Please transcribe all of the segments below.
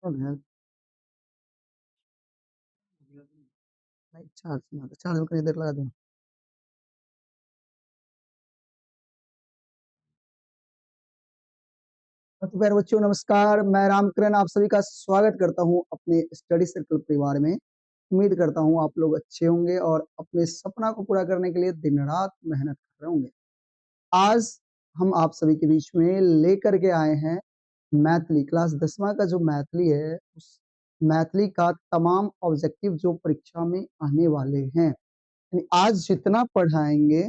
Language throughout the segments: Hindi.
चार्ज चार्ज में कहीं देर लगा दूँ। तो प्यारे बच्चों नमस्कार, मैं रामकिरण आप सभी का स्वागत करता हूँ अपने स्टडी सर्कल परिवार में। उम्मीद करता हूँ आप लोग अच्छे होंगे और अपने सपना को पूरा करने के लिए दिन रात मेहनत कर रहे होंगे। आज हम आप सभी के बीच में लेकर के आए हैं मैथिली क्लास 10वां का जो मैथिली है, उस मैथिली का तमाम ऑब्जेक्टिव जो परीक्षा में आने वाले हैं। यानी आज जितना पढ़ाएंगे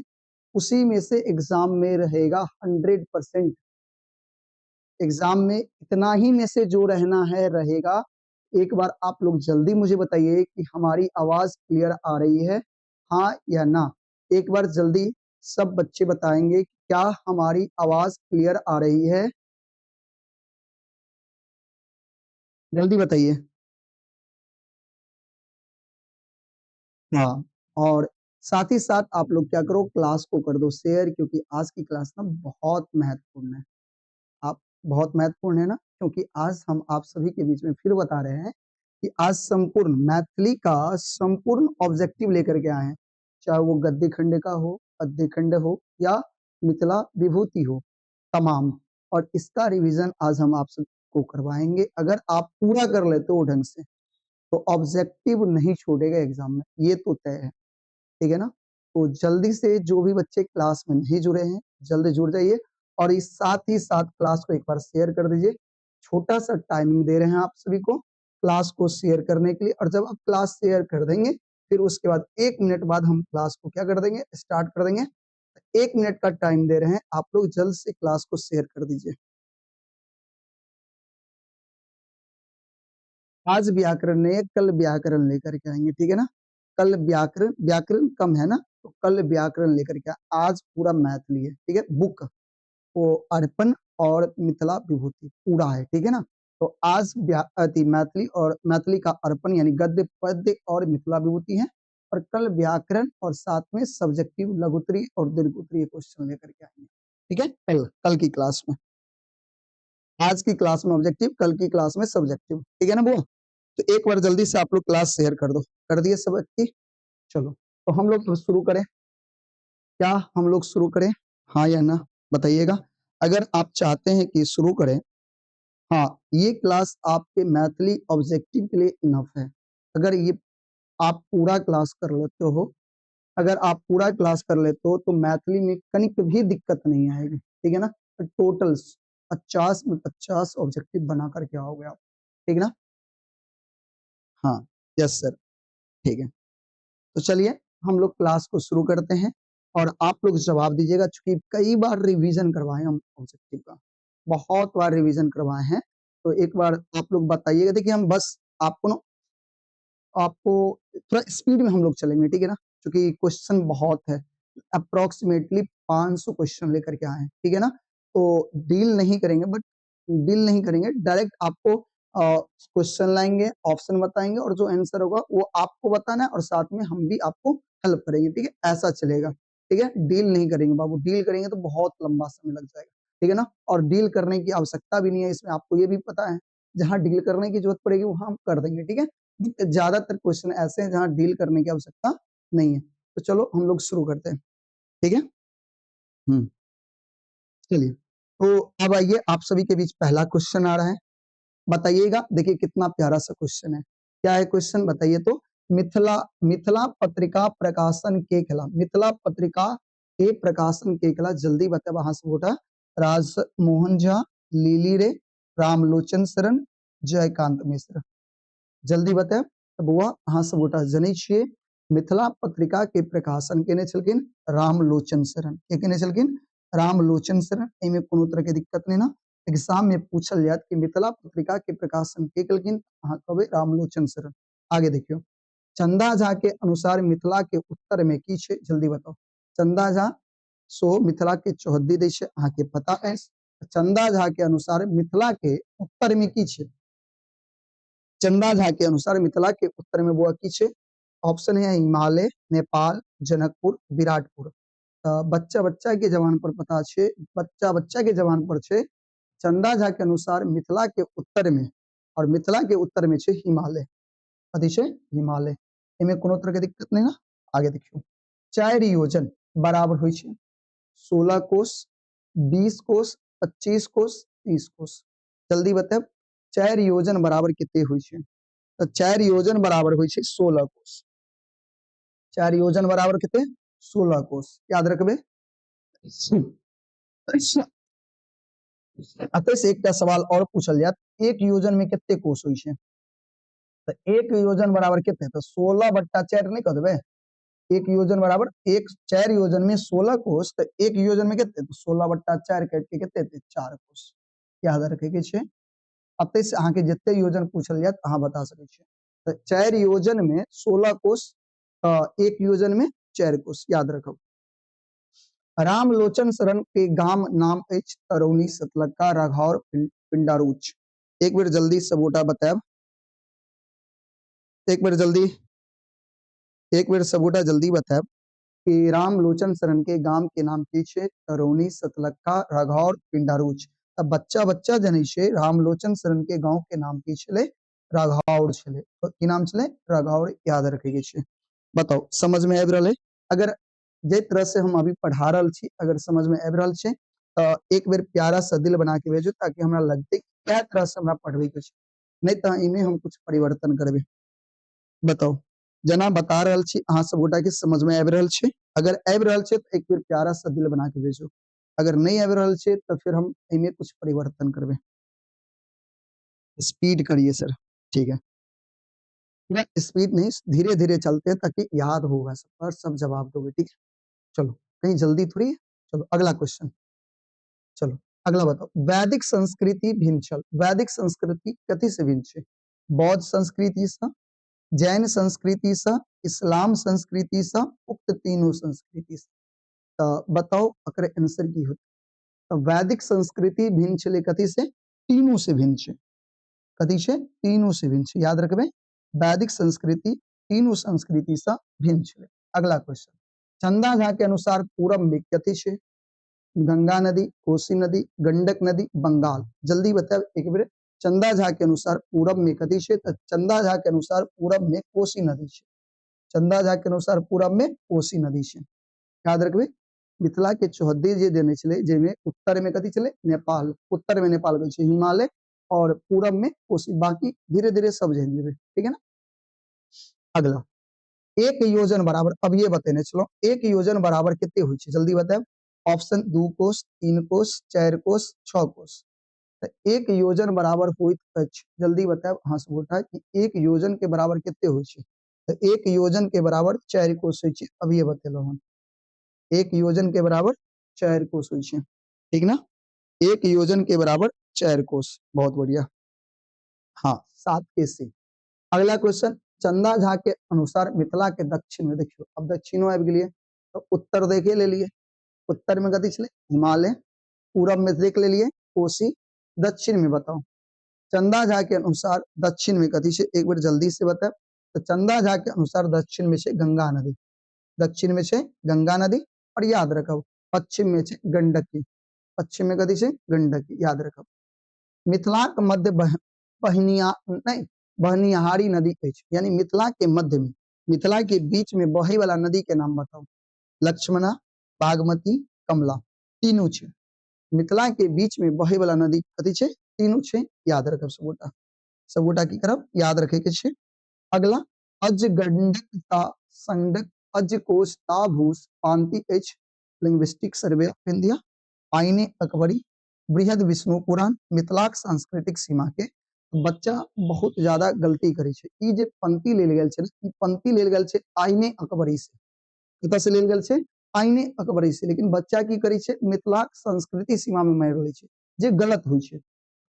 उसी में से एग्जाम में रहेगा 100%। एग्जाम में इतना ही में से जो रहना है रहेगा। एक बार आप लोग जल्दी मुझे बताइए कि हमारी आवाज क्लियर आ रही है, हाँ या ना। एक बार जल्दी सब बच्चे बताएंगे क्या हमारी आवाज क्लियर आ रही है। जल्दी बताइए। हाँ, और साथ ही साथ आप लोग क्या करो, क्लास को कर दो शेयर, क्योंकि आज की क्लास ना बहुत महत्वपूर्ण है। आप बहुत महत्वपूर्ण है ना, क्योंकि आज हम आप सभी के बीच में फिर बता रहे हैं कि आज संपूर्ण मैथिली का संपूर्ण ऑब्जेक्टिव लेकर के आए हैं, चाहे वो गद्य खंड का हो, पद्य खंड हो या मिथिला विभूति हो, तमाम। और इसका रिवीजन आज हम आप सबको करवाएंगे। अगर आप पूरा कर लेते हो ढंग से तो ऑब्जेक्टिव नहीं छोड़ेगा एग्जाम में, ये तो तय है, ठीक है ना। तो जल्दी से जो भी बच्चे क्लास में नहीं जुड़े हैं जल्दी जुड़ जाइए, और इस साथ ही साथ क्लास को एक बार शेयर कर दीजिए। छोटा सा टाइमिंग दे रहे हैं आप सभी को क्लास को शेयर करने के लिए, और जब आप क्लास शेयर कर देंगे फिर उसके बाद 1 मिनट बाद हम क्लास को क्या कर देंगे, स्टार्ट कर देंगे। 1 मिनट का टाइम दे रहे हैं, आप लोग जल्द से क्लास को शेयर कर दीजिए। आज व्याकरण नहीं है, कल व्याकरण लेकर के आएंगे, ठीक है ना। कल व्याकरण व्याकरण कम है ना, तो कल व्याकरण लेकर के आज पूरा मैथिली है, ठीक है। बुक वो अर्पण और मिथिला विभूति पूरा है, ठीक है ना। तो आज मैथिली और मैथिली का अर्पण यानी गद्य पद्य और मिथिला विभूति है, और कल व्याकरण और साथ में सब्जेक्टिव लघुत्तरी और दीर्घोत्तरी क्वेश्चन लेकर के आएंगे, ठीक है। कल की क्लास में, आज की क्लास में ऑब्जेक्टिव, कल की क्लास में सब्जेक्टिव, ठीक है ना बुआ। तो एक बार जल्दी से आप लोग क्लास शेयर कर दो, कर दिए सब की। चलो तो हम लोग शुरू करें, क्या हम लोग शुरू करें, हाँ या ना बताइएगा। अगर आप चाहते हैं कि शुरू करें, हाँ, ये क्लास आपके मैथिली ऑब्जेक्टिव के लिए इनफ है। अगर ये आप पूरा क्लास कर लेते हो, अगर आप पूरा क्लास कर लेते हो तो मैथिली में कनिक भी दिक्कत नहीं आएगी, ठीक है ना। टोटल 50 में 50 ऑब्जेक्टिव बना करके आओगे आप, ठीक है ना। हाँ, यस सर, ठीक है। तो चलिए हम लोग क्लास को शुरू करते हैं, और आप लोग जवाब दीजिएगा। चूंकि कई बार रिवीजन करवाए हम ऑब्जेक्टिव का, बहुत बार रिवीजन करवाए हैं, तो एक बार आप लोग बताइएगा। देखिए हम बस आपको ना, आपको थोड़ा स्पीड में हम लोग चलेंगे, ठीक है ना, क्योंकि क्वेश्चन बहुत है। अप्रोक्सीमेटली 500 क्वेश्चन लेकर के आए हैं, ठीक है ना। तो डील नहीं करेंगे, बट डील नहीं करेंगे, डायरेक्ट आपको क्वेश्चन लाएंगे, ऑप्शन बताएंगे, और जो आंसर होगा वो आपको बताना है, और साथ में हम भी आपको हेल्प करेंगे, ठीक है। ऐसा चलेगा, ठीक है। डील नहीं करेंगे बाबू, डील करेंगे तो बहुत लंबा समय लग जाएगा, ठीक है ना। और डील करने की आवश्यकता भी नहीं है इसमें, आपको ये भी पता है। जहां डील करने की जरूरत पड़ेगी वहां हम कर देंगे, ठीक है। ज्यादातर क्वेश्चन ऐसे हैं जहां डील करने की आवश्यकता नहीं है। तो चलो हम लोग शुरू करते हैं, ठीक है। चलिए, तो अब आइए आप सभी के बीच पहला क्वेश्चन आ रहा है, बताइएगा। देखिए कितना प्यारा सा क्वेश्चन है, क्या है क्वेश्चन बताइए तो। मिथिला मिथिला पत्रिका प्रकाशन के खिलाफ, मिथिला पत्रिका के प्रकाशन के खिलाफ, जल्दी बताए वहां से बोटा। राज मोहन झा, लीली रे, रामलोचन शरण, जयकांत मिश्र, जल्दी बताए। तो बुआ अहाँ सब गोटा जनै छियै, मिथिला पत्रिका के प्रकाशन केने छलखिन रामलोचन शरण। के केने छलखिन रामलोचन शरण। एमे कोनो तरह के दिक्कत नहीं ना, एग्जाम में पूछल जात कि मिथिला पत्रिका के प्रकाशन के केलखिन, अहाँ कहबै रामलोचन शरण। आगे देखियो, चंदा झा के अनुसार मिथिला के उत्तर में की छै, जल्दी बताओ। चंदा झा सो मिथिला के चौहद्दी दै छै, अहाँ के पता है। चंदा झा के अनुसार मिथिला के उत्तर में की छै, चंदा झा के अनुसार मिथिला के उत्तर में बुआ की छे। ऑप्शन है हिमालय, नेपाल, जनकपुर, विराटपुर। बच्चा बच्चा के जवान पर पता छे, बच्चा बच्चा के जवान पर छे। चंदा झा के अनुसार मिथिला के उत्तर में और मिथिला के उत्तर में छे हिमालय, कथी छे हिमालय। एमे कोनो तरह के दिक्कत नहीं ना। आगे देखियो 4 योजन बराबर होय छे 16 कोस, 20 कोस, 25 कोस, 30 कोस। जल्दी बताओ 4 योजन बराबर कितने होय छे? तो 4 योजन बराबर होय छे 16 कोस। 4 योजन बराबर कितने 16 कोस, याद रखबे। अतः से एक सवाल और पूछल जात, एक योजन में कितने कोस होय छे? तो एक योजन बराबर कितने, तो 16 बट्टा 4 नहीं कह देबे। एक योजन बराबर एक 4 योजन में 16 कोस, तो एक योजन में कितने, तो 16 बट्टा 4 काट के कितने थे 4 कोस। याद रखे के छे। अतः से अहाँ के जितने योजन पूछल जात अहाँ बता सके छे। तो 4 योजन में 16 कोस, एक योजन में 4 कोस, याद रखो। रामलोचन शरण के गाम नाम एच तरौनी, सतलक्का, राघौर, पिंडारूच। एक बार जल्दी सबोटा बताब, एक बार सबोटा जल्दी बताब कि रामलोचन शरण के गाम के नाम की छे तरौनी, सतलक्का, राघौर, पिंडारूच। अब बच्चा बच्चा जने छे रामलोचन शरण के गांव के नाम की छले राघौर छले। तो की नाम छले राघौर, याद रखे के छे। बताओ समझ में आबि रहले? अगर जे तरह से हम अभी पढ़ा रहल छी अगर समझ में आबि रहल छे तो एक बेर प्यारा सा दिल बना के भेजो, ताकि हमरा लगते क्या तरह से हमरा पढ़वे के छे, नहीं तो इमे हम कुछ परिवर्तन करबे। बताओ जना बता रहल छी अहाँ सब गोटा के समझ में आबि रहल छे? अगर आबि रहल छे तो एक बेर प्यारा सा दिल बना के भेजो, अगर नहीं आबि रहल छे तो फिर हम इमे कुछ परिवर्तन करबे। स्पीड करिए सर, ठीक है। स्पीड नहीं, धीरे धीरे चलते हैं ताकि याद होगा सब पर, सब जवाब दोगे, ठीक है। चलो कहीं जल्दी थोड़ी है। चलो अगला क्वेश्चन, चलो अगला बताओ। वैदिक संस्कृति भिन्न छल, वैदिक संस्कृति कथी से भिन्न छे? बौद्ध संस्कृति से, जैन संस्कृति से, इस्लाम संस्कृति से, उक्त तीनों संस्कृति से। तो बताओ अकर आंसर की होता? तो वैदिक संस्कृति भिन्न छले कथी से? तीनों से भिन्न छे। कथी से? तीनों से भिन्न छे, याद रखबे। वैदिक संस्कृति तीनों संस्कृति से भिन्न छे। अगला क्वेश्चन, चंदा झा के अनुसार पूरब में कथी छे? गंगा नदी, कोसी नदी, गंडक नदी, बंगाल। जल्दी बताओ एक बार। चंदा झा के अनुसार पूरब में कथी छे? तो चंदा झा के अनुसार पूरब में कोसी नदी छे। चंदा झा के अनुसार पूरब में कोसी नदी छे, याद रखबे। मिथिला के चौहद्दी जे देने छले, जेमे उत्तर में कथी छले? नेपाल। उत्तर में नेपाल गल छे हिमालय, और पूरब में कोसी। बाकी धीरे धीरे सब जान जेबे, ठीक है ना। अगला, एक योजन बराबर, अब ये बतेने चलो एक योजन बराबर कितने हुई छे? जल्दी बताओ। ऑप्शन 2 कोस, 3 कोस, 4 कोस, 6 कोस। तो एक योजन बराबर होइत अछि, जल्दी बताओ। हाँ से बोलता है कि एक योजन के बराबर कितने हुई छे? तो एक योजन के बराबर 4 कोस हुई छे। अब ये बतेलो हम, एक योजन के बराबर 4 कोस हुई छे, ठीक ना। एक योजन के बराबर 4 कोस, बहुत बढ़िया। हाँ 7 के सी। अगला क्वेश्चन, चंदा झा के अनुसार मिथिला के दक्षिण में, देखियो अब दक्षिणों आबि गेलिए, तो उत्तर देखे ले लिए। उत्तर में कथी छले? हिमालय। पूरब में देख ले लिए कोसी। दक्षिण में बताओ। चंदा झा के अनुसार दक्षिण में कथी छे? एक बार जल्दी से बताओ। तो चंदा झा के अनुसार दक्षिण में छे गंगा नदी। दक्षिण में छे गंगा नदी, और याद रखो पश्चिम में छे गंडकी। पश्चिम में कथी छे? गंडकी, याद रखो। मिथिला के मध्य बहनिया नहीं बहनिहारी नदी अछि, यानी मिथिला के मध्य में, मिथिला के बीच में बहे वाला नदी के नाम बताओ। लक्ष्मणा, बागमती, कमला, तीनों छे। मिथिला के बीच में बहे वाला नदी कथी छे? तीनों छे, याद रखब सबोटा। सबोटा की करब याद रखे के छे। अगला, अज गंडक ता संडक, अज कोश ता भूस, पांति H. Linguistic survey of India, आईने अकबरी, बृहद विष्णु पुराण, मिथिलाक सांस्कृतिक सीमा के। बच्चा बहुत ज्यादा गलती करे छे। ई जे पंक्ति लेल गेल छे, ई पंक्ति लेल गेल छे आईने अकबरी से। कतऽ से लेल गेल छे? आईने अकबरी से। लेकिन बच्चा की करे छे? मिथिलाक संस्कृति सीमा में मारि लै छे, जे गलत होइ छे।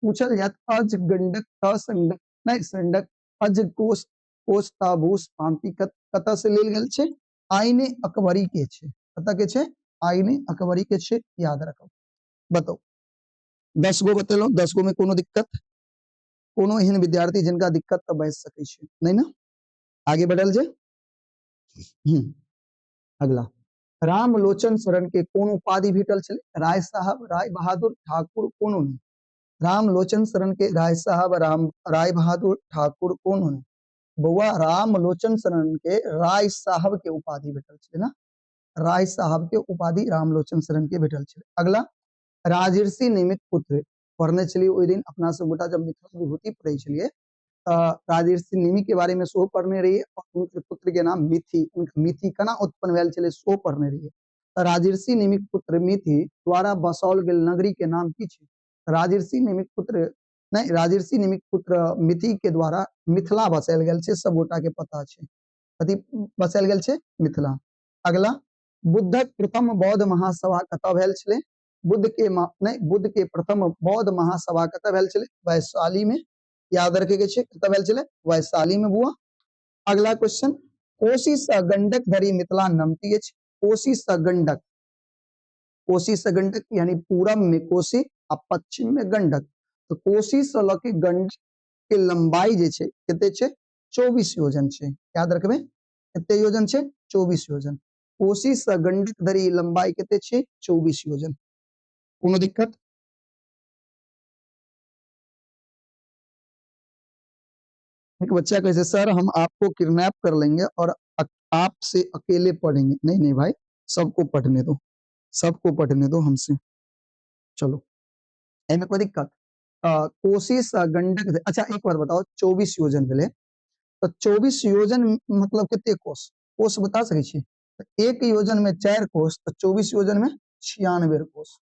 पूछल जात अज गंडक ता संडक नहीं संडक, अज कोश कोश ता भूस, पांति कतऽ से लेल गेल छे? आईने अकबरी के छे। कतऽ के छे? आईने अकबरी के छे, याद रखो। बताओ 10 गो बतेलो, 10 गो में कोनो दिक्कत? कोनो एहन विद्यार्थी जिनका दिक्कत तो बैठ सके छे नहीं ना। आगे बढ़ल जे। अगला, रामलोचन शरण के कोन उपाधि भेटल छले? राय साहब, राय बहादुर, ठाकुर, कोनो नहीं। राम लोचन शरण के राय साहब राय बहादुर ठाकुर कौन होने? बउआ राम लोचन शरण के राय साहब के उपाधि भेटल छे ना, राय साहब के उपाधि रामलोचन शरण के भेटल छे। अगला, राजर्षि निमित पुत्र पढ़ने चलिए ओहि दिन अपना सब गोटा जब मिथिला विभूति पढ़े छलिए राजर्षि निमि के बारे में सो पढ़ने रहिए और उनके पुत्र के नाम मिथि, मिथि केना उत्पन्न भेल छले सो पढ़ने रहिए। राजर्षि निमिक पुत्र मिथि द्वारा बसाओल गेल नगरी के नाम की छे? राजर्षि निमिक पुत्र नहीं, राजर्षि निमिक पुत्र मिथि के द्वारा मिथिला बसायल गेल छे, सब गोटा के पता छे। कथी बसायल गेल छे? मिथिला। अगला, बुद्धक प्रथम बौद्ध महासभा कतऽ भेल छले? बुद्ध के प्रथम बौद्ध महासभा कतऽ भेल छले? वैशाली में। याद रखे के छे कतऽ भेल छले? वैशाली में बुआ। अगला क्वेश्चन, कोशी सँ गंडक धरि मिथिला नमती अछि। कोशी सँ गंडक, कोशी से गंडक यानी पूरब में कोशी आ पश्चिम में गंडक। तो कोशी से ल के गंडक के लंबाई जे छे कते छे? 24 योजन छे। याद रखबे कते योजन छे? 24 योजन। कोशी से गंडक धरि लंबाई कते छे? 24 योजन। कोनो दिक्कत? एक बच्चा कैसे, सर हम आपको किडनैप कर लेंगे और आपसे अकेले पढ़ेंगे। नहीं नहीं भाई, सबको पढ़ने दो, सबको पढ़ने दो हमसे। चलो एमे कोई दिक्कत? कोशी से गंडक, अच्छा एक बार बताओ 24 योजन भेले तो 24 योजन मतलब कितने कोस? कोस बता सके छी? एक योजन में 4 कोस तो 24 योजन में 96 कोस।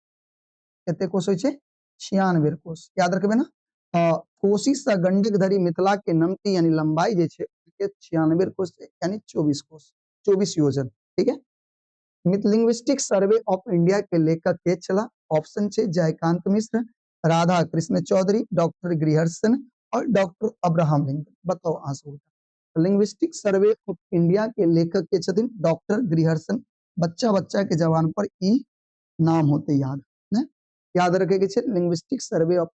कितने कोस होय छे? 96 कोस। याद रखबे ना। कोशी से गंडक धरि मिथिला के नमती यानी लंबाई जे छे 96 कोस यानी 24 कोस, 24 योजन। ठीक है। लिंग्विस्टिक सर्वे ऑफ इंडिया के लेखक के छला? ऑप्शन छे जयकांत मिश्र, राधा कृष्ण चौधरी, डॉक्टर ग्रिहर्सन और डॉक्टर अब्राहम लिंकन। बताओ answer. Linguistic survey of India के लेखक के छथिन डॉक्टर ग्रिहर्सन। बच्चा बच्चा के जवान पर ई नाम होते याद ने, याद रखे के छे। लिंग्विस्टिक सर्वे ऑफ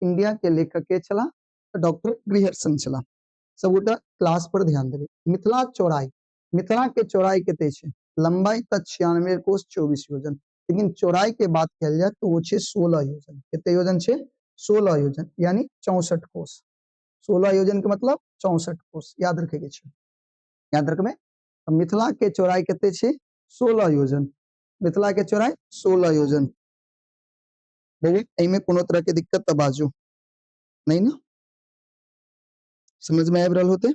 इंडिया के लेखक के छला? डॉक्टर ग्रिहर्सन छला। सब गोटा क्लास पर ध्यान देबे। मिथिला चौड़ाई, मिथिला के चौड़ाई कते छे? लंबाई त 96 कोस 24 योजन, लेकिन चौड़ाई के बात कल जाए तो वो छे 16 योजन। कितने योजन छे? 16 योजन यानी 64 कोस। 16 योजन के मतलब 64 कोस। याद रखे के छे, याद रखबे। मिथिला के चौड़ाई कते छे? 16 योजन। मिथिला के चौड़ाई 16 योजन। देखिए एमे कोनो तरह के दिक्कत त बाजू नहीं ना, समझ में आब रहल होते?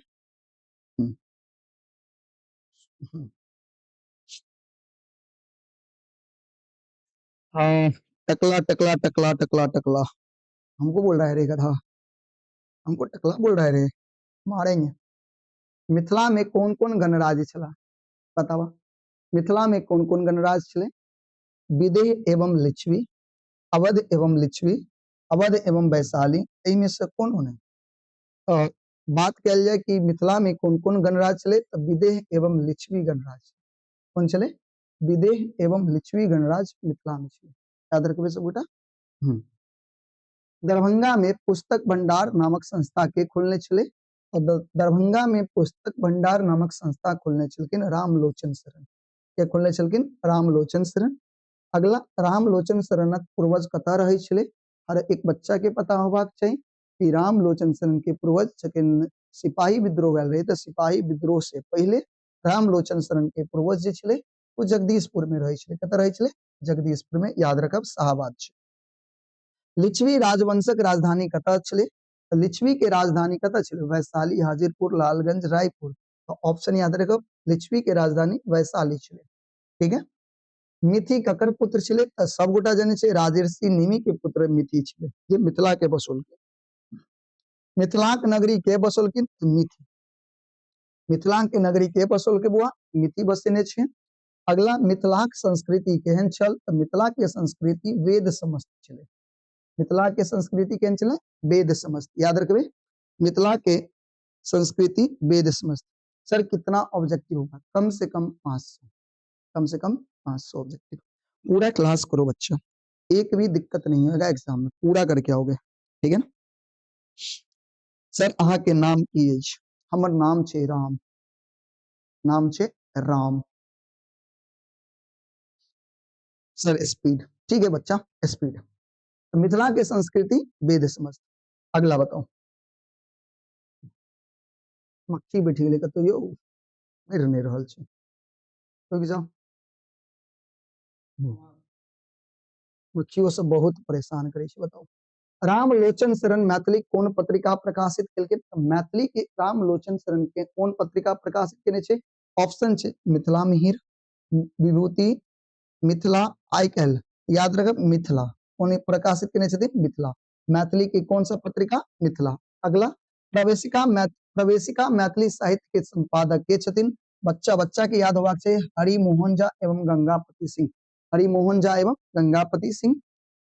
हाँ, टकला टकला टकला टकला टकला हमको बोल रहा है रे गधा, हमको टकला बोल रहा है रे, मारेंगे। मिथिला में कौन कौन गणराज्य छला? बतावा। मिथिला में कौन कौन गणराज्य छले? विदेह एवं लिच्छवी, अवध एवं लिच्छवी, अवध एवं वैशाली। में से कौन होने? बात कल जाए कि मिथिला में कौन कौन गणराज्य चले तो विदेह एवं लिच्छवी गणराज्य कौन चले? विदेह एवं लिच्छवी गणराज्य मिथिला में चले। याद रखबे सब बेटा। दरभंगा में पुस्तक भंडार नामक संस्था के खोलने चले? और दरभंगा में पुस्तक भंडार नामक संस्था खोलने चलकिन रामलोचन शरण। के खोलने चलकिन? रामलोचन शरण। अगला, रामलोचन शरणक पूर्वज कतऽ रहै छले? हर एक बच्चा के पता होबाक चाहिए कि रामलोचन शरण के पूर्वज छथिन सिपाही विद्रोह भेल रहे तो सिपाही विद्रोह से पहले रामलोचन शरण के पूर्वज जे छले वो जगदीशपुर में रहै छले। कतऽ रहै छले? जगदीशपुर में। याद रखब शाहबाद छे। लिच्छवी राजवंशक राजधानी कतऽ छले? लिच्छवी के राजधानी कतऽ छले? वैशाली, हाजीपुर, लालगंज, रायपुर। तो ऑप्शन याद रखब, लिच्छवी के राजधानी वैशाली छले। ठीक है। मिथि ककर पुत्र छले? सब गोटा जाने छे राजर्षि निमि के पुत्र मिथि छले, जे मिथिला के बसोलखिन। मिथिलाक नगरी के बसोलखिन? मिथि। मिथिलाक के नगरी के बसोलके बुआ? मिथि बसेने छे। अगला, मिथिलाक संस्कृति केहन छल? तो मिथिला के संस्कृति वेद समस्त छले। मिथिला के संस्कृति केहन छले? वेद समस्त। याद रखबे, मिथिला के संस्कृति वेद समस्त। सर कितना ऑब्जेक्टिव होगा? कम से कम 500, कम से कम 500 ऑब्जेक्टिव। पूरा क्लास करो बच्चा, एक भी दिक्कत नहीं होगा एग्जाम में, पूरा करके आओगे। ठीक है ना। सर अहाँ के नाम की अछि? हमर नाम छे राम, नाम छे राम। सर स्पीड, ठीक है बच्चा, स्पीड। मिथिला के संस्कृति वेद समझ। अगला बताओ। मक्खी बैठी गेलै कतौ यौ, मरि नहि रहल छै, रुकि जाओ। मक्खियों से बहुत परेशान करे छै, बताओ। रामलोचन शरण मैथिली कोन पत्रिका प्रकाशित केलकै? मैथिली के रामलोचन शरण के कोन पत्रिका प्रकाशित केने छै? ऑप्शन छै मिथिला मिहिर, विभूति, मिथिला आइ काल्हि, याद रखब मिथिला। कौन प्रकाशित केने छथिन? मिथिला। मैथिली की कौन सा पत्रिका? मिथिला। अगला, प्रवेशिका मैथिली साहित्य के संपादक के छथिन? बच्चा बच्चा के याद होबाक चाहिए, हरिमोहन झा एवं गंगापति सिंह। हरिमोहन झा एवं गंगापति सिंह।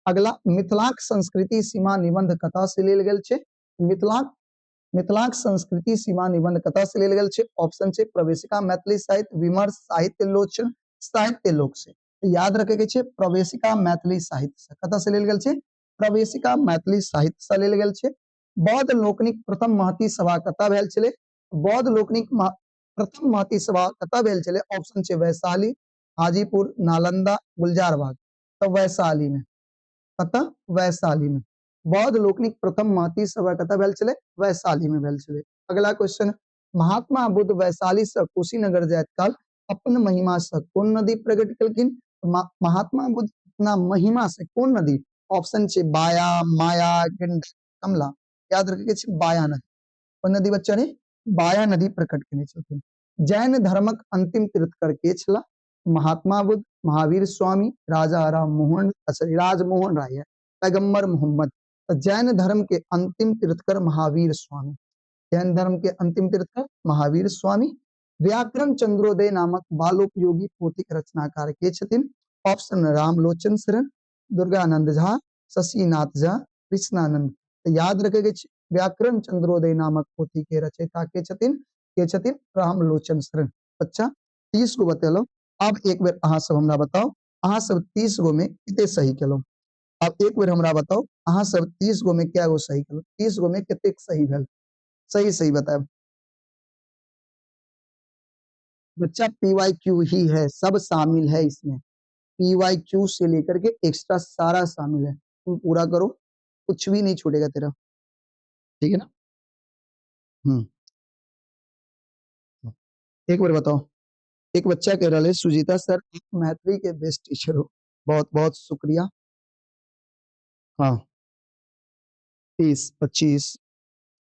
अगला, मिथिलाक संस्कृति सीमा निबंध कतऽ से लेल गेल छै? मिथिलाक संस्कृति सीमा निबंध कतऽ से लेल गेल छै? ऑप्शन छै प्रवेशिका मैथिली साहित्य, विमर्श, साहित्य लोचन, साहित्य लोक से। याद रखे के छै प्रवेशिका मैथिली साहित्य से। कतऽ से लेल गेल छै? प्रवेशिका मैथिली साहित्य से लेल गेल छै। बौद्ध लोकनिक प्रथम महती सभा कतऽ भेल छलै? बौद्ध लोकनिक प्रथम महती सभा कतऽ भेल छलै? ऑप्शन छै वैशाली, हाजीपुर, नालंदा, गुलजारबाग। तो वैशाली में। कतऽ? वैशाली में। बौद्ध लोकनिक प्रथम महती सभा कतऽ भेल छलै? वैशाली में भेल छलै। अगला क्वेश्चन, महात्मा बुद्ध वैशाली से कुशीनगर जाइत काल अपन महिमा से कोन नदी प्रकट केलखिन? महात्मा बुद्ध अपना महिमा से कोन नदी? ऑप्शन छै बाया, माया, गंडक, कमला। याद रखे छै बाया नदी। कोन नदी बच्चा ने? बाया नदी प्रकट केने छथिन। जैन धर्मक अंतिम तीर्थकर के छला? महात्मा बुद्ध, महावीर स्वामी, राजा राममोहन, राजमोहन राय, पैगंबर मोहम्मद। तो जैन धर्म के अंतिम तीर्थकर महावीर स्वामी। जैन धर्म के अंतिम तीर्थकर महावीर स्वामी। व्याकरण चंद्रोदय नामक बालोपयोगी पोथी के रचनाकार के छथिन? ऑप्शन रामलोचन शरण, दुर्गानंद झा, शशिनाथ झा, कृष्णानंद। तो याद रखे व्याकरण चंद्रोदय नामक पोथी के रचयिता के छथिन? के छथिन? रामलोचन शरण। अच्छा 30 गो बतेलो। अब एक बेर अहाँ सब हमरा बताओ, अहाँ सब 30 गो में कितने सही केलो? अब एक बेर हमरा बताओ, अहाँ सब 30 गो में क्या गो सही केलो? 30 गो में कितने सही भेल? सही सही बताओ बच्चा। PYQ ही है, सब शामिल है इसमें। PYQ से लेकर के एक्स्ट्रा सारा शामिल है। तुम पूरा करो, कुछ भी नहीं छूटेगा तेरा, ठीक है ना? एक बार बताओ। एक बच्चा कह रहा है सुजीता सर मैथिली के बेस्ट टीचर हो, बहुत बहुत शुक्रिया। हाँ 30-25।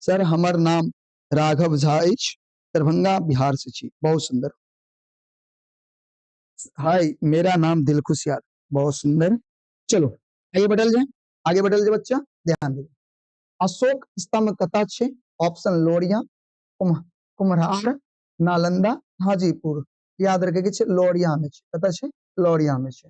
सर हमर नाम राघव झा अछि, दरभंगा बिहार से छी। बहुत सुंदर। हाय मेरा नाम दिलखुश यादव। बहुत सुंदर। चलो आगे बढ़ल जाए, आगे बढ़ल जाए बच्चा, ध्यान दे। अशोक स्तंभ कतऽ छै? ऑप्शन लोरिया, कुम्हरार, नालंदा, हाजीपुर। याद रखे के छै लोरिया में छै। कतऽ छै? लोरिया में छै।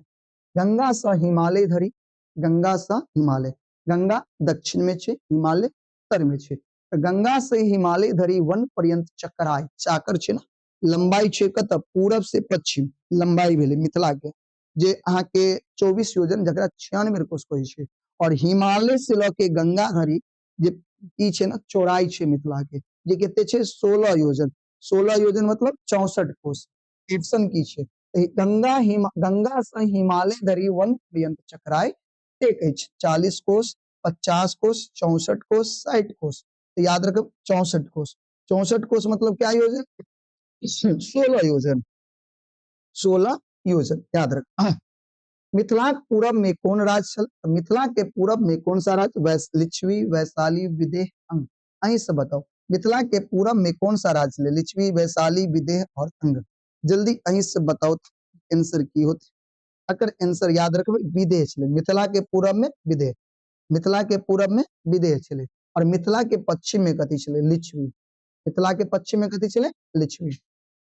गंगा सा हिमालय धरी, गंगा सा हिमालय, गंगा दक्षिण में छै, हिमालय उत्तर में छै। गंगा से हिमालय धरी वन पर्यंत चक्राय, चाकर छै ना, लंबाई छै कत? पूरब से पश्चिम लंबाई भेलै मिथिला के, जे अहाँ के 24 योजन जकरा 96 कोस कहै छै। और हिमालय से ल के गंगा धरी जे ई छै ना चौड़ाई छै मिथिला के, जे कते छै 16 योजन। 16 योजन मतलब 64 कोस। ऑप्शन की छै? गंगा से हिमालय धरी वन पर्यंत चक्राय एक अछि 40 कोस, 50 कोस, 64 कोस, 60 कोस। तो याद रखो 64 कोस। 64 कोस मतलब क्या योजन? 16 योजन। 16 योजन याद रख। मिथिला के पूरब में कौन राज्य छल? मिथिला के पूरब में कौन सा राज्य? लिच्छवी, वैशाली, विदेह, अंग। अहीं से बताओ मिथिला के पूरब में कौन सा राज्य छलै? लिच्छवी, वैशाली, विदेह और अंग। जल्दी अहीं से बताओ आंसर की होते। अगर आंसर याद रखबै विदेह छलै। मिथिला के पूरब में विदेह, मिथिला के पूरब में विदेह छलै। और मिथिला के पश्चिम में कथी छलै? लिच्छवी। मिथिला के पश्चिम में कथी छलै? लिच्छवी।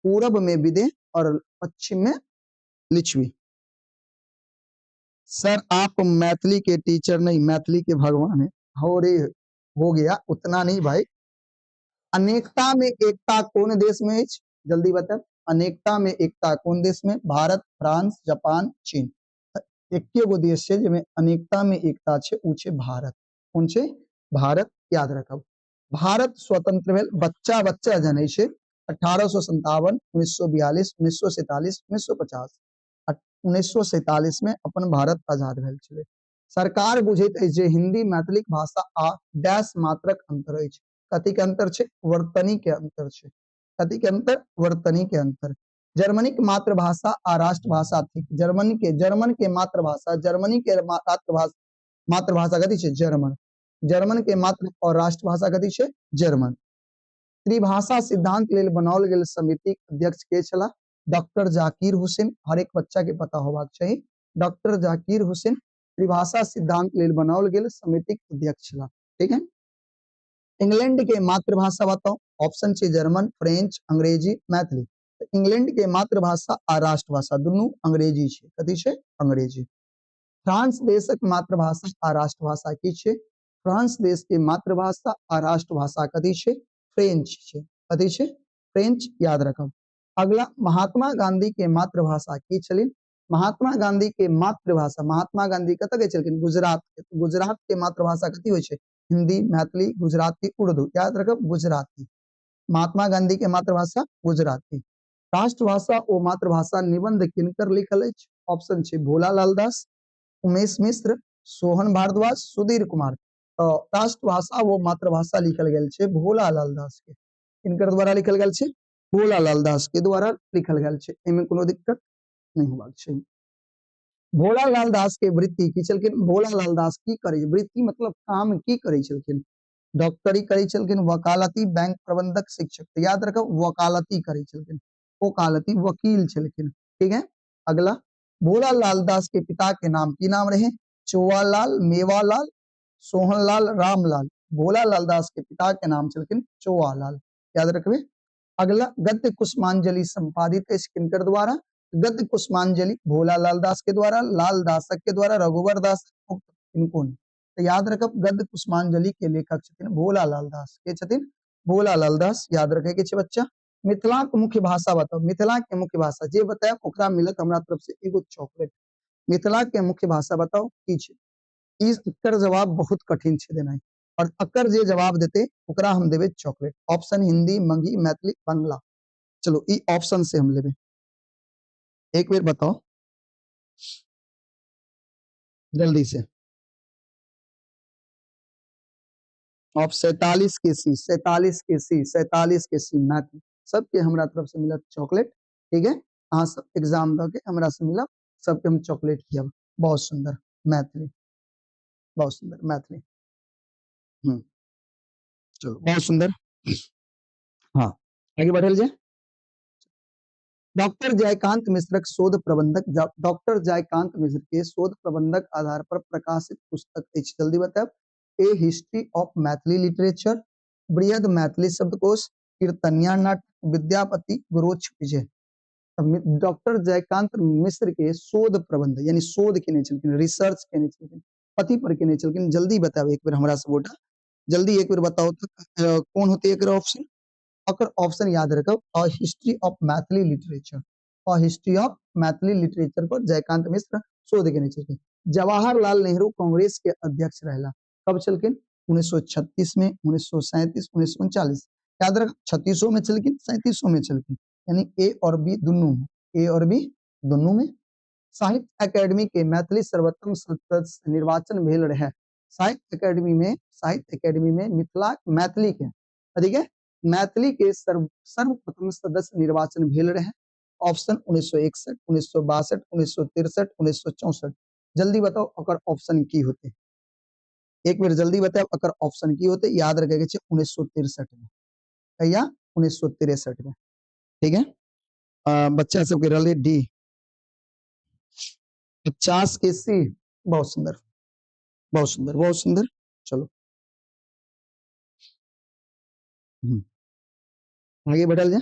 पूरब में विदेह और पश्चिम में लिच्छवी। सर आप मैथिली के टीचर नहीं, मैथिली के भगवान है। हो रे, हो गया, उतना नहीं भाई। अनेकता में एकता कौन देश में है? जल्दी बताओ। अनेकता में एकता कौन देश में? भारत, फ्रांस, जापान, चीन। एके गो देश है जिसमें अनेकता में एकता छे, उ छे भारत। कौन छे? भारत। याद रखब। भारत स्वतंत्र भेल बच्चा बच्चा जनै छे 1857, 1942, 1947, 1950। 1947 में अपन भारत आजाद भेल छलै। सरकार बुझैत अछि जे हिंदी मैथिली भाषा आ डैश मात्रक अंतर अछि। कथी के अंतर छै? वर्तनी के अंतर छै। कथी के अंतर? वर्तनी के अंतर। जर्मनी के मातृभाषा आ राष्ट्रभाषा थिक। जर्मन के मातृभाषा, जर्मनी के मातृभाषा कथी छै? जर्मन। जर्मन के मातृ और राष्ट्रभाषा कथी छै? जर्मन। त्रिभाषा सिद्धांत लेल बनाओल गेल समिति अध्यक्ष के छला? डॉक्टर जाकिर हुसैन। हर एक बच्चा के पता होबाक चाहिए। डॉक्टर जाकिर हुसैन त्रिभाषा सिद्धांत लेल बनाओल गेल समिति अध्यक्ष छला। ठीक है। इंग्लैंड के मातृभाषा बताओ। ऑप्शन छे जर्मन, फ्रेंच, अंग्रेजी, मैथिली। इंग्लैंड के मातृभाषा आ राष्ट्रभाषा दुनू अंग्रेजी छे। कथी छे? अंग्रेजी। फ्रांस देशक मातृभाषा आ राष्ट्रभाषा की छे? फ्रांस देश के मातृभाषा आ राष्ट्रभाषा कथी छे? फ्रेंच छे। कथी छे? फ्रेंच। याद रखब। अगला, महात्मा गांधी के मातृभाषा की छलिन? महात्मा गांधी के मातृभाषा, महात्मा गांधी कतऽ गए छलखिन? गुजरात के। गुजरात के मातृभाषा कथी होय छे? हिंदी, मैथिली, गुजराती, उर्दू। याद रखब, गुजराती। महात्मा गांधी के मातृभाषा गुजराती। राष्ट्रभाषा ओ मातृभाषा निबंध किनकर लिखल अछि? ऑप्शन छे भोलालाल दास, उमेश मिश्र, सोहन भारद्वाज, सुधीर कुमार। तो राष्ट्रभाषा वो मातृभाषा लिखल गेल छे भोलालाल दास के। किनकर द्वारा लिखल गेल छे? भोलालाल दास के द्वारा लिखल गेल छे। एमे कोनो दिक्कत नहीं होबाक चाहिए। भोलालाल दास के वृत्ति की छलखिन? भोलालाल दास की करे? वृत्ति मतलब काम की करे छलखिन? डॉक्टरी करे छलखिन, वकालती, बैंक प्रबंधक, शिक्षक। तो याद रखो वकालती करे छलखिन। वकालती, वकील छलखिन। ठीक है। अगला, भोलालाल दास के पिता के नाम की नाम रहे? चौवालाल, मेवालाल, सोहनलाल, रामलाल। भोलालाल दास के पिता के नाम छलखिन चौवालाल। याद रखबे। अगला, गद्य कुसुमांजलि संपादित है किनकर द्वारा? गद्य कुसुमांजलि भोलालाल दास के द्वारा, लाल दासक के द्वारा, रघुवर दास, इनको नहीं। तो याद रखब गद्य कुसुमांजलि के लेखक छथिन भोलालाल दास। के छथिन? भोलालाल दास। याद रखे के छे बच्चा। मिथिला के मुख्य भाषा बताओ। मिथिला के मुख्य भाषा जे बताया ओकरा मिलत हमरा तरफ से एगो चॉकलेट। मिथिला के मुख्य भाषा बताओ की छे? एकर जवाब बहुत कठिन छे देनाई, और अकर जे जवाब देते ओकरा हम देबे चॉकलेट। ऑप्शन हिंदी, मंगी, मैथिली, बांग्ला। चलो ई ऑप्शन से हम लेबे। एक बेर बताओ जल्दी से। ऑप 47 के सी, 47 के सी, 47 के सी मैथिली। सबके हमरा तरफ से मिलत चॉकलेट। ठीक है। अहाँ सब एग्जाम द के हमरा से मिलब, सबके हम चॉकलेट खियाब। बहुत सुंदर मैथिली, बहुत सुंदर मैथिली। चलो बहुत सुंदर। हाँ, आगे बढ़ल जाए। डॉक्टर जयकांत मिश्रक शोध प्रबंधक, डॉक्टर जयकांत मिश्र के शोध प्रबंधक आधार पर प्रकाशित पुस्तक अछि। जल्दी बताओ। ए हिस्ट्री ऑफ मैथिली लिटरेचर, बृहद मैथिली शब्दकोश, कीर्तनिया नाटक, विद्यापति, गुरोच विजय। डॉक्टर जयकांत मिश्र के शोध प्रबंध यानी शोध केने छलखिन, रिसर्च केने छलखिन। कथी पर केने छलखिन? जल्दी बताओ एक बेर हमरा से गोटा। जल्दी एक बेर बताओ तो कौन होते एकर ऑप्शन? अकर ऑप्शन याद रखो, a history of Maithili literature. A history of Maithili literature पर जयकांत मिश्र शोध केने छलखिन। जवाहरलाल नेहरू कांग्रेस के अध्यक्ष रहला। कब छलखिन? 1936 में, 1937, 1939। याद रख, 36 में छलखिन, 37 में छलखिन। यानी ए और बी दोनों में, ए और बी दोनों में। साहित्य अकेडमी के मैथिली सर्वोत्तम सदस्य निर्वाचन भेल रहे। साहित्य अकेडमी में मिथिला मैथिली के, ठीक है, मैथिली के सर्वप्रथम सदस्य निर्वाचन भेल रहे। ऑप्शन 1961, 1962, 1963, 1964। जल्दी बताओ अकर ऑप्शन की होते? एक बार जल्दी बताओ अकर ऑप्शन की होते? याद रखे 1963 में या 1963 में। ठीक है। बच्चा सबके रहे डी 50 के सी। बहुत सुंदर, बहुत सुंदर, बहुत सुंदर। चलो आगे बढ़ल जाए।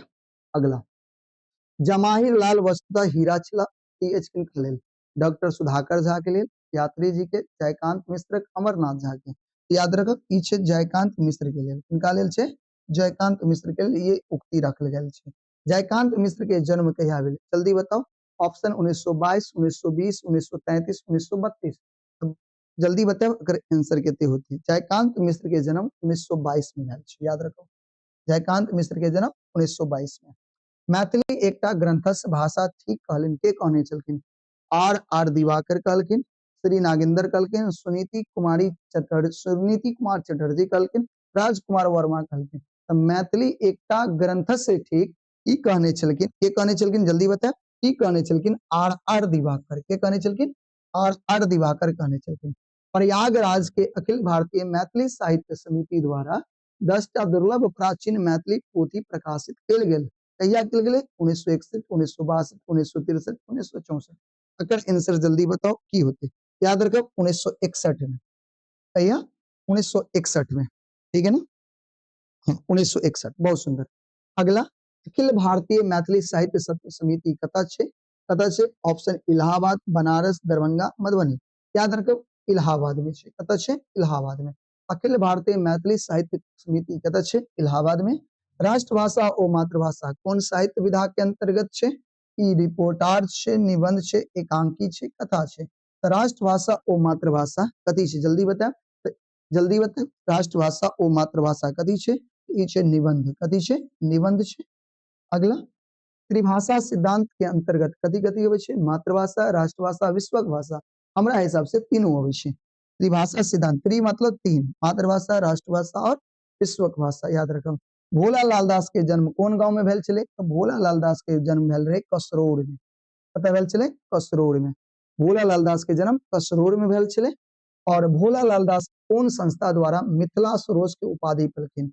अगला, जमाहिर लाल वस्तुतः हीरा छला। टीएच किनका लेल? डॉक्टर सुधाकर झा के लेल, यात्री जी के, जयकांत मिश्र, अमरनाथ झा के। याद रखब ई छे जयकांत मिश्र के लेल। किनका लेल छे? जयकांत मिश्र के लिए ये उक्ति रखल गेल छे। जयकांत मिश्र के जन्म कहिया भेल? जल्दी बताओ। ऑप्शन 1922, 1920, 1933, 1932। जल्दी बताओ अगर आंसर केते होती। जयकांत मिश्र के जन्म 1922 में भेल छे। याद रखो जयकांत मिश्र के जन्म 1922 में। मैथिली एकटा ग्रंथस्थ भाषा ठीक कहलिन के कहने छलखिन? आर दिवाकर कहलखिन, श्री नागेंद्र कहलखिन, सुनीति कुमार चटर्जी कहलखिन, राजकुमार वर्मा कहलखिन। तो मैथिली एकटा ग्रंथ से ठीक ई कहने छलखिन, के कहने छलखिन जल्दी बताए, ई कहने छलखिन आर आर दिवाकर, के कहने छलखिन आर आर दिवाकर कहने छलखिन। प्रयागराज के अखिल भारतीय मैथिली साहित्य समिति द्वारा 10टा दुर्लभ प्राचीन मैथिली पोथी प्रकाशित कयल गेल। कहिया कयल गेलै? 1961, 1962, 1963, 1964। एकर आंसर जल्दी बताओ की होते? याद रखब 1961 में। कहिया? 1961 में, ठीक है ना? हाँ, 1961, बहुत सुंदर। अगला, अखिल भारतीय मैथिली साहित्य समिति कतऽ छै? कतऽ छै? ऑप्शन इलाहाबाद, बनारस, दरभंगा, मधुबनी। याद रखब इलाहाबाद में छै। कतऽ छै? इलाहाबाद में। अखिल भारतीय मैथिली साहित्य समिति कतऽ छै? इलाहाबाद में। राष्ट्रभाषा और मातृभाषा कौन साहित्य विधा के अंतर्गत छै? ई रिपोर्टार्ज छै, निबंध छै, एकांकी छै, कथा छै। तो राष्ट्रभाषा और मातृभाषा कथी छै? जल्दी बताएब, जल्दी बताएब। राष्ट्रभाषा और मातृभाषा कथी छै? ई छै निबंध। कथी छै? निबंध छै। अगला, त्रिभाषा सिद्धांत के अंतर्गत कथी कथी होवे छै? मातृभाषा, राष्ट्रभाषा, विश्वक भाषा। हमरा हिसाब से तीनों होवे छै। त्रिभाषा सिद्धांत, त्रि मतलब तीन, मातृभाषा, राष्ट्रभाषा और विश्वक भाषा। याद रखब। भोला लाल दास के जन्म कौन गांव में भेल छले? तो भोला लाल दास के जन्म भेल रहे कसरोड़ में। पता भेल छले? कसरोड़ में। भोला लाल दास के जन्म कसरोड़ में भेल छले। और भोला लाल दास कौन संस्था द्वारा मिथिला सरोज के उपाधि पेलखिन?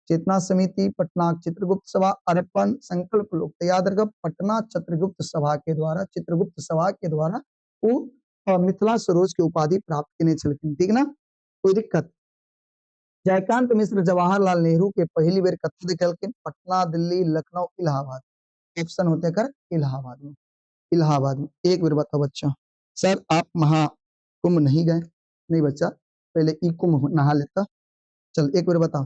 चेतना समिति, पटना चित्रगुप्त सभा, अर्पण, संकल्प लोक। तो याद रखब पटना चित्रगुप्त सभा के द्वारा, चित्रगुप्त सभा के द्वारा वो मिथिला सरोज के उपाधि प्राप्त करने छलखिन, ठीक ना? कोई दिक्कत? जयकांत मिश्र जवाहरलाल नेहरू के पहली बेर कतऽ देखलखिन? पटना, दिल्ली, लखनऊ, इलाहाबाद। ऑप्शन होते कर इलाहाबाद में। इलाहाबाद में। एक बार बताओ बच्चा, सर आप महाकुंभ नहीं गए? नहीं बच्चा, पहले ई कुंभ नहा लेता। चल एक बार बता,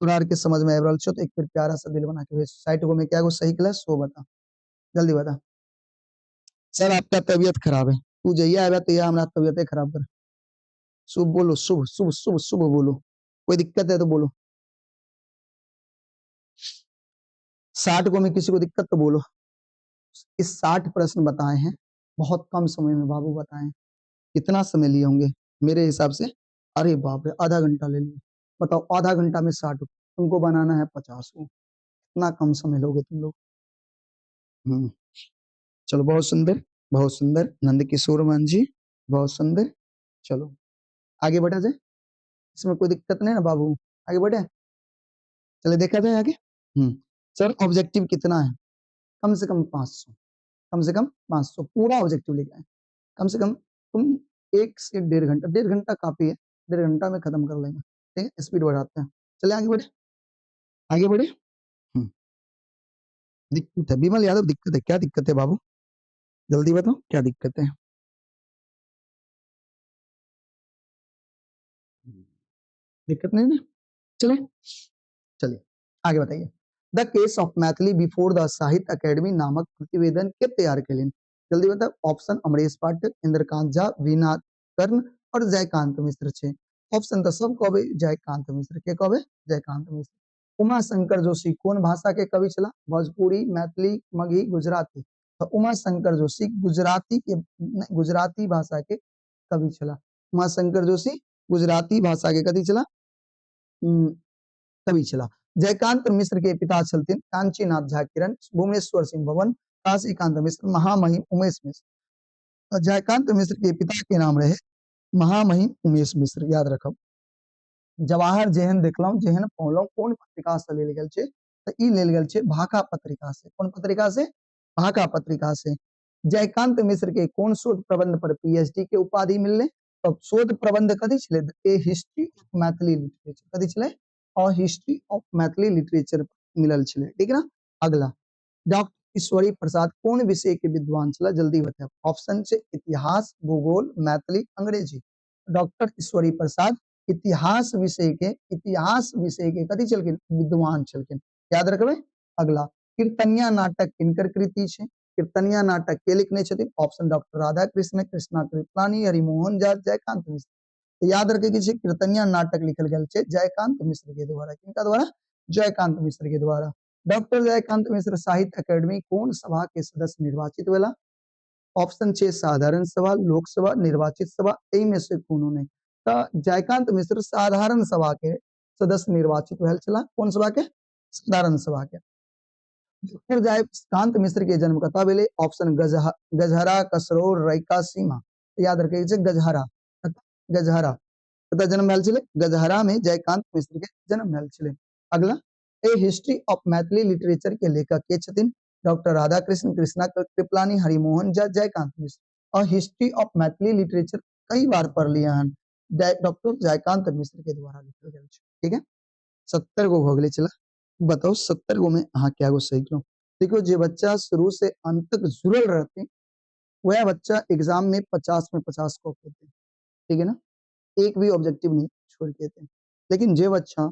तोरा के समझ में आयल छो तो एक बार प्यारा सा दिल बना के भेज। साइट को में क्या को सही क्लास सो बता, जल्दी बता। सर आपका तबीयत खराब है, तू जइया आवे तो हमरा तबीयत खराब कर। शुभ बोलो, शुभ शुभ शुभ शुभ बोलो। कोई दिक्कत है तो बोलो। 60 को में किसी को दिक्कत तो बोलो। इस 60 प्रश्न बताए हैं, बहुत कम समय में बाबू बताए। कितना समय लिए होंगे मेरे हिसाब से? अरे बाप रे, आधा घंटा ले लिया। बताओ आधा घंटा में 60, तुमको बनाना है 50 को। इतना कम समय लोगे तुम लोग? चलो बहुत सुंदर, बहुत सुंदर। नंद किशोर मान जी, बहुत सुंदर। चलो आगे बढ़ा जाए, इसमें कोई दिक्कत नहीं ना बाबू? आगे बढ़े, चले देखा जाए आगे। सर ऑब्जेक्टिव कितना है? कम से कम 500, कम से कम 500 पूरा ऑब्जेक्टिव लेके आए। कम से कम तुम 1 से 1.5 घंटा, 1.5 घंटा काफी है, 1.5 घंटा में खत्म कर लेंगे, ठीक है? स्पीड बढ़ाते हैं, चले आगे बढ़े, आगे बढ़े। दिक्कत है विमल यादव, दिक्कत है? क्या दिक्कत है बाबू, जल्दी बताओ क्या दिक्कत है? दिक्कत नहीं ना? चले चलिए आगे बताइए। The case of Maithili before the साहित्य अकेडमी नामक प्रतिवेदन के तैयार के लिए जल्दी बताओ। ऑप्शन अमरेश पाठक, इंद्रकांत झा, वीना कर्ण और जयकांत मिश्र छे। ऑप्शन तो सब कहबे जयकांत मिश्र, के कहबे? जयकांत मिश्र। उमा शंकर जोशी कौन भाषा के कवि छला? भोजपुरी, मैथिली, मगही, गुजराती। तो उमा शंकर जोशी गुजराती भाषा के कवि छला। उमा शंकर जोशी गुजराती भाषा के कवि छला, कवि छला। जयकांत मिश्र के पिता छलथिन कांचीनाथ झा किरण, भुवनेश्वर सिंह भवन, काशीकांत मिश्र, महामहिम उमेश मिश्र। जयकांत मिश्र के पिता के नाम रहे महामहिम उमेश मिश्र, याद रखब। जवाहर जेहन देखलौं जेहन पौलौं कौन पत्रिका से लेल गेल छै? तो ई लेल गेल छै भाका पत्रिका से। कौन पत्रिका से? भाका पत्रिका से। जयकांत मिश्र के कौन शोध प्रबंध पर पीएचडी के उपाधि मिलले? तो शोध प्रबंध कथी छले? ए हिस्ट्री ऑफ मैथिली लिटरेचर। कथी छले? और हिस्ट्री ऑफ मैथिली लिटरेचर मिलल छले, ठीक ना? अगला, डॉक्टर ईश्वरी प्रसाद कौन विषय के विद्वान छला? जल्दी बताओ। ऑप्शन छे इतिहास, भूगोल, मैथिली, अंग्रेजी। डॉक्टर ईश्वरी प्रसाद इतिहास विषय के कथी छलखिन? विद्वान छलखिन, याद रखबे। अगला, कीर्तनिया नाटक किनकर कृति छे? कीर्तनिया नाटक के लिखने छथिन? ऑप्शन डॉक्टर राधा कृष्ण, कृष्णा कृपलानी, हरिमोहन झा, जयकांत मिश्र। तो याद रखे कि कीर्तनिया नाटक लिखल गेल छे जयकांत मिश्र के द्वारा। किनका द्वारा? जयकांत मिश्र के द्वारा। डॉक्टर जयकांत मिश्र साहित्य अकेडमी कौन सभा के सदस्य निर्वाचित भेला? ऑप्शन छे साधारण सभा, लोकसभा, निर्वाचित सभा, एही में से कोनो नहीं। तो जयकांत मिश्र साधारण सभा के सदस्य निर्वाचित भेल छला, कौन सभा के? साधारण सभा के। फिर जयकांत मिश्र के जन्म कतऽ भेलै? ऑप्शन गजहरा, कसरौर, रैका, सीमा। याद रखे छै गजहरा, गजहरा कतऽ जन्म भेल छलै? गजहरा में जयकांत मिश्र के जन्म भेल छलै। अगला, ए हिस्ट्री ऑफ मैथिली लिटरेचर के लेखक के छथिन? डॉक्टर राधाकृष्ण कृष्णा कृपलानी, हरिमोहन झा, जयकांत मिश्र। और हिस्ट्री ऑफ मैथिली लिटरेचर कई बार पढ़लिए हन, डॉक्टर जयकांत मिश्र के द्वारा लिखल गेल छै। ठीक है, 70 गो हो गेलै। चला बताओ 70 गो में अहाँ क्या गो सही करो। देखो जे बच्चा शुरू से अंत तक जुड़ल रहते वह बच्चा एग्जाम में 50 में 50 को देते। ठीक है ना, एक भी ऑब्जेक्टिव नहीं छोड़ के देते। लेकिन जे बच्चा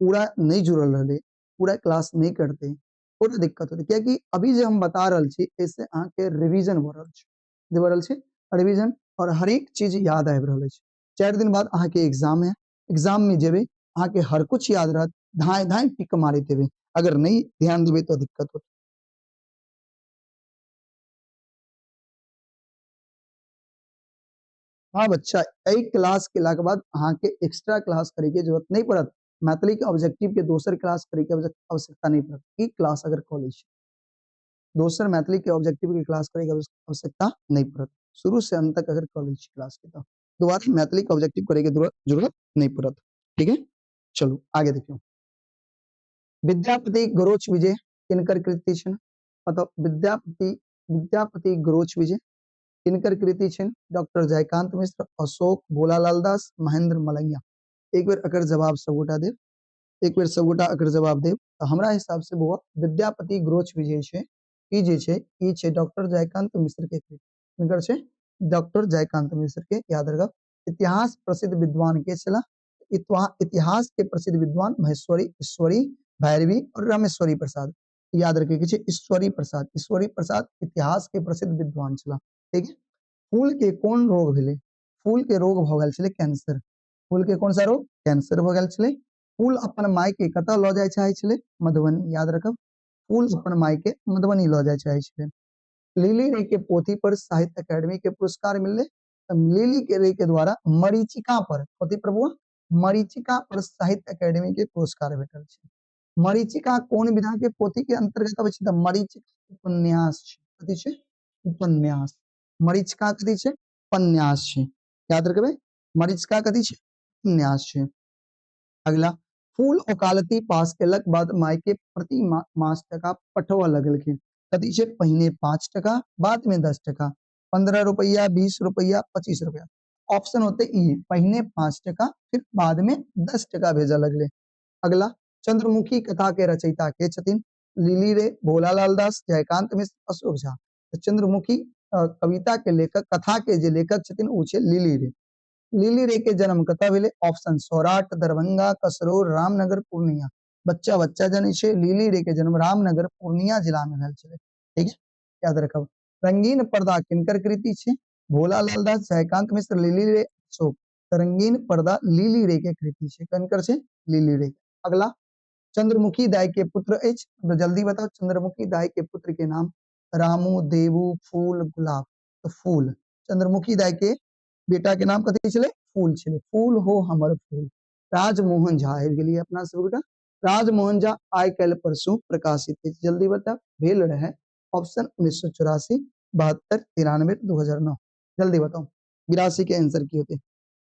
पूरा नहीं जुड़ल रहे, पूरा क्लास नहीं करते, थोड़ा दिक्कत होती। क्या कि अभी जो हम बता रहल छी ऐसे अहाँ के रिवीजन हो रहल छै, जे हो रहल छै रिवीजन, और हर एक चीज याद आबि रहल छै। 4 दिन बाद अहाँ के एग्जाम है, एग्जाम में जेबे अहाँ के हर कुछ याद रहत, धाए धाए टिक मारैत देबे, अगर नहीं ध्यान देबे तो दिक्कत होत। हाँ बच्चा, एक क्लास केला के बाद अहाँ के एक्स्ट्रा क्लास करे के जरूरत नहीं पड़त। मैथिली के ऑब्जेक्टिव के दोसर क्लास करे के आवश्यकता नहीं पड़त। ई क्लास अगर कॉलेज दोसर मैथिली के ऑब्जेक्टिव के क्लास करे के आवश्यकता नहीं पड़त। शुरू से अंत तक अगर कॉलेज क्लास के तो दोबारा मैथिली के ऑब्जेक्टिव करे के जरूरत नहीं पड़त। ठीक है, चलो आगे देखियो। विद्यापति गरोच विजय किनकर कृति छन? मतलब विद्यापति गरोच विजय किनकर कृति छन? डॉक्टर जयकांत मिश्र, अशोक, भोलालाल दास, महेंद्र मलैया। एक बार अगर जवाब सबगोटा दे, एक बार सबगोटा अगर जवाब दे तो हमरा हिसाब से बौआ विद्यापति गरोच विजय छै, ई जे छै ई छै डॉक्टर जयकांत मिश्र के कृति। किनकर छै? डॉक्टर जयकांत मिश्र के। याद रखब। इतिहास प्रसिद्ध विद्वान के छला? इतिहास के प्रसिद्ध विद्वान महेश्वरी, ईश्वरी, भैरवी और रामेश्वरी प्रसाद। याद रखे के छै ईश्वरी प्रसाद। ईश्वरी प्रसाद इतिहास के प्रसिद्ध विद्वान छला। ठीक है, फूल के कोन रोग भेलै? फूल के रोग भ गेल छलै कैंसर। फूल के कौन सा रोग? कैंसर भ गेल छलै। फूल अपन माय के कतऽ लऽ जाय चाहे छलै? मधुबनी। याद रखब, फूल अपन माय के मधुबनी लऽ जाय चाहे छलै। लिली रे के पोथी पर साहित्य अकादमी के पुरस्कार मिलले। लिली के रे के द्वारा मरीचिका पर, कथी पर बउआ? मरीचिका पर साहित्य अकादमी के पुरस्कार भेटल छै। मरीचिका कोन विधा के पोथी के अंतर्गत आबै छै? त मरीचिका उपन्यास छै। कथी छै? उपन्यास। मरीचिका कथी छै? उपन्यास छै। याद रखबै, मरीचिका कथी छै? उपन्यास छै। अगला, फूल ओकालती पास केलक बाद माय के प्रति मास टका पठवा लगलखिन। कथी छै? पहिने 5 टका, बाद में 10 टका, 15 रुपया, 20 रुपया, 25 रुपया। ऑप्शन होते ई, पहिने 5 टका फिर बाद में 10 टका भेजा लगले। अगला, चंद्रमुखी कथा के रचयिता के छथिन? लिली रे, भोलालाल दास, जयकांत मिश्र, अशोक झा। तो चंद्रमुखी कविता के लेखक, कथा के जे लेखक छथिन उ छै लिली रे। लिली रे के जन्म कतऽ भेलै? ऑप्शन सौराठ, दरभंगा, कसरौर, रामनगर, पूर्णिया। बच्चा बच्चा जनै छै लिली रे के जन्म रामनगर पूर्णिया जिला में भेल छलै। ठीक है, याद रखब। रंगीन पर्दा किनकर कृति छै? भोलालाल दास, जयकांत मिश्र, लिली रे, अशोक। तो रंगीन पर्दा लिली रे के कृति छै। किनकर छै? लिली रे। अगला, चंद्रमुखी दाई के पुत्र अछि? तो जल्दी बताओ, चंद्रमुखी दाई के पुत्र के नाम? रामू, देवू, फूल, गुलाब। तो फूल। चंद्रमुखी दाई के बेटा के नाम कथी छलै? फूल छलै। फूल हो हमर फूल। राजमोहन झा आबि गेलियै अपना सब गोटा। राजमोहन झा आइ काल्हि परसू प्रकाशित अछि। जल्दी बता, भेल रहे। ऑप्शन 1984, 72, 93, 2009। जल्दी बताओ 82 के आंसर की होते?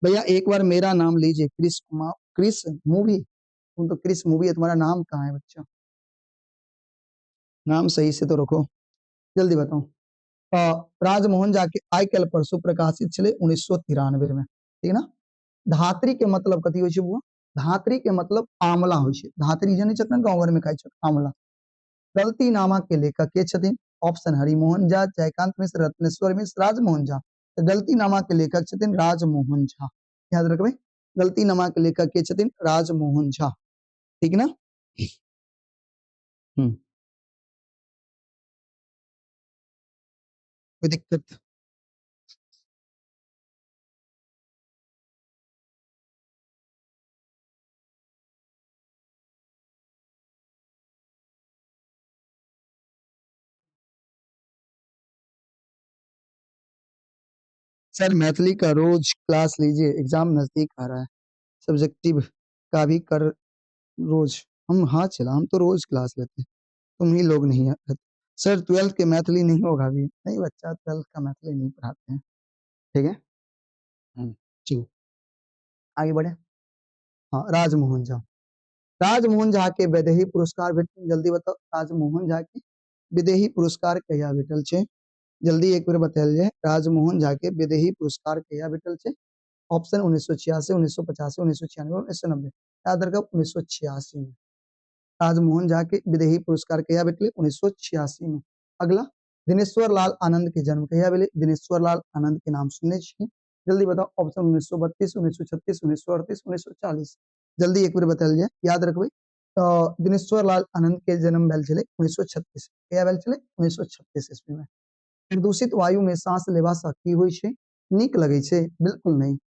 भैया एक बार मेरा नाम लीजिए, क्रिस कुमार, क्रिस मूवी। तुम तो क्रिस मूवी है, तुम्हारा नाम कहाँ है बच्चा? नाम सही से तो रखो, जल्दी बताओ। राजमोहन झा के आइ काल्हि परसू प्रकाशित छलै 1993 में। ठीक ना। धात्री के मतलब कथी होइ छै बुआ? धात्री के मतलब आंवला होइ छै। धात्री जनै छक ना, गांव घर में खाइ छक आंवला। गलती नामा के लेखक के छथिन? ऑप्शन हरिमोहन झा, जयकांत मिश्र, रत्नेश्वर मिश्र, राजमोहन झा। तो गलती नामा के लेखक छथिन राजमोहन झा। याद रखबै, गलती नामा के लेखक के छथिन राजमोहन झा। ठीक ना। कोई दिक्कत? सर मैथिली का रोज क्लास लीजिए, एग्जाम नजदीक आ रहा है। सब्जेक्टिव का भी कर रोज। हम हाँ चला, हम तो रोज क्लास लेते हैं, तुम ही लोग नहीं आते। सर 12th के मैथिली नहीं होगा अभी, नहीं बच्चा 12th का मैथिली नहीं पढ़ाते हैं, ठीक है। चलो आगे बढ़े। हाँ, राजमोहन झा। राजमोहन झा के वैदेही पुरस्कार भेटल, जल्दी बताओ राजमोहन झा के विदेही पुरस्कार कहिया भेटल छै, जल्दी एक बेर बतायल जाए। राजमोहन झा के विदेही पुरस्कार कहिया भेटल छै? ऑप्शन 1986, 1985, 1996, 1990। याद रखो 1986 में राजमोहन झा के विदेही पुरस्कार कहिया भेटले? 1986 में। अगला, दिनेश्वर लाल आनंद के जन्म कहिया भेले? दिनेश्वर लाल आनंद के नाम सुनने छियै, जल्दी बताओ। ऑप्शन 1932, 1936, 1938, 1940। जल्दी एक बार बतायल जाए, याद रखबै। तो दिनेश्वर लाल आनंद के जन्म भेल छलै 1936, कहिया भेल छलै? 1936 ईस्वी में। प्रदूषित वायु में सांस लेवा सँ की होइ छै? नीक लगै छै? बिल्कुल नहीं।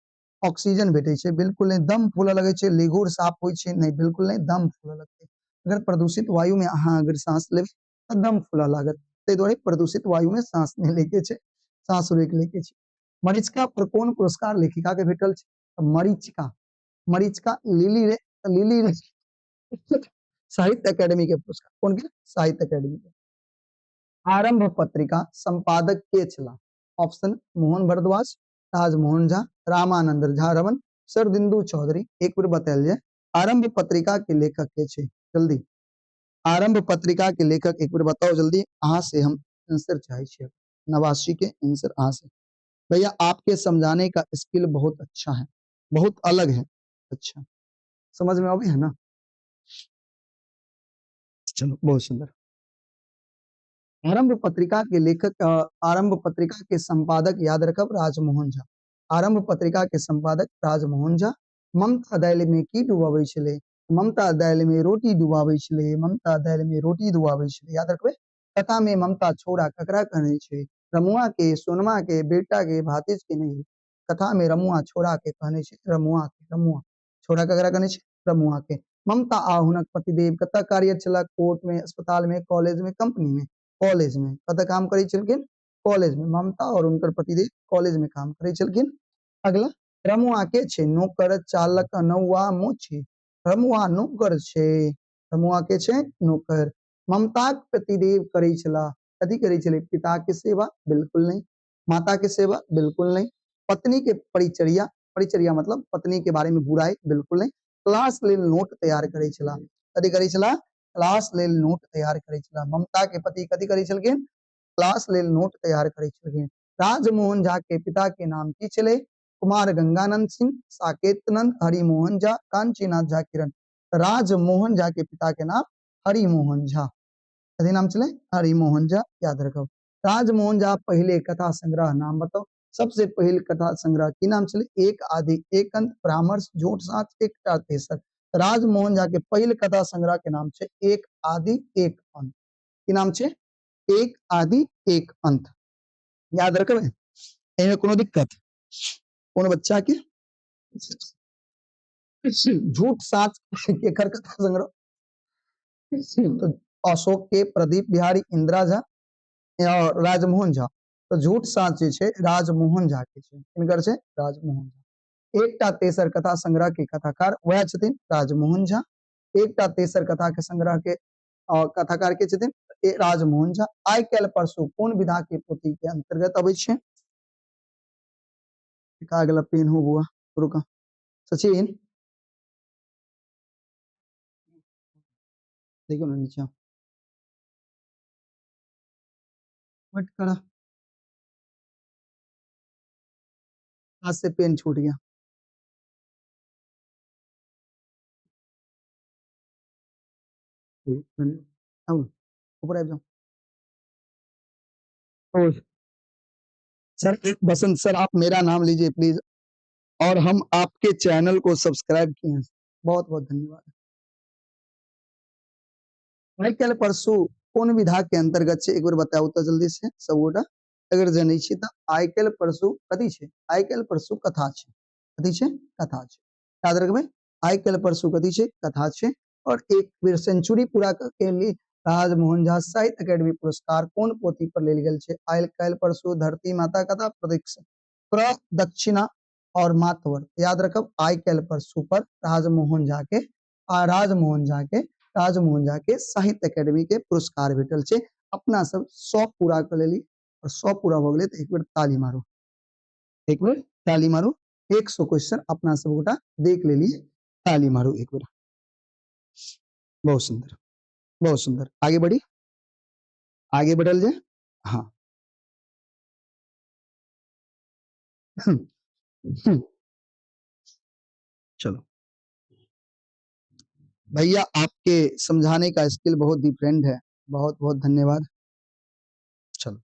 ऑक्सीजन भेटै छै? बिल्कुल नहीं। दम फूलऽ लगै छै? लिघोर साफ होइ छै? नहीं, बिल्कुल नहीं, दम फूलऽ लगतै। अगर प्रदूषित वायु में अहाँ अगर सांस लेबै तऽ दम फूलऽ लागत, ताहि दुआरे प्रदूषित वायु में सांस नहीं लेके छै, सांस रोकि लेके छै। मरीचिका पर कोन पुरस्कार लेखिका के भेटल छै? मरीचिका, मरीचिका लिली रे, लिली रे साहित्य अकेडमी के पुरस्कार, कोन के? साहित्य अकेडमी के। आरंभ पत्रिका संपादक के छला? ऑप्शन मोहन भारद्वाज, राजमोहन झा, रामानंद झा रमन, शरदिंदु चौधरी। एक बार बतायल जाए, आरंभ पत्रिका के लेखक के छे? जल्दी, आरंभ पत्रिका के लेखक एक बार बताओ जल्दी। अहाँ से हम आंसर चाहे छे, नवासी के आंसर अहाँ से। भैया आपके समझाने का स्किल बहुत अच्छा है, बहुत अलग है। अच्छा, समझ में आवे है ना? चलो बहुत सुंदर। आरंभ पत्रिका के लेखक, आरंभ पत्रिका के संपादक याद रखब राजमोहन झा। आरंभ पत्रिका के संपादक राजमोहन झा। ममता दालि में की डुबाबै छलै? ममता दालि में रोटी डुबाबै छलै, ममता दालि में रोटी डुबाबै छलै, याद रखबै। कथा में ममता छोड़ा ककरा कहने छै? रमुआ के, सोनमा के, बेटा के, भातिज के? नहीं, कथा में रमुआ छोड़ा के कहने छै, रमुआ के, रमुआ छोड़ा ककरा कहने छै? रमुआ के। ममता आ हुनक पतिदेव कतऽ कार्यरत छला? कोर्ट में, अस्पताल में, कॉलेज में, कंपनी में? कॉलेज में। कतऽ काम करै छलखिन? कॉलेज में। ममता और उनकर पतिदेव कॉलेज में काम करै छलखिन। अगला, रमुआ के छै? नौकर, चालक, नौआ, मोची? रमुआ नौकर छै, रमुआ के छै? नौकर। ममताक पतिदेव करै छला, कथी करै छलै? पिता के सेवा? बिल्कुल नहीं। माता के सेवा? बिल्कुल नहीं। पत्नी के परिचर्या, परिचर्या मतलब पत्नी के बारे में बुराई? बिल्कुल नहीं। क्लास लेल नोट तैयार करै छला, कथी करै छला? क्लास लेल नोट तैयार करै छला। ममता के पति कथी करै छलखिन? क्लास लेल नोट तैयार करै छलखिन। राजमोहन झा के पिता के नाम की छलै? कुमार गंगानंद सिंह, साकेतनंद, हरिमोहन झा, कांचीनाथ झा, किरण। राजमोहन झा के पिता के नाम हरिमोहन झा, कथी नाम छलै? हरिमोहन झा, याद रखब। राजमोहन झा पहले कथा संग्रह नाम बताओ। सबसे पहले कथा संग्रह की नाम छलै? एक आदि, एक अंत, परामर्श, झूठ साँच, एकटा तेसर। राजमोहन झा के पहले कथा संग्रह के नाम छै एक आदि एक अंत। की नाम छै? एक आदि एक अंत, याद रखबै। एमे कोनो दिक्कत? कोनो बच्चा के? झूठ साँच केकर कथा संग्रह? तो अशोक के, प्रदीप बिहारी, इंदिरा झा और राजमोहन झा। तो झूठ साँच जे छै राजमोहन झा के छै, किनकर छै? राजमोहन झा। एकटा तेसर कथा संग्रह के कथाकार वह छथिन राजमोहन झा। एकटा तेसर कथा के संग्रह के कथाकार के छथिन राजमोहन झा। आइ काल्हि परसू कोन विधा के पोथी के अंतर्गत अबै छै? का गेला पेन हो बुआ, रुका सचिन, देखियो ना नीचे मत करा, हाथ से पेन छूट गया। आओ ऊपर आ जाओ। और सर बसंत सर आप मेरा नाम लीजिए प्लीज, और हम आपके चैनल को सब्सक्राइब किए हैं, बहुत बहुत धन्यवाद। आइ काल्हि परसू कोन विधा के अंतर्गत छै? एक बार बताओ तो जल्दी से सब गोटा, अगर जनै छी त। आइ काल्हि परसू कथी छै? आइ काल्हि परसू कथा छै, कथी छै? कथा छै, याद रखबै। आइ काल्हि परसू कथी छै? कथा छै। और एक बेर सेंचुरी पूरा के लिए राजमोहन झा साहित्य अकेडमी पुरस्कार कोन पोथी पर लेल गेल छै? आइ काल्हि परसू धरती माता कथा, प्रतीक्षा प्रदक्षिणा और मातवर याद रखब आइ काल्हि पर सुपर राजमोहन झा के राजमोहन झा के साहित्य अकेडमी के पुरस्कार भेटल छै। अपना सब 100 पूरा कर लेली और 100 पूरा हो गेलै तो एक बेर ताली मारो, एक बेर ताली मारो। 100 क्वेश्चन अपना सब गोटा देख लेली, ताली मारो एक बेर। बहुत सुंदर, बहुत सुंदर। आगे बढ़ी, आगे बढ़ल जाए। हाँ चलो भैया, आपके समझाने का स्किल बहुत डिफरेंट है, बहुत बहुत धन्यवाद। चलो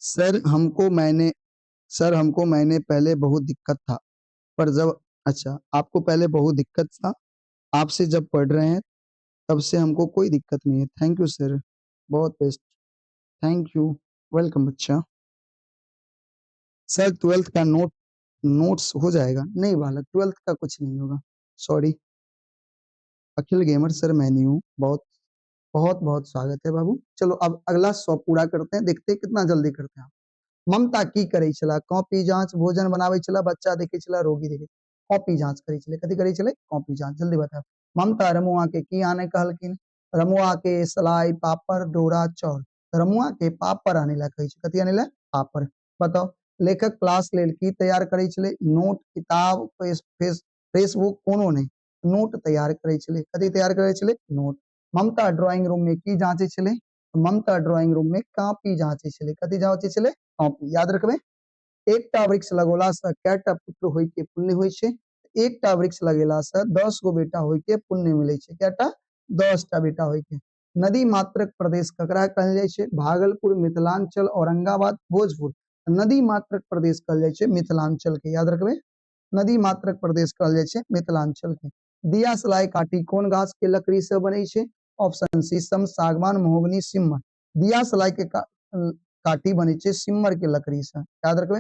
सर हमको मैंने पहले बहुत दिक्कत था, पर जब अच्छा आपको पहले बहुत दिक्कत था, आपसे जब पढ़ रहे हैं तब से हमको कोई दिक्कत नहीं है। थैंक यू सर, बहुत बेस्ट, थैंक यू, वेलकम बच्चा। सर 12th का नोट्स हो जाएगा? नहीं बालक, 12th का कुछ नहीं होगा, सॉरी। अखिल गेमर सर मैं नहीं हूँ। बहुत बहुत बहुत स्वागत है बाबू। चलो अब अगला 100 पूरा करते हैं, देखते हैं कितना जल्दी करते हैं। ममता की करे चला, कॉपी जांच, भोजन बनावे चला, बच्चा देखे चला, रोगी देखे, कॉपी जांच करे चले, कथी करे चले? कॉपी जांच। जल्दी बताओ। ममता रमुआ के की आने कहलकिन? रमुआ के सलाई पापड़ डोरा चौर। रमुआ के पापड़ आने ला कही, कथी आने ला? पापड़। बताओ लेखक क्लास लेल की तैयार करे चले? नोट, किताब, फेसबुक कोनो नहीं, नोट तैयार करे चले, कथी तैयार करे चले? नोट। ममता ड्राइंग रूम में की जांचे चले? ममता ड्राइंग रूम में कॉपी जांचे चले, कथी जांचे चले? कॉपी। याद रखबे। एकटा वृक्ष लगोला से कैटा पुत्र होय के पुण्य होय छै? एकटा वृक्ष लगेला से 10 गो बेटा होय के पुण्य मिले छै। कैटा? 10 टा बेटा होय के। नदी मात्रक प्रदेश ककरा कहल जाय छै? भागलपुर, मिथिलांचल, औरंगाबाद, भोजपुर। नदी मात्रक प्रदेश कहल जाय छै मिथिलांचल के, याद रखबे। नदी मात्रक प्रदेश कहल जाय छै मिथिलांचल के। दिया सलाई काटी कोन गाछ के लकड़ी से बनै छै? ऑप्शन शीशम, सागवान, महोगनी, सिम्मर। दिया सलाई के काटी बने छै सिम्मर के लकड़ी से, याद रखबे।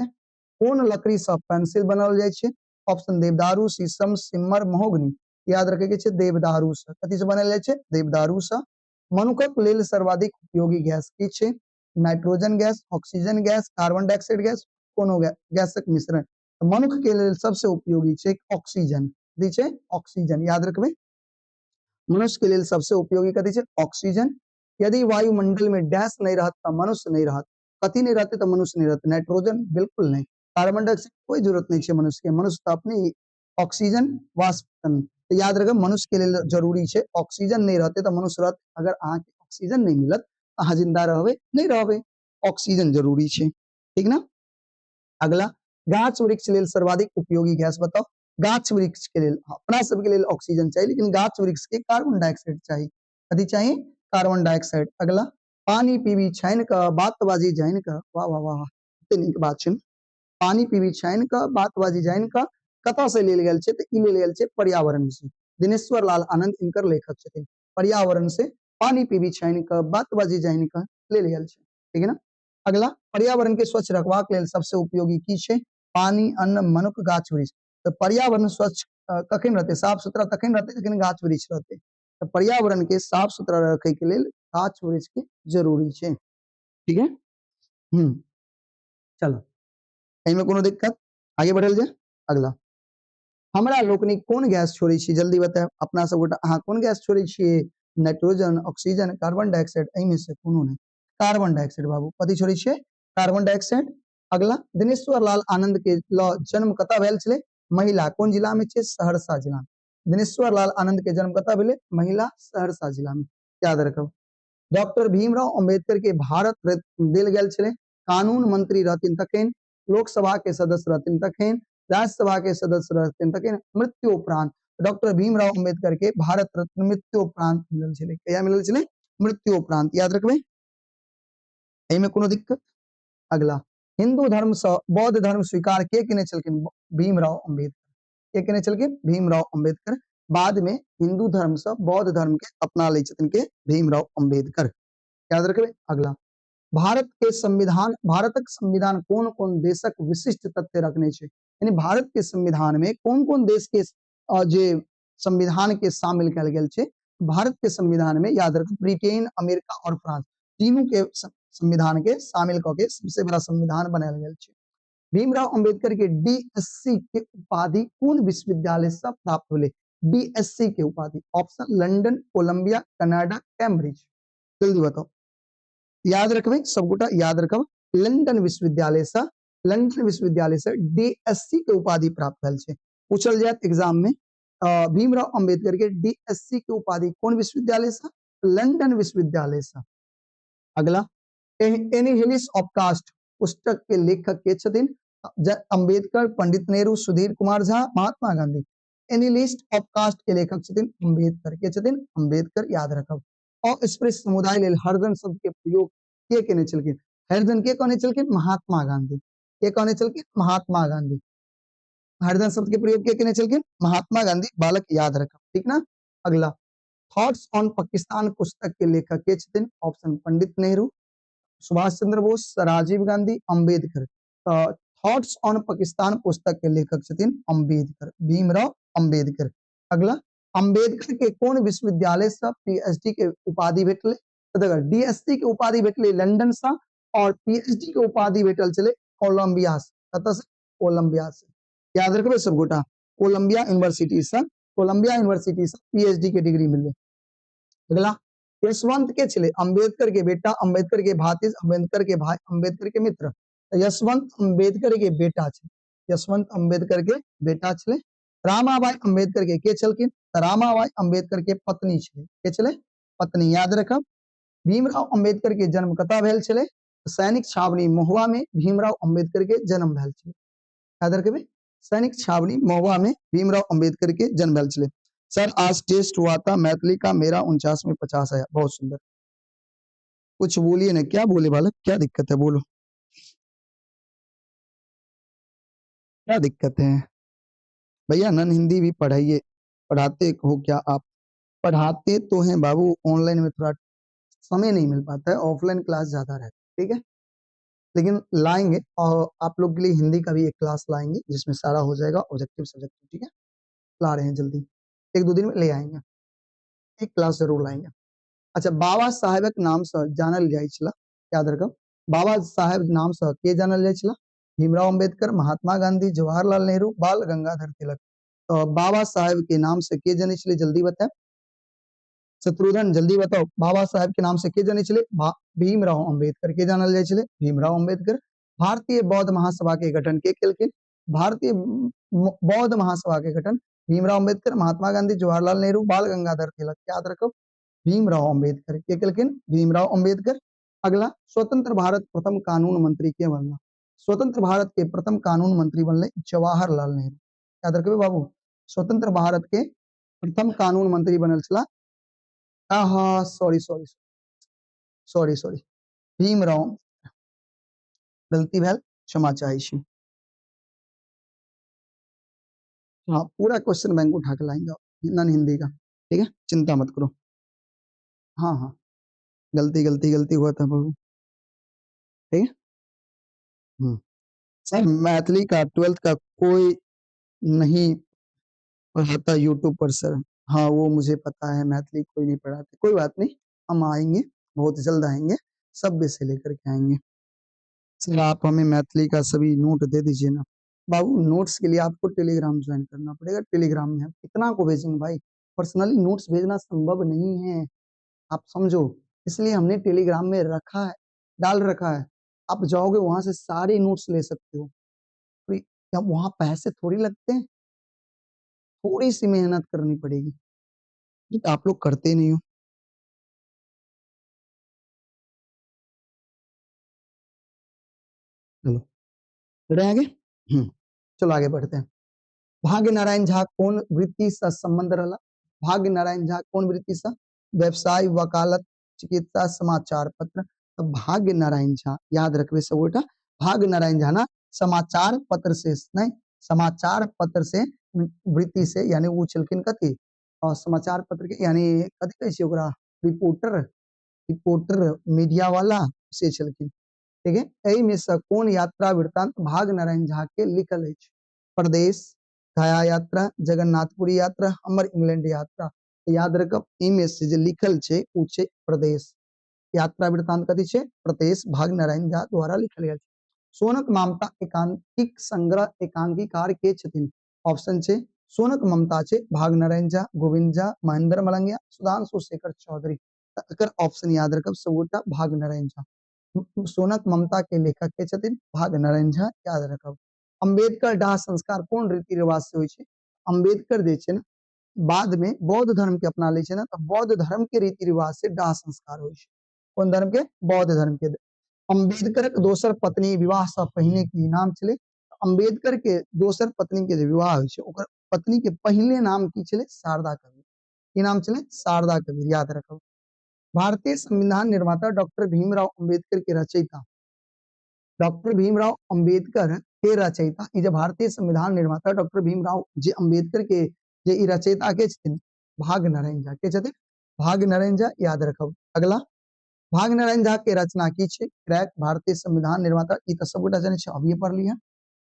कोन लकड़ी से पेंसिल बनावल जाय छै? ऑप्शन देवदारू, शीशम, सिम्मर, महोगनी। याद रखे के छै देवदारू से। कथी से बनायल जाय छै? देवदारू से। मनुखक लेल सर्वाधिक उपयोगी गैस की छै? Nitrogen gas, oxygen gas, carbon dioxide gas, कोनो गैसक मिश्रण। मनुख के लेल सबसे उपयोगी छै ऑक्सीजन, कथी छै? ऑक्सीजन, याद रखबे। मनुष्य के लिए सबसे उपयोगी कथी छै? ऑक्सीजन। यदि वायुमंडल में डैश नहीं रहत तो मनुष्य नहीं रहत, कथी नहीं रहते तो मनुष्य नहीं रहते? नाइट्रोजन बिल्कुल नहीं, कार्बन डाइऑक्साइड कोई जरूरत नहीं है मनुष्य के, मनुष्य तो अपनी ऑक्सीजन वाष्प। तो याद रखब मनुष्य के लिए जरूरी है ऑक्सीजन, नहीं रहते तो मनुष्य रहत। अगर अहाँ के ऑक्सीजन नहीं मिलत अहाँ जिंदा रहबे नहीं रहबे, ऑक्सीजन जरूरी है, ठीक ना। अगला, गाछ वृक्ष लेल सर्वाधिक उपयोगी गैस बताओ। गाछ वृक्ष के लेल अपना सबके लेल ऑक्सीजन चाहिए, लेकिन गाछ वृक्ष के कार्बन डाइऑक्साइड चाहिए, कथी चाहिए? Carbon dioxide. अगला, पानी पीबी छाइन क बातबाजी जाइन क, वाह वाह वाह, एते नीक बात छै। पानी पीबी छाइन क बातबाजी जाइन क कतऽ से लेल गेल छै? तऽ ई लेल गेल छै पर्यावरण से। दिनेश्वर लाल आनंद इनकर लेखक छथिन। पर्यावरण से पानी पीबी छाइन क बातबाजी जाइन क लेल गेल छै, ठीक है ना। अगला, पर्यावरण के स्वच्छ रखबाक लेल सबसे उपयोगी की छै? पानी, अन्न, मनुख, गाछ वृक्ष। तो पर्यावरण स्वच्छ कखन रहते? साफ सुथरा तखन रहते जखन गाछ वृक्ष रहते। तो पर्यावरण के साफ सुथरा रखे के लेल गाछ वृक्ष के जरूरी छै, ठीक है। चलो एहिमे कोनो दिक्कत? आगे बढ़ल जाए। अगला, हमरा लोकनिक कोन गैस छोड़े छी? जल्दी बताएब। अपना सब गोटा अहाँ कोन गैस छोड़े छियै? Nitrogen, oxygen, carbon dioxide. एहिमे से कोनो नहीं, कार्बन डाइऑक्साइड बाबू। कथी छोड़े छियै? Carbon dioxide. अगला, दिनेश्वर लाल आनंद के जन्म कतऽ भेल छलै? महिला, कोन जिला में छै? सहरसा जिला में। दिनेश्वर लाल आनंद के जन्म कतऽ भेलै? महिला, सहरसा जिला में, याद रखब। डॉक्टर भीमराव अंबेडकर के भारत रत्न देल गेल छलै? कानून मंत्री रहथिन तखन, लोकसभा के सदस्य रहथिन तखन, राज्यसभा के सदस्य रहथिन तखन, मृत्यु उपरांत। डॉक्टर भीमराव अंबेडकर के भारत रत्न मृत्यु उपरांत मिलल छलै। कहिया मिलल छलै? मृत्यु उपरांत, याद रखबे। एहिमे कोनो दिक्कत? अगला, हिंदू धर्म से बौद्ध धर्म स्वीकार के केने छलखिन? भीमराव अंबेडकर। के केने छलखिन? भीमराव अंबेडकर। बाद में हिंदू धर्म से बौद्ध धर्म के अपना ले छथिन के? भीमराव अंबेडकर, याद रखबे। अगला, भारतक संविधान कोन कोन देशक विशिष्ट तथ्य रखने छै? यानी भारत के संविधान में कोन कोन देश के जे संविधान के शामिल कल गेल छै? भारत के संविधान में याद रखो ब्रिटेन, अमेरिका और फ्रांस तीनों के संविधान के शामिल करके सबसे बड़ा संविधान बनायल गेल छै। भीमराव अंबेडकर के डीएससी के उपाधि कौन विश्वविद्यालय से प्राप्त होले? डीएससी के उपाधि, option London, Columbia, Canada, Cambridge. जल्दी बताओ, याद रखबे सब गोटा, याद रखब लंदन विश्वविद्यालय से डीएससी के उपाधि प्राप्त भेल छै। पूछल जायत एग्जाम में भीमराव अंबेडकर के डीएससी के उपाधि कौन विश्वविद्यालय से? लंदन विश्वविद्यालय से। अगला, एनिहिलिस ऑफ कास्ट पुस्तक के लेखक के छथिन? अंबेडकर, पंडित नेहरू, सुधीर कुमार झा, महात्मा गांधी। एनिहिलिस्ट ऑफ कास्ट के लेखक छथिन अंबेडकर के छथिन अंबेडकर, याद रखब। अस्पृश्य समुदाय लेल हरिजन शब्द के प्रयोग के केने छलखिन? हरिजन के कहने छलखिन? महात्मा गांधी। के कहने छलखिन? महात्मा गांधी। हरिजन शब्द के प्रयोग के केने छलखिन? महात्मा गांधी, बालक याद रखब, ठीक ना। अगला, थॉट्स ऑन पाकिस्तान पुस्तक के लेखक के छथिन? Option Pandit Nehru, Subhash Chandra Bose, Rajiv Gandhi, Ambedkar. Thoughts on Pakistan पुस्तक के लेखक छथिन अंबेडकर, भीमराव अंबेडकर। अगला, अंबेडकर के कौन विश्वविद्यालय से पीएचडी के उपाधि भेटले? तो देखो, डीएससी के उपाधि भेटले लंदन से और पीएचडी के उपाधि भेटल चले कोलंबिया से। कत से? कोलंबिया से, याद रखबे सब गोटा, कोलंबिया यूनिवर्सिटी से पीएचडी के डिग्री मिले। अगला, यशवंत के छले? अंबेडकर के बेटा, अंबेडकर के भातिज, अंबेडकर के भाई, अंबेडकर के मित्र। यशवंत अंबेडकर के बेटा छे, यशवंत अंबेडकर के बेटा छले। रामाबाई अंबेडकर के छलखिन? रामाबाई अंबेडकर के पत्नी छले। के छले? पत्नी, याद रखब। भीमराव अंबेडकर के जन्म कतऽ भेल छले? सैनिक छावनी महुआ में भीमराव अंबेडकर के जन्म भेल छले, याद रखबे। सैनिक छावनी महुआ में भीमराव अंबेडकर के जन्म भेल छले। सर आज टेस्ट हुआ था मैथिली का, मेरा 49 में 50 आया। बहुत सुंदर, कुछ बोलिए ना, क्या बोले बालक, क्या दिक्कत है, बोलो क्या दिक्कत है भैया? नन हिंदी भी पढ़ाइए, पढ़ाते हो क्या आप? पढ़ाते तो हैं बाबू, ऑनलाइन में थोड़ा समय नहीं मिल पाता है, ऑफलाइन क्लास ज्यादा रहता है, ठीक है। लेकिन लाएंगे, और आप लोग के लिए हिंदी का भी एक क्लास लाएंगे जिसमें सारा हो जाएगा ऑब्जेक्टिव सब्जेक्टिव, ठीक है। ला रहे हैं जल्दी, 1-2 दिन में ले आएंगे, एक क्लास जरूर लाएंगे। अच्छा, बाबा साहेबक नाम से जानल जाय छला, याद रखब। बाबा साहेब नाम से के जानल जाय छला? भीमराव अंबेडकर, महात्मा गांधी, जवाहरलाल नेहरू, बाल गंगाधर तिलक। तो बाबा साहेब के नाम से के जाने छले? जल्दी बताओ शत्रुघ्न, जल्दी बताओ, बाबा साहेब के नाम से के जाने छले? भीमराव अंबेडकर के जानल जाय छले, भीमराव अंबेडकर। भारतीय बौद्ध महासभा के गठन के केलखिन? भारतीय बौद्ध महासभा के गठन भीमराव अंबेडकर, महात्मा गांधी, जवाहरलाल नेहरू, बाल गंगाधर तिलक, याद रखो भीमराव अंबेडकर। के केलखिन? भीमराव अंबेडकर। अगला, स्वतंत्र भारत प्रथम कानून मंत्री के बनला? स्वतंत्र भारत के प्रथम कानून मंत्री बनले जवाहरलाल नेहरू, याद रखबे बाबू। स्वतंत्र भारत के प्रथम कानून मंत्री बनल छला, हाँ sorry sorry sorry sorry Bhimrao, गलती भेल, क्षमा चाहे छी। हाँ, पूरा क्वेश्चन बैंक उठा के लाएंगे नन हिंदी का, ठीक है, चिंता मत करो। हाँ हाँ, गलती हुआ था बाबू, ठीक है। सर मैथिली का 12th का कोई नहीं पढ़ाता यूट्यूब पर सर। हाँ वो मुझे पता है, मैथिली कोई नहीं पढ़ाते, कोई बात नहीं, हम आएंगे, बहुत जल्द आएंगे, सब विषय लेकर के आएंगे। सर आप हमें मैथिली का सभी नोट दे दीजिए ना। बाबू नोट्स के लिए आपको टेलीग्राम ज्वाइन करना पड़ेगा, टेलीग्राम में कितना को भेजेंगे भाई, पर्सनली नोट्स भेजना संभव नहीं है, आप समझो, इसलिए हमने टेलीग्राम में रखा है, डाल रखा है। आप जाओगे वहां से सारे नोट्स ले सकते हो, वहां पैसे थोड़ी लगते हैं, थोड़ी सी मेहनत करनी पड़ेगी, तो आप लोग करते नहीं हो। चलो बढ़े आगे, चलो आगे बढ़ते हैं। भाग्य नारायण झा कौन वृत्ति से संबंध रहा? भाग्य नारायण झा कौन वृत्ति से? व्यवसाय, वकालत, चिकित्सा, समाचार पत्र। तो भाग्य नारायण झा, याद रखबे सब बेटा, भाग्य नारायण झा ना समाचार पत्र से नहीं, समाचार पत्र से वृत्ति से, यानी वो छलखिन कथी, और समाचार पत्र के यानी कथी कहै छै ओकरा, रिपोर्टर, रिपोर्टर मीडिया वाला से छलखिन, ठीक है। एहि में से कौन यात्रा वृत्तांत भाग्य नारायण झा के लिखल है? प्रदेश, गया यात्रा, जगन्नाथपुरी यात्रा, हमर इंग्लैंड यात्रा। याद रखब इमे से जे लिखल छे उ छे प्रदेश, यात्रा वृत्तांत कथी छे? प्रदेश, भाग्य नारायण झा द्वारा लिखल गेल। सोनक ममता एकांकिक संग्रह एकांकीकार के छथिन? ऑप्शन छे सोनक ममता छे भागनारायण झा, गोविंद झा, महेंद्र मलंगिया, सुधांशु शेखर चौधरी। अगर ऑप्शन याद रखब सबूता भागनारायण झा। सोनक ममता के लेखक के छथिन भागनारायण झा, याद रखब। अंबेडकर दाह संस्कार कोन रीति रिवाज से होय छे? अंबेडकर जे छे ना बाद में बौद्ध धर्म के अपना ले छे ना, तो बौद्ध धर्म के रीति रिवाज से दाह संस्कार होय छे। कोन धर्म के? बौद्ध धर्म के। अंबेडकर के दोसर पत्नी विवाह से पहिने की नाम छले? अंबेडकर के दोसर पत्नी के जे विवाह होय छे ओकर पत्नी के पहले नाम की छले? शारदा कबीर। की नाम छले? शारदा कबीर, याद रखब। भारतीय संविधान निर्माता डॉक्टर भीमराव अंबेडकर के रचयिता, डॉक्टर भीमराव अंबेडकर के रचयिता, ई जे भारतीय संविधान निर्माता डॉक्टर भीमराव जे अंबेडकर के जे ई रचयिता के छथिन भागनारायण झा। के छथिन? भागनारायण झा, याद रखब। अगला, भागनारायण झा के रचना की छे? क्रैक भारतीय संविधान निर्माता, ई तो सबगोटा जाने छे, अभी पढ़ लिया।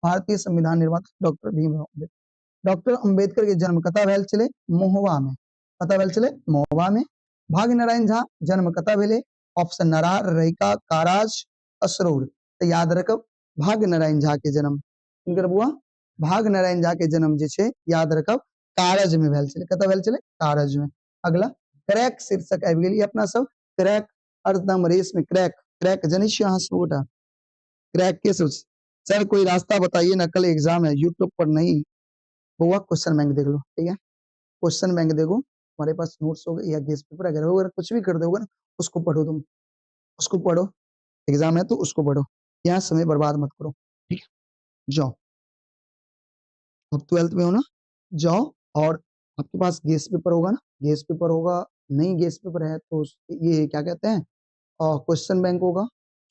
भारतीय संविधान निर्माता डॉक्टर भीमराव अम्बेडकर। डॉक्टर अंबेडकर के जन्म कतय भेल छले? महोबा में। कतय भेल छले? महोबा में। भागनारायण झा जन्म कतय भेले? ऑप्शन नरार, रहिका, काराज, असरौर। तो याद रखब भागनारायण झा के जन्म किनकर बुआ? भागनारायण झा के जन्म जे छे याद रखब कारज में भेल छले। कतय भेल छले? कारज में। अगला, क्रैक शीर्षक आबि गेली अपना सब। क्रैक अर्धदम रेस में क्रैक, क्रैक जने छियै अहाँ सब गोटा? क्रैक के सोच सर कोई रास्ता बताइए ना, कल एग्जाम है। यूट्यूब पर नहीं हुआ क्वेश्चन बैंक देख लो, ठीक है? क्वेश्चन बैंक देखो, हमारे पास नोट्स होगा या गेस्ट पेपर अगर होगा, कुछ भी कर दोगे ना उसको पढ़ो, तुम उसको पढ़ो, एग्जाम है तो उसको पढ़ो, यहाँ समय बर्बाद मत करो, ठीक है? जाओ, अब 12th में हो ना, जाओ। और आपके पास गेस्ट पेपर होगा ना, गेस्ट पेपर होगा, नहीं गेस्ट पेपर है तो ये क्या कहते हैं क्वेश्चन बैंक होगा,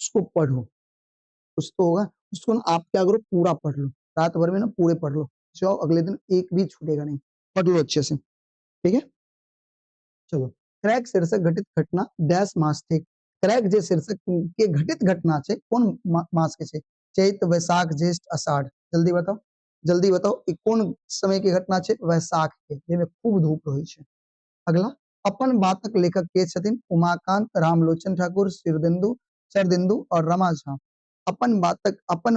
उसको पढ़ो। कुछ तो होगा, उसको ना आप क्या करो, पूरा पढ़ लो, रात भर में ना पूरे पढ़ लो, जाओ अगले दिन एक भी छूटेगा नहीं, पढ़ लो अच्छे से, ठीक है? चलो, क्रैक शीर्षक घटित घटना डैश मास थे। क्रैक जे शीर्षक के घटित घटना छे कोन मास के छे? चैत, वैशाख, ज्येष्ठ, आषाढ़। जल्दी बताओ, जल्दी बताओ, ई कोन समय के घटना छे? वैशाख के, जेमे खूब धूप रहै छे। अगला, अपन बातक लेखक के छथिन? उमाकांत, रामलोचन ठाकुर, शरदिंदु और रमा झा। अपन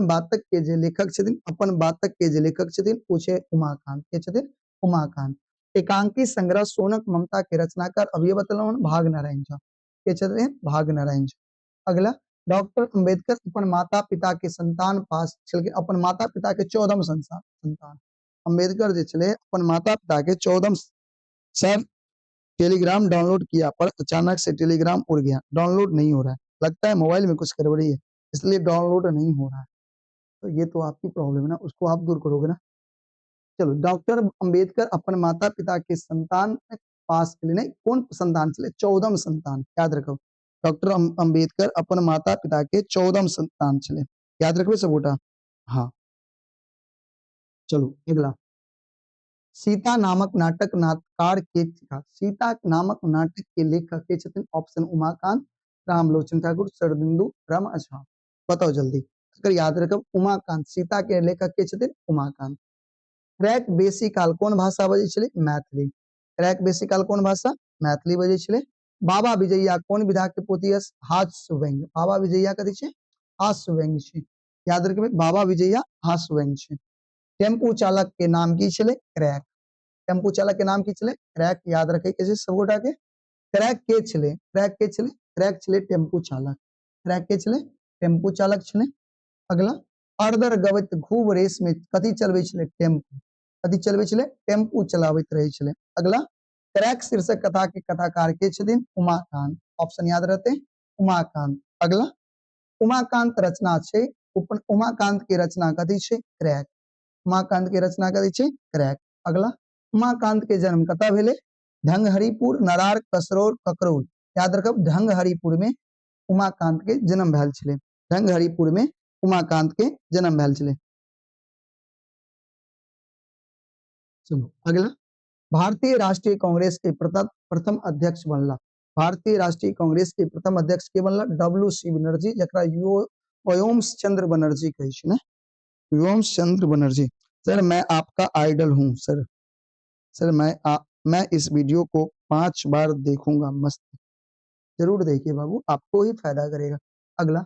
बातक के जे लेखक छथिन, अपन बातक के जे लेखक छथिन ओ छे उमाकांत। के छथिन? उमाकांत। एकांकी संग्रह सोनक ममता के रचनाकार अभी बतलौं भागनारायण झा। के छथिन? भागनारायण झा। अगला, डॉक्टर अंबेडकर अपन माता पिता के संतान पास छलखिन, अपन माता पिता के 14म संतान। अंबेडकर जे छले अपन माता पिता के 14म। सर टेलीग्राम डाउनलोड किया पर अचानक से टेलीग्राम उड़ गया, डाउनलोड नहीं हो रहा है, लगता है मोबाइल में कुछ गड़बड़ी है इसलिए डाउनलोड नहीं हो रहा है। तो ये तो आपकी प्रॉब्लम है ना, उसको आप दूर करोगे ना। चलो, डॉक्टर अंबेडकर अपन माता पिता के संतान पास के लिए नहीं, कौन संतान चले? 14म संतान, याद रखो। डॉक्टर अंबेडकर अपन माता पिता के 14म संतान चले, याद रखो सब गोटा। हाँ, चलो अगला, सीता नामक नाटक नाटककार के था? सीता नामक नाटक के लेखक के छथिन? ऑप्शन उमाकांत, रामलोचन ठाकुर, शरदिंदु, रमा झा। बताओ जल्दी, अगर याद रखब उमाकांत, सीता के लेखक के छथिन उमाकांत। क्रैक बेसी काल कोन भाषा बजै छलै? मैथिली। क्रैक बेसी काल कोन भाषा? मैथिली बजै छलै। बाबा विजयया कोन विधा के पोथी अछि? हास्य व्यंग्य। बाबा विजयया कथी छै? हास्य व्यंग्य छै, याद रखबै बाबा विजयया हास्य व्यंग्य छै। टेम्पू चालक के नाम की छलै? क्रैक। टेम्पू चालक के नाम की छलै? क्रैक, याद रखे के छै सब गोटा के। क्रैक के छलै? क्रैक के छलै? क्रैक छलै टेम्पू चालक। क्रैक के छलै? टेम्पू चालक छलै। अगला, अर्धर गवैत खूब रेस में कथी चलबै छलै? टेम्पू। कथी चलबै छलै? टेम्पू चलाबैत रहै छलै। अगला, क्रैक शीर्षक कथा के कथाकार के छथिन? उमाकांत। ऑप्शन याद रहते, उमाकांत। अगला, उमाकांत रचना छै, उमाकांत के रचना कथी छै? क्रैक। उमाकांत के रचना कथी छै? क्रैक। अगला, उमाकांत के जन्म कतय भेले? ढंगहरीपुर, नरार, कसरौर, ककरौल। याद रखब ढंगहरीपुर में उमाकांत के जन्म भेल छलै। ढंगहरीपुर में उमाकांत के जन्म भेल छलै। चलो अगला, भारतीय राष्ट्रीय कांग्रेस के प्रथम अध्यक्ष बनला? भारतीय राष्ट्रीय कांग्रेस के प्रथम अध्यक्ष के बनला? डब्ल्यू.सी. बनर्जी, जकरा व्योम्स चंद्र बनर्जी कहै छै ना, व्योम्स चंद्र बनर्जी। सर मैं आपका आइडल हूं सर। सर मैं इस वीडियो को 5 बार देखूंगा, मस्त। जरूर देखिए बाबू, आपको ही फायदा करेगा। अगला,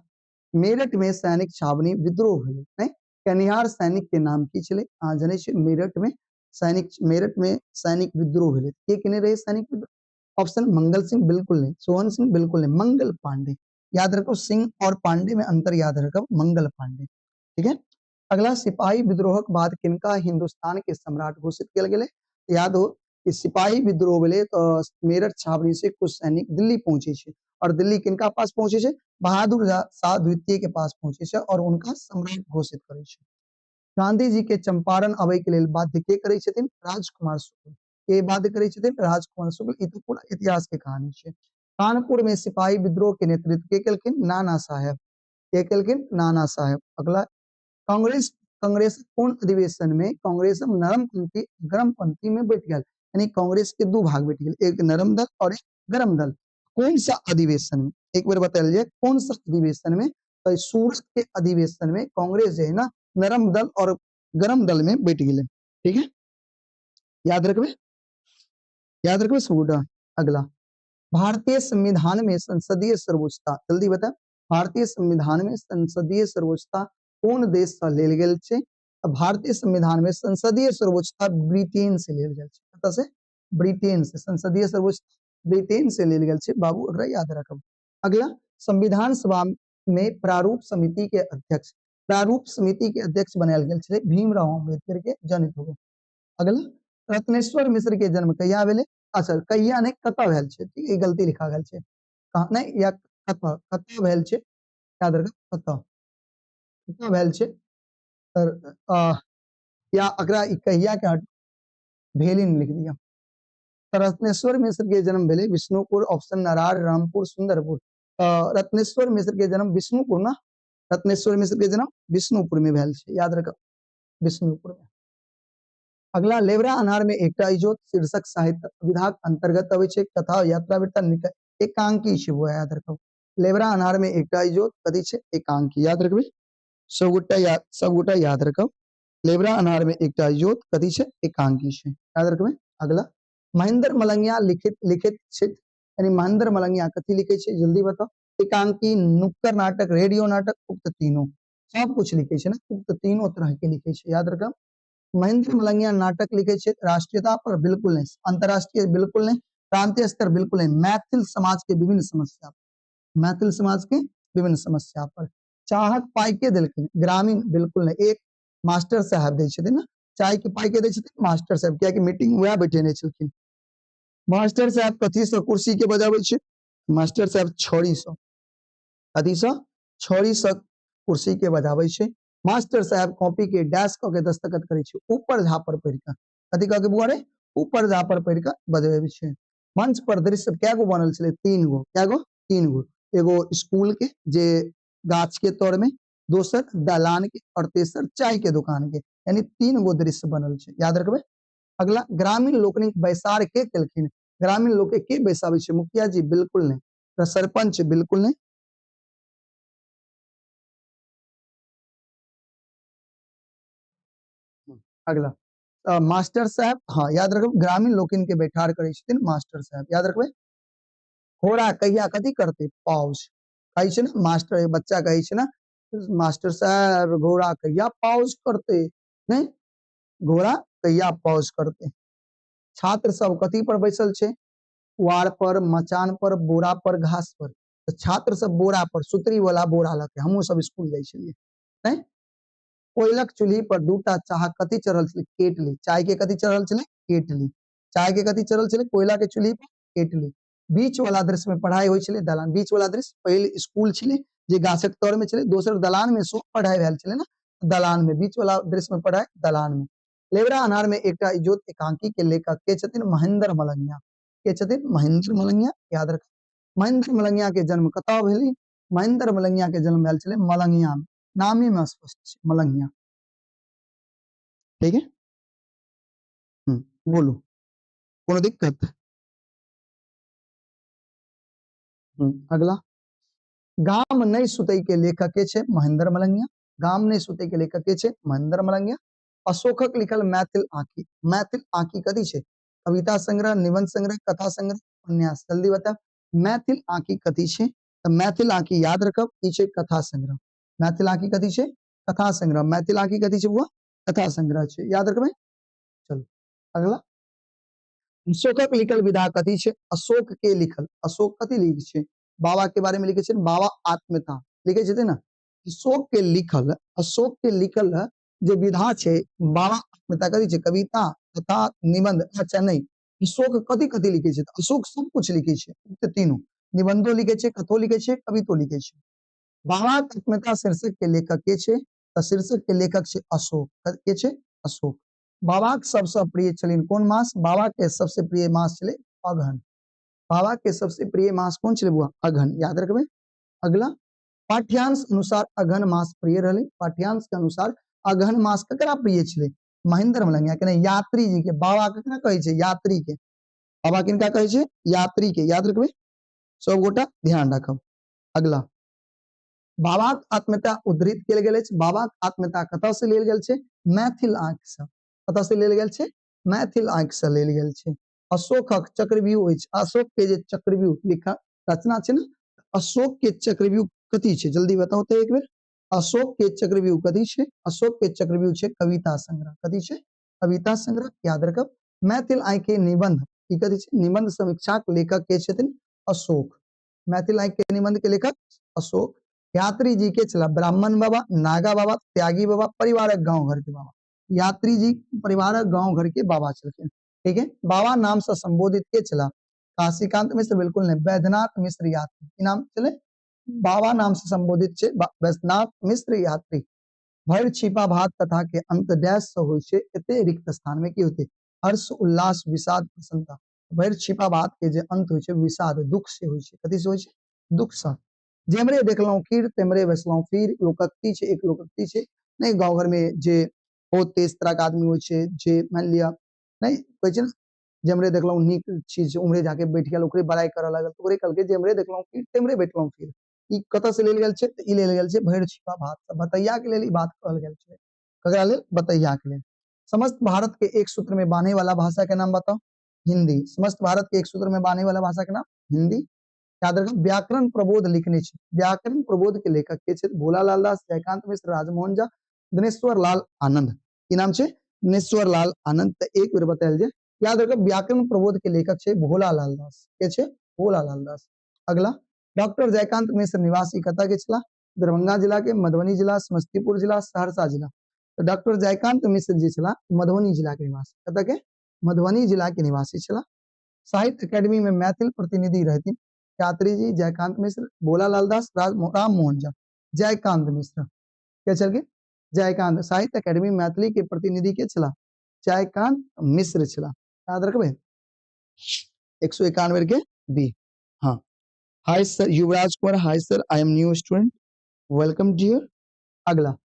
मेरठ में सैनिक छावनी विद्रोह भेलै नहीं कनिहार सैनिक के नाम की छलै अहाँ जनै छियै मेरठ में सैनिक विद्रोह भेलै के केने रहे सैनिक विद्रोह ऑप्शन मंगल सिंह बिल्कुल नहीं सोहन सिंह बिल्कुल नहीं मंगल पांडे याद रखो सिंह और पांडे में अंतर याद रखो मंगल पांडे ठीक है अगला सिपाही विद्रोह के बाद किनका हिंदुस्तान के सम्राट घोषित किया गेलै याद हो कि सिपाही विद्रोह भेलै तो मेरठ छावनी से कुछ सैनिक दिल्ली पहुंचे छे और दिल्ली किनका पास पहुंचे छे बहादुर शाह द्वितीय के पास पहुंचे छे और उनका सम्राट घोषित करे छे गांधी जी के चंपारण अबै के लेल बाध्य के करे छथिन राजकुमार शुक्ल के बाध्य करे छथिन राजकुमार शुक्ल ई तो पूरा इतिहास के कहानी छे कानपुर में सिपाही विद्रोह के नेतृत्व के केलखिन नाना साहेब के केलखिन नाना साहेब अगला कांग्रेस कांग्रेस कोन अधिवेशन में कांग्रेस नरमपंथी गरमपंथी में बैठ गया यानी कांग्रेस के दो भाग बैठ गए एक नरम दल और एक गरम दल कौन सा अधिवेशन में एक बार बता लीजिए कौन सा अधिवेशन में तो सूरत के अधिवेशन में कांग्रेस जो है ना नरम दल और गरम दल में बैठ गए ठीक है याद रखबे सूडा अगला भारतीय संविधान में संसदीय सर्वोच्चता जल्दी बता भारतीय संविधान में संसदीय सर्वोच्चता कौन देश से लेल गेल छे भारतीय संविधान में संसदीय सर्वोच्चता ब्रिटेन से लेल गेल छे कत से ब्रिटेन से संसदीय सर्वोच्चता ब्रिटेन से लेल गेल छे बाबू एकरा याद रखब अगला संविधान सभा में प्रारूप समिति के अध्यक्ष बनायल गेल छे भीमराव अम्बेडकर के जनित हो अगला रत्नेश्वर मिश्र के जन्म कहिया भेले अच्छा कहिया नहीं कत भेल छे ठीक है गलती लिखा गेल छे कहाँ नहीं या कत भेल छे याद रखब कत भेल छे या अकरा कहिया के भेलिन लिख दिया रत्नेश्वर मिश्र के जन्म भेले विष्णुपुर ऑप्शन नरार रामपुर सुंदरपुर रत्नेश्वर मिश्र के जन्म विष्णुपुर ना रत्नेश्वर मिश्र के जन्म विष्णुपुर में भेल छे याद रखब विष्णुपुर में अगला लेवरा अनार में एकटा इजोत शीर्षक साहित्य विधाक अंतर्गत अबै छे कथा यात्रा वृत्त एकांकी छे वो याद रखब लेवरा अनार में एकटा इजोत कथी छे एकांकी याद रखबे सब गोटा याद रखब लेवरा अनार में एकटा इजोत कथी छे एकांकी छे याद रखबे अगला महेंद्र मलंगिया लिखित छे यानी महेंद्र मलंगिया कथी लिखे छे जल्दी बताओ एकांकी नुक्कड़ नाटक रेडियो नाटक उक्त तीनों सब कुछ लिखे छे ना उक्त तीनों तरह के लिखे छे याद रखब महेंद्र मलंगिया नाटक लिखे छे राष्ट्रीयता पर बिल्कुल नहीं अंतरराष्ट्रीय बिल्कुल नहीं प्रांतीय स्तर बिल्कुल नहीं मैथिल समाज के विभिन्न समस्या पर चाहक पाई के देलखिन ग्रामीण बिल्कुल नहीं एक मास्टर साहब दै छथिन ना चाय के पाई के दै छथिन मास्टर साहब किया कि मीटिंग वह बैठेने छलखिन मास्टर साहब कथी से कुर्सी के बजाबै छे मास्टर साहब छड़ी से कथी से छड़ी से कुर्सी के बजाबै छे मास्टर साहब कॉपी के डैश क के दस्तखत करे छे ऊपर झापर पढ़ के कथी कह के बुआ रे ऊपर झापर पढ़ के बजाबै छे मंच पर दृश्य क्या गो बनल छले तीन गो एगो स्कूल के जे गाछ के तोड़ में दोसर दलान के और तेसर चाय के दुकान के यानी तीन गो दृश्य बनल छे याद रखबे अगला ग्रामीण लोकनिक बैसार के केलखिन ग्रामीण लोक के बैसाबै छे मुखिया जी बिल्कुल नहीं सरपंच बिल्कुल नहीं अगला मास्टर साहब हाँ याद रखब ग्रामीण लोकन के बैठार करे छथिन मास्टर साहब याद रखबे घोड़ा कहिया कथी करते पॉज कहे छे ना मास्टर बच्चा कहे छे ना मास्टर साहब घोड़ा कहिया पॉज करते नहीं घोड़ा कहिया पॉज करते छात्र सब कथी पर बैसल छे पुआर पर मचान पर बोरा पर घास पर तो छात्र सब बोरा पर सुतरी वाला बोरा लके हमहू सब स्कूल जाय छलिए नहीं कोयलक चूल्ही पर दूटा चाह कथी चढ़ल छले केटली चाय के कथी चढ़ल छले केटली चाय के कथी चढ़ल छले कोयला के चूल्ही पर केटली बीच वाला दृश्य में पढ़ाई होय छले दलान बीच वाला दृश्य पहले स्कूल छले जे गाछक तोर में छले दोसर दलान में सो पढ़ाई भेल छले ना दलान में बीच वाला दृश्य में पढ़ाई दलान में लेवरा अनार में एकटा इजोत एकांकी के लेखक के छथिन महेंद्र मलंगिया के छथिन महेंद्र मलंगिया याद रख महेंद्र मलंगिया के जन्म कतौ भेलै महेंद्र मलंगिया के जन्म भेल छले मलंगिया में नामे में स्पष्ट छे मलंगिया ठीक है बोलू कोनो दिक्कत अगला गाम नहीं सुतई के लेखक के छे महेंद्र मलंगिया गाम नहीं सुतई के लेखक के छे महेंद्र मलंगिया अशोकक लिखल मैथिल आँखी कथी छे कविता संग्रह निबंध संग्रह कथा संग्रह उपन्यास जल्दी बता मैथिल आँखी कथी छे तो मैथिल आँखी याद रखब ई छे कथा संग्रह मैथिल आँखी कथी छे? कथा संग्रह। मैथिल आँखी कथी छे बुआ? कथा संग्रह छे, याद रखबे। चलो अगला, अशोकक लिखल विधा कथी छे? अशोक के लिखल, अशोक कथी लिखे छे? बाबा के बारे में लिखे छे, बाबा आत्मकथा लिखे छथिन ना। अशोक के लिखल जे विधा छे बाबा आत्मकथा कथी छे? कविता, कथा, निबंध। अच्छा नहीं, अशोक कथी कथी लिखे छे? अशोक सब कुछ लिखे छे, तीनों निबंधो लिखे छे, कथो लिखे छे, कवितो लिखे छे। बाबा आत्मकथा शीर्षक के लेखक के छे? तो शीर्षक के लेखक छे अशोक, के छे? अशोक। बाबा के सबसे प्रिय छलिन कोन मास? बाबा के सबसे प्रिय मास छले अगहन। बाबा के सबसे प्रिय मास कौन छले बुआ? अगहन, याद रखबे। अगला, पाठ्यांश अनुसार अगहन मास प्रिय रहले। पाठ्यांश के अनुसार अगहन मास ककरा प्रिय छले? महेंद्र मलंगिया के नहीं, यात्री जी के। बाबा ककरा कहे छे? यात्री के। बाबा किनका कहे छे? यात्री के, याद रखबे। सब गोटा ध्यान रखब। अगला, बाबा आत्मकथा उद्धृत कयल गेल अछि। बाबा आत्मकथा कतऽ से लेल गेल छै? मैथिल आंख से। कतऽ से लेल गेल छै? मैथिल आंख से लेल गेल छै। अशोकक चक्रव्यूह अछि। अशोक के जे चक्रव्यूह लिखा रचना छै ना, अशोक के चक्रव्यूह कथी छै? जल्दी बताओ तो एक बेर। अशोक के चक्रव्यूह कथी छै? अशोक के चक्रव्यूह छै कविता संग्रह। कथी छै? कविता संग्रह, याद रखब। मैथिल आंख के निबंध ई कथी छै? निबंध समीक्षाक लेखक के छथिन? अशोक। मैथिल आंख के निबंध के लेखक अशोक। यात्री जी के चला ब्राह्मण बाबा, नागा बाबा, त्यागी बाबा, परिवारक गांव घर के बाबा। यात्री जी परिवारक गांव घर के बाबा छलखिन, ठीक है। बाबा नाम से संबोधित के चला? काशीकांत मिश्र, बिल्कुल नहीं, वैद्यनाथ मिश्र यात्री। की नाम चले? बाबा नाम से संबोधित छे वैद्यनाथ मिश्र यात्री। भर छिपा भात कथा के अंत डैश से होय छे? एते रिक्त स्थान में की होते? हर्ष, उल्लास, विषाद, प्रसन्नता। भर छिपा भात के जे अंत होय छे विषाद, दुख से होय छे। कथी से होय छे? दुख से। जेमरे देखलौं कीर तेमरे बसलौं फिर। लोकोक्ति छे, एक लोकोक्ति छे नहीं, गांव घर में जे बहुत तेज तरह के आदमी होय छे, जे मान लिया नहीं कहै छे ना, जेमरे देखलौं नीक चीज उमरे जाके बैठ गेल, ओकरे बड़ाई करऽ लागल, ओकरे कहलकै जेमरे देखलौं कीर तेमरे बैठलौं फिर। ई कतऽ से लेल गेल छे? ई लेल गेल छे भैर छिपा भात से। बतैया के लेल ई बात कहल गेल छे। ककरा लेल? बतैया के लेल। समस्त भारत के एक सूत्र में बांधे वाला भाषा के नाम बताओ। हिंदी। समस्त भारत के एक सूत्र में बांधे वाला भाषा के नाम हिंदी, याद रखो। व्याकरण प्रबोध लिखने छे। व्याकरण प्रबोध के लेखक के छे? भोलालाल दास, जयकांत मिश्र, राजमोहन झा, दिनेश्वर लाल आनंद। की नाम छे? दिनेश्वर लाल आनंद। तो एक बेर बतायल जाय, याद रखो। व्याकरण प्रबोध के लेखक छे भोलालाल दास। के छे? भोलालाल दास। अगला, डॉक्टर जयकांत मिश्र निवासी कतऽ के छला? दरभंगा जिला के, मधुबनी जिला, समस्तीपुर जिला, सहरसा जिला। तो डॉक्टर जयकांत मिश्र जी छला मधुबनी जिला के निवासी। कतऽ के? मधुबनी जिला के निवासी छला। साहित्य अकेडमी में मैथिल प्रतिनिधि रहथिन यात्री जी, जयकांत मिश्र, भोलालाल दास, राम मोहन झा। जयकांत मिश्र के छलखिन? जयकांत। साहित्य अकेडमी मैथिली के प्रतिनिधि के छला? जयकांत मिश्र छला, याद रखबे। 191 के बी। हाँ, hi sir Yuvraj Kumar, hi sir, I am new student, welcome dear. अगला,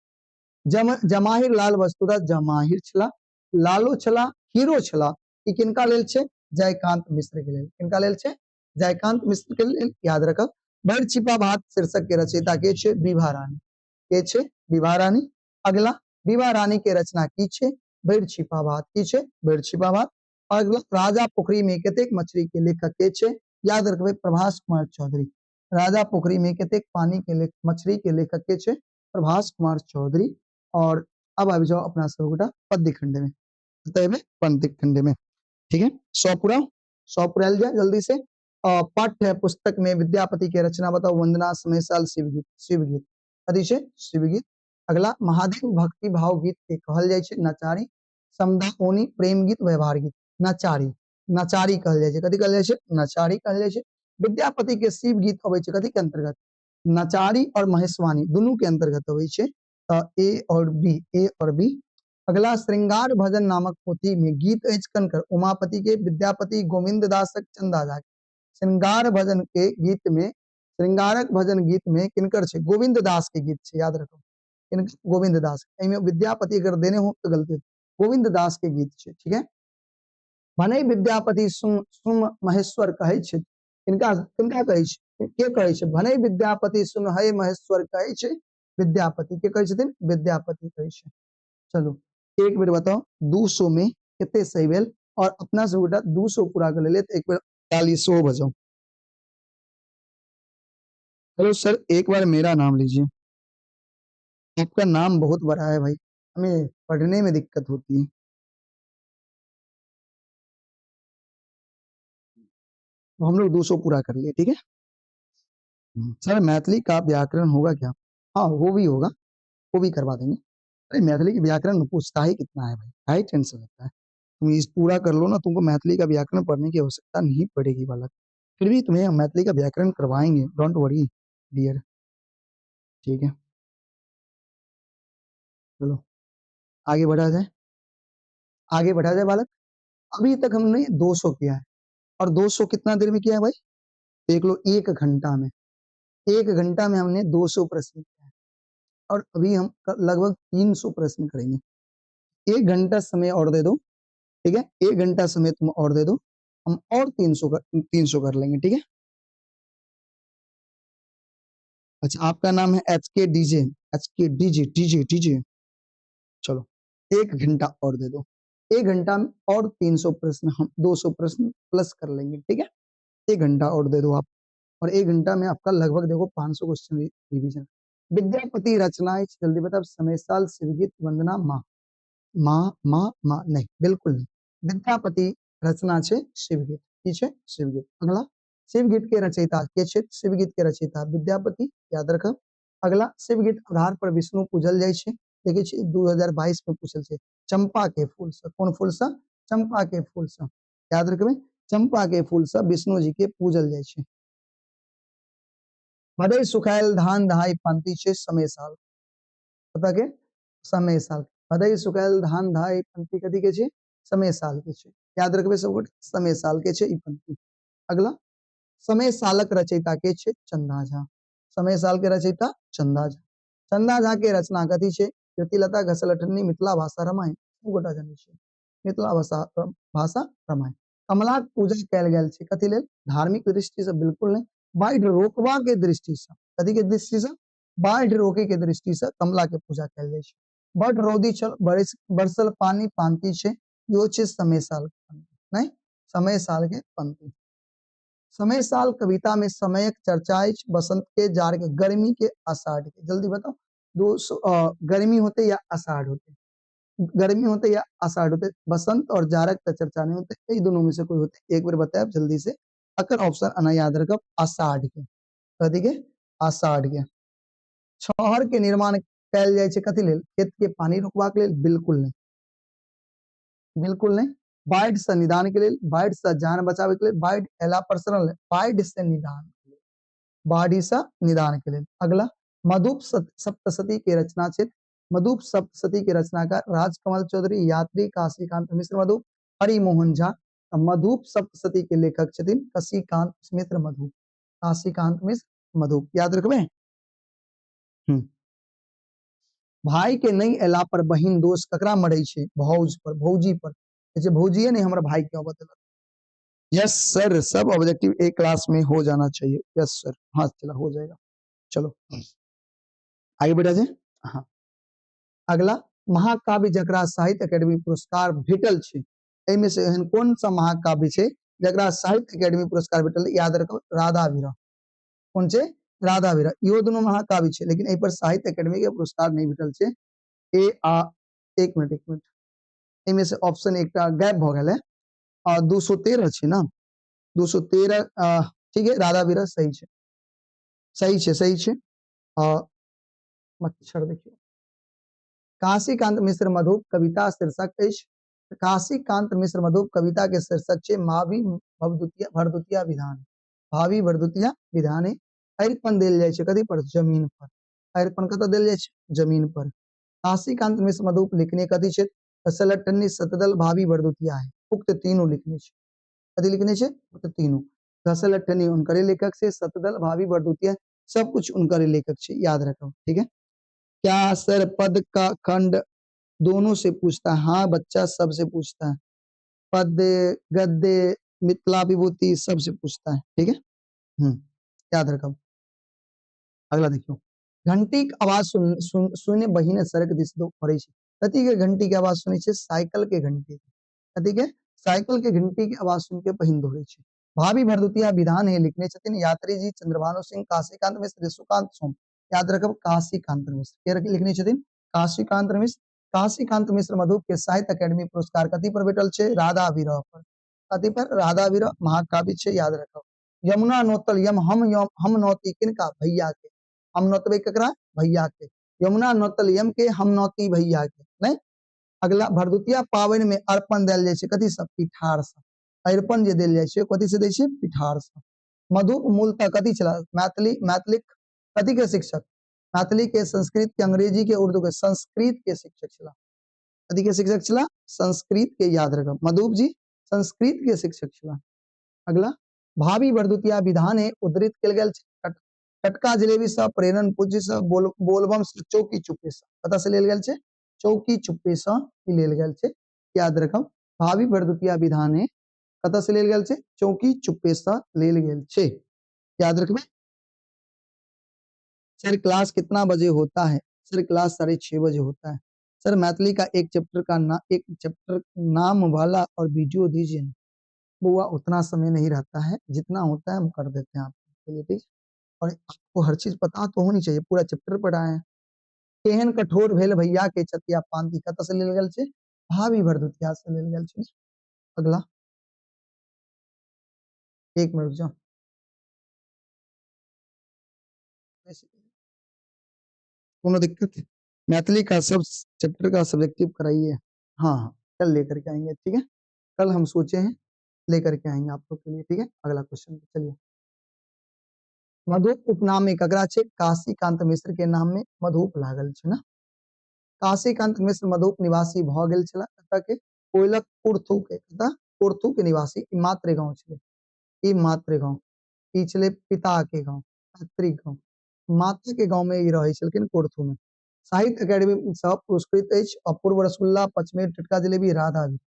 जमाहिर लाल वस्तुतः जमाहिर छला, लालो छला, हीरो छला। ई किनका लेल छे? जयकांत मिश्र के लेल। किनका लेल छे? जयकांत मिश्र के लेल, याद रखब। भर छिपा भात शीर्षक के रचयिता के छे? विभा रानी। के छे? विभा रानी। अगला, विभा रानी के रचना की छे? भर छिपा भात। की छे? भर छिपा भात। अगला, राजा पोखरी में कतेक मछली के लेखक के छे? याद रखबे, प्रभास कुमार चौधरी। राजा पोखरी में कतेक पानी के मछली के लेखक के छे? प्रभास कुमार चौधरी। और अब आ जाओ अपना सब गोटा पद्य खंड में, पद्य खंड में, ठीक है। 100 पूरा 100 पुराल जाए जल्दी से। पाठ्य पुस्तक में विद्यापति के रचना बताओ। वंदना, समेसाल, शिवगीत। शिवगीत कथी छे? शिवगीत। अगला, महादेव भक्ति भाव गीत के कहल जाय छे नचारी, समदाओनी, प्रेम गीत, व्यवहार गीत। नचारी, नचारी कहल जाय छे। कथी कहल जाय छे? नचारी कहल जाय छे। विद्यापति के शिव गीत अबै छे कथी के अंतर्गत? नचारी और महेशवानी दुनू के अंतर्गत अबै छे। ए और बी, ए और बी। अगला, श्रृंगार भजन नामक पोथी में गीत अछि कनकर? उमापति के, विद्यापति, गोविंद दासक, चंदा झा के। श्रृंगार भजन के गीत में, श्रृंगारक भजन गीत में किनकर छे? गोविंद दास के गीत छे, याद रखो। गोविंद दास। एमे विद्यापति अगर देने हो तो गलती, गोविंद दास के गीत छे, ठीक है। भने विद्यापति सुम महेश्वर कहे छे। किनका किनका कहे छे? के कहे छे? भने विद्यापति सुन है महेश्वर कहे छे। विद्यापति के कहे छथिन? विद्यापति कहे छे। चलो एक बेर बताओ 200 में कितने सही भेल? और अपना से गोटा 200 पूरा कर ले तो एक बार 45 बजाओ। हेलो सर, एक बार मेरा नाम लीजिए। आपका नाम बहुत बड़ा है भाई, हमें पढ़ने में दिक्कत होती है। तो हम लोग 200 पूरा कर लिए, ठीक है। सर मैथिली का व्याकरण होगा क्या? हाँ वो भी होगा, वो भी करवा देंगे। अरे मैथिली के व्याकरण में पूछता ही कितना है भाई, हाई टेंशन लगता है। तुम इस पूरा कर लो ना, तुमको मैथिली का व्याकरण पढ़ने की आवश्यकता नहीं पड़ेगी बालक। फिर भी तुम्हें हम मैथिली का व्याकरण करवाएंगे, डोंट वरी डियर। ठीक है, चलो आगे बढ़ा जाए, आगे बढ़ा जाए बालक। अभी तक हमने 200 किया है, और 200 कितना देर में किया है भाई? देख लो, 1 घंटा में, 1 घंटा में हमने 200 प्रश्न किया है। और अभी हम लगभग 300 प्रश्न करेंगे। 1 घंटा समय और दे दो, ठीक है, 1 घंटा समय तुम और दे दो, हम और 300 कर लेंगे, ठीक है। अच्छा, आपका नाम है HK DJ, HK DJ। चलो 1 घंटा और दे दो, 1 घंटा में और 300 प्रश्न, हम 200 प्रश्न प्लस कर लेंगे, ठीक है। 1 घंटा और दे दो आप, और 1 घंटा में आपका लगभग देखो 500 क्वेश्चन रिवीजन। विद्यापति रचनाएं, जल्दी बताओ। समय साल, शिवगीत, वंदना, माँ। माँ माँ माँ नहीं, बिल्कुल नहीं। विद्यापति रचना છે शिवगीत, की છે शिवगीत। अगला, शिवगीत के रचयिता के છે? शिवगीत के रचयिता विद्यापति, याद रखब। अगला, शिवगीत आधार पर विष्णु पूजल जाय छै, देखै छी 2022 में पूछल छै। चंपा के फूल से, कोन फूल से? चंपा के फूल से, याद रखबे। चंपा के फूल से विष्णु जी के पूजल जाय छै। भदई सुखायल धान दहाई पंक्ति छै समय साल, पता के? समय साल। भदई सुखायल धान दहाई पंक्ति कथी के छै? समय साल के छै, याद रखबे सब गोटे, समय साल के छै ई पंक्ति। अगला, समय सालक रचयिता के छै? चंदा झा। समय साल के रचयिता चंदा झा। चंदा झा के रचना कथी छै? कृतिलता, घसलठन्नी, मिथिला भाषा रामायण, सब गोटा जानै छै। मिथिला भाषा रामायण। कमलाक पूजा कयल गेल छै कथी लेल? धार्मिक दृष्टि से बिल्कुल नहीं, बाढ़ि रोकबा के दृष्टि से। कथी के दृष्टि से? बाढ़ि रोके के दृष्टि से कमला के पूजा कयल जाइ छै। बड रौदी छल, बरसल पानी पांति छै, यो छै समय साल के पंक्ति, नहीं, समय साल के पंक्ति। समय साल कविता में समयक चर्चा है, बसंत के, जाड़ के, गर्मी के, आषाढ़ के। जल्दी बताओ, 200 गर्मी होते या आषाढ़ होते? गर्मी होते या आषाढ़ होते? बसंत और जाड़क का चर्चा नहीं होते, यही दोनों में से कोई होते। एक बार बताए जल्दी से, अकर ऑप्शन आना याद रखब, आषाढ़ के। कथी के? आषाढ़ के। छहर के निर्माण कयल जाय छै कथी लेल? खेत के पानी रोकबाक लेल? बिल्कुल नहीं, बिल्कुल नहीं। बाढ़ि से निदान के लेल, बाढ़ि से जान बचावे के लेल, बाढ़ि अयला पर शरण लेल, बाढ़ि से निदान, बाढ़ि से निदान के लेल। अगला, मधुप सप्तशती के रचना छै। मधुप सप्तशती के रचनाकार राजकमल चौधरी, यात्री, काशीकांत मिश्र मधुप, हरिमोहन झा। मधुप सप्तशती के लेखक छथिन काशीकांत मिश्र मधुप, काशीकांत मिश्र मधुप, याद रखबे। भाई के नहीं अयला पर बहिन दोष ककरा मरै छै? भौज पर, भौजी पर। जैसे भौजिए ने हमरा भाई के बतेलक। यस सर, सब ऑब्जेक्टिव एक क्लास में हो जाना चाहिए। यस सर, हाँ चला हो जाएगा। चलो आगे बढ़ा जाए। हाँ, अगला, महाकाव्य जकरा साहित्य अकेडमी पुरस्कार भेटल छै, एहिमे से एहन कौन सा महाकाव्य छै जकरा साहित्य अकेडमी पुरस्कार भेटल? याद रखो, राधा विरह। कौन छै? राधा विरह। इहो दोनों महाकाव्य छै, लेकिन एहि पर साहित्य अकेडमी के पुरस्कार नहीं भेटल छै। एक मिनट, एक मिनट, इनमें से ऑप्शन एक गैप भ गेल है। 213 छै ना, 213, ठीक है, राधा विरह सही छै, सही छै, सही छै। मच्छर देखियो, काशीकांत मिश्र मधुप कविता शीर्षक अछि। काशीकांत मिश्र मधुप कविता के शीर्षक छै भावी भरदुतिया विधान, भावी भरदुतिया विधान। अरिपन देल जाय छै कथी पर? जमीन पर। अरिपन कतऽ देल जाय छै? जमीन पर। काशीकांत मिश्र मधुप लिखने कथी छै? घसलटनी, शतदल, भावी भरदुतिया है, उक्त तीनों लिखने छै। कथी लिखने छै? उक्त तीनों। घसलटनी उनकरे लेखक से, शतदल, भावी भरदुतिया सब कुछ उनकरे लेखक छै, याद रखो, ठीक है। क्या सर पद का खंड दोनों से पूछता है? हाँ बच्चा, सबसे पूछता है, पद, गद्य, मिथिला विभूति सबसे पूछता है, ठीक है। याद रखो। अगला देखियो, घंटी के आवाज सुने बहिन सड़क दिस दो पड़े छै। कथी के घंटी के आवाज सुने छै? साइकिल के घंटी। कथी के? साइकिल के घंटी के आवाज सुन के बहिन दौड़े छै। भावी भरदुतिया विधान है लिखने छथिन यात्री जी, चंद्रभानु सिंह, काशीकांत मिश्र, सुकांत सोम। याद रखब काशीकांत मिश्र के लिखने छथिन काशीकांत मिश्र। काशीकांत मिश्र मधुप के साहित्य अकेडमी पुरस्कार कथी पर भेटल छै राधा विरह पर। कथी पर राधा विरह महाकाव्य छै याद रखब। यमुना नौतल यम हम नौती किनका भैया के हम नौतबे ककरा भैया के यमुना नौतल यम के हम नौती भैया के नहीं। अगला भरदुतिया पावनि में अर्पण देल जाइ छै कथी से पिठार से अर्पण जे देल जाइ छै कथी से दै छै पिठार से। मधुप मूलतः कथी छला मैथिलिक कथी के शिक्षक मैथिली के संस्कृत के अंग्रेजी के उर्दू के संस्कृत के शिक्षक छला। कथी के शिक्षक छला संस्कृत के याद रखब मधुप जी संस्कृत के शिक्षक छला। अगला भावी भरदुतिया विधाने उद्धृत कल गेल छै टटका जिलेबी से प्रेरण पूज्य से बोलबम से चौकी चुप्पे से कतऽ से लेल गेल छै चौकी चुप्पे से ही लेल गेल छै याद रखब। भावी भरदुतिया विधाने कतऽ से लेल गेल छै चौकी चुप्पे से लेल गेल छै याद रखबे। सर क्लास कितना बजे होता है सर क्लास 6:30 बजे होता है। सर मैथिली का एक चैप्टर नाम वाला और वीडियो दीजिए ना। बुआ उतना समय नहीं रहता है जितना होता है हम कर देते हैं आपके लिए ठीक। और आपको हर चीज पता तो होनी चाहिए पूरा चैप्टर पढ़ाए हैं। केहन कठोर भेल भैया के चतिया पांति कतऽ से लेल गेल छै भावी भरदुतिया से लेल गेल छै। अगला एक मिनट जाओ कोनो दिक्कत है मैथिली का सब चैप्टर का सब्जेक्टिव कराइए। हाँ हाँ कल लेकर के आएंगे ठीक है कल हम सोचे हैं लेकर के आएंगे आप लोग के लिए ठीक है। अगला क्वेश्चन चलिए मधुप उपनाम में ककरा छै काशीकांत मिश्र के नाम में मधुप लागल छै ना। काशीकांत मिश्र मधुप निवासी भ गेल छला कतऽ के कोयलक पुरथू के निवासी ई मात्र गांव छलै ई मात्र गांव ई छलै पिता के गांव पैतृक गांव माता के गांव में ई रहै छलखिन पुरथू में। साहित्य अकेडमी से पुरस्कृत अछि अपूर्व रसगुल्ला पचमेर टटका जिलेबी राधा विरह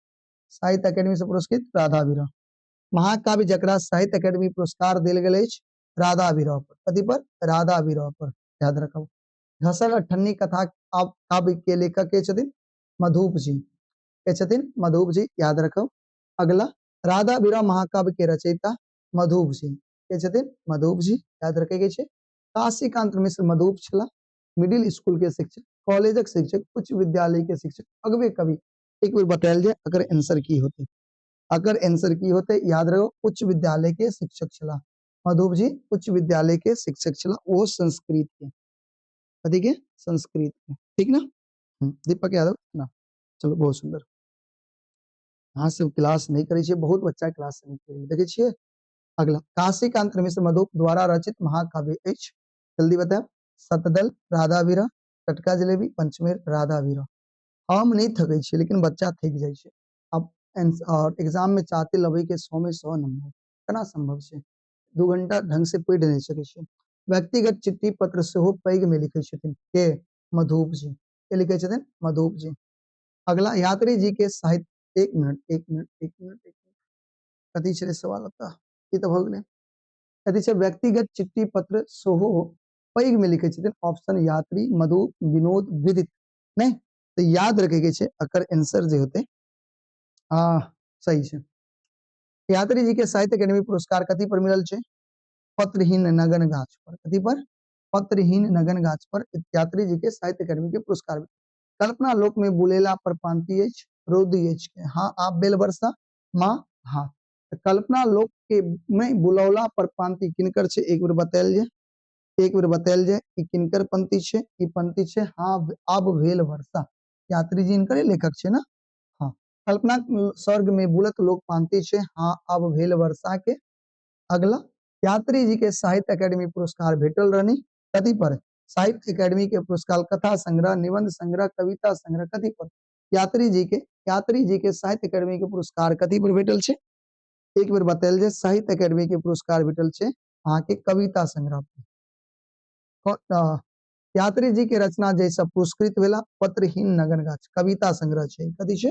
साहित्य अकेडमी से पुरस्कृत राधा विरह। महाकाव्य जकरा साहित्य अकेडमी पुरस्कार देल गेल अछि राधा विरह पर कथी पर राधा विरह पर याद रखब। घसर अठन्नी कथा काव्य के लेखक के छथिन मधुप जी के छथिन मधुप जी याद रखब। अगला राधा विरह महाकाव्य के रचयिता मधुप जी के छथिन मधुप जी याद रखे के छै। काशीकांत मिश्र मधुप छला मिडिल स्कूल के शिक्षक कॉलेजक शिक्षक उच्च विद्यालय के शिक्षक अगबे कवि एक बेर बतायल जाए अगर आंसर की होते याद रखो उच्च विद्यालय के शिक्षक छला मधुप जी उच्च विद्यालय के शिक्षक छला वो संस्कृत के कथी के संस्कृत के ठीक ना। दीपक यादव ना चलो बहुत सुंदर हाँ सब क्लास नहीं करे छे बहुत बच्चा क्लास नहीं करे देखे छिए। अगला काशीकांत मिश्र मधुप द्वारा रचित महाकाव्य अछि जल्दी बताओ सतदल राधा विरह टटका जिलेबी पंचमेर राधा विरह। हम नहीं थके छे लेकिन बच्चा थक जाए छे अब और एग्जाम में चाहते लबे के 100 में 100 नंबर केना संभव छे 2 घंटा ढंग से पढ़ नहीं सके छे। व्यक्तिगत चिट्ठी पत्र से हो पैघ में लिखे छथिन के मधुप जी के लिखे छथिन मधुप जी। अगला यात्री जी के साहित्य एक मिनट कथी छे सवाल आता ये तो भ गेलै कथी छे व्यक्तिगत चिट्ठी पत्र सेहो पैघ में लिखे छथिन ऑप्शन यात्री मधु विनोद विदित नहीं तो याद रखे के छे अकर आंसर जे होते सही छे। यात्री जी के साहित्य अकेडमी पुरस्कार कथी पर मिलल छे पत्रहीन नगन गाछ पर कथी पर पत्रहीन नगन गाछ पर यात्री जी के साहित्य अकेडमी के पुरस्कार। कल्पना लोक में बुलेला पर पांति अछि रोदी अछि के हाँ आप बेल वर्षा माँ हाँ कल्पना लोक के में बुलौला पर पांति किनकर छे एक बेर बतायल जाए ई किनकर पंक्ति छे ई पंक्ति छे हाँ अब भेल वर्षा यात्री जी इनकर लेखक छे ना। हाँ कल्पना स्वर्ग में बुलत लोक पांति छे हाँ अब भेल वर्षा के। अगला यात्री जी के साहित्य अकेडमी पुरस्कार भेटल रहनी कथी पर साहित्य अकेडमी के पुरस्कार कथा संग्रह निबंध संग्रह कविता संग्रह कथी पर यात्री जी के साहित्य अकेडमी के पुरस्कार कथी पर भेटल छे एक बेर बतायल जाए साहित्य अकेडमी के पुरस्कार भेटल छे अहाँ के कविता संग्रह पर। यात्री जी के रचना जैसा पुरस्कृत भेला पत्रहीन नगन गाछ कविता संग्रह छे कथी छे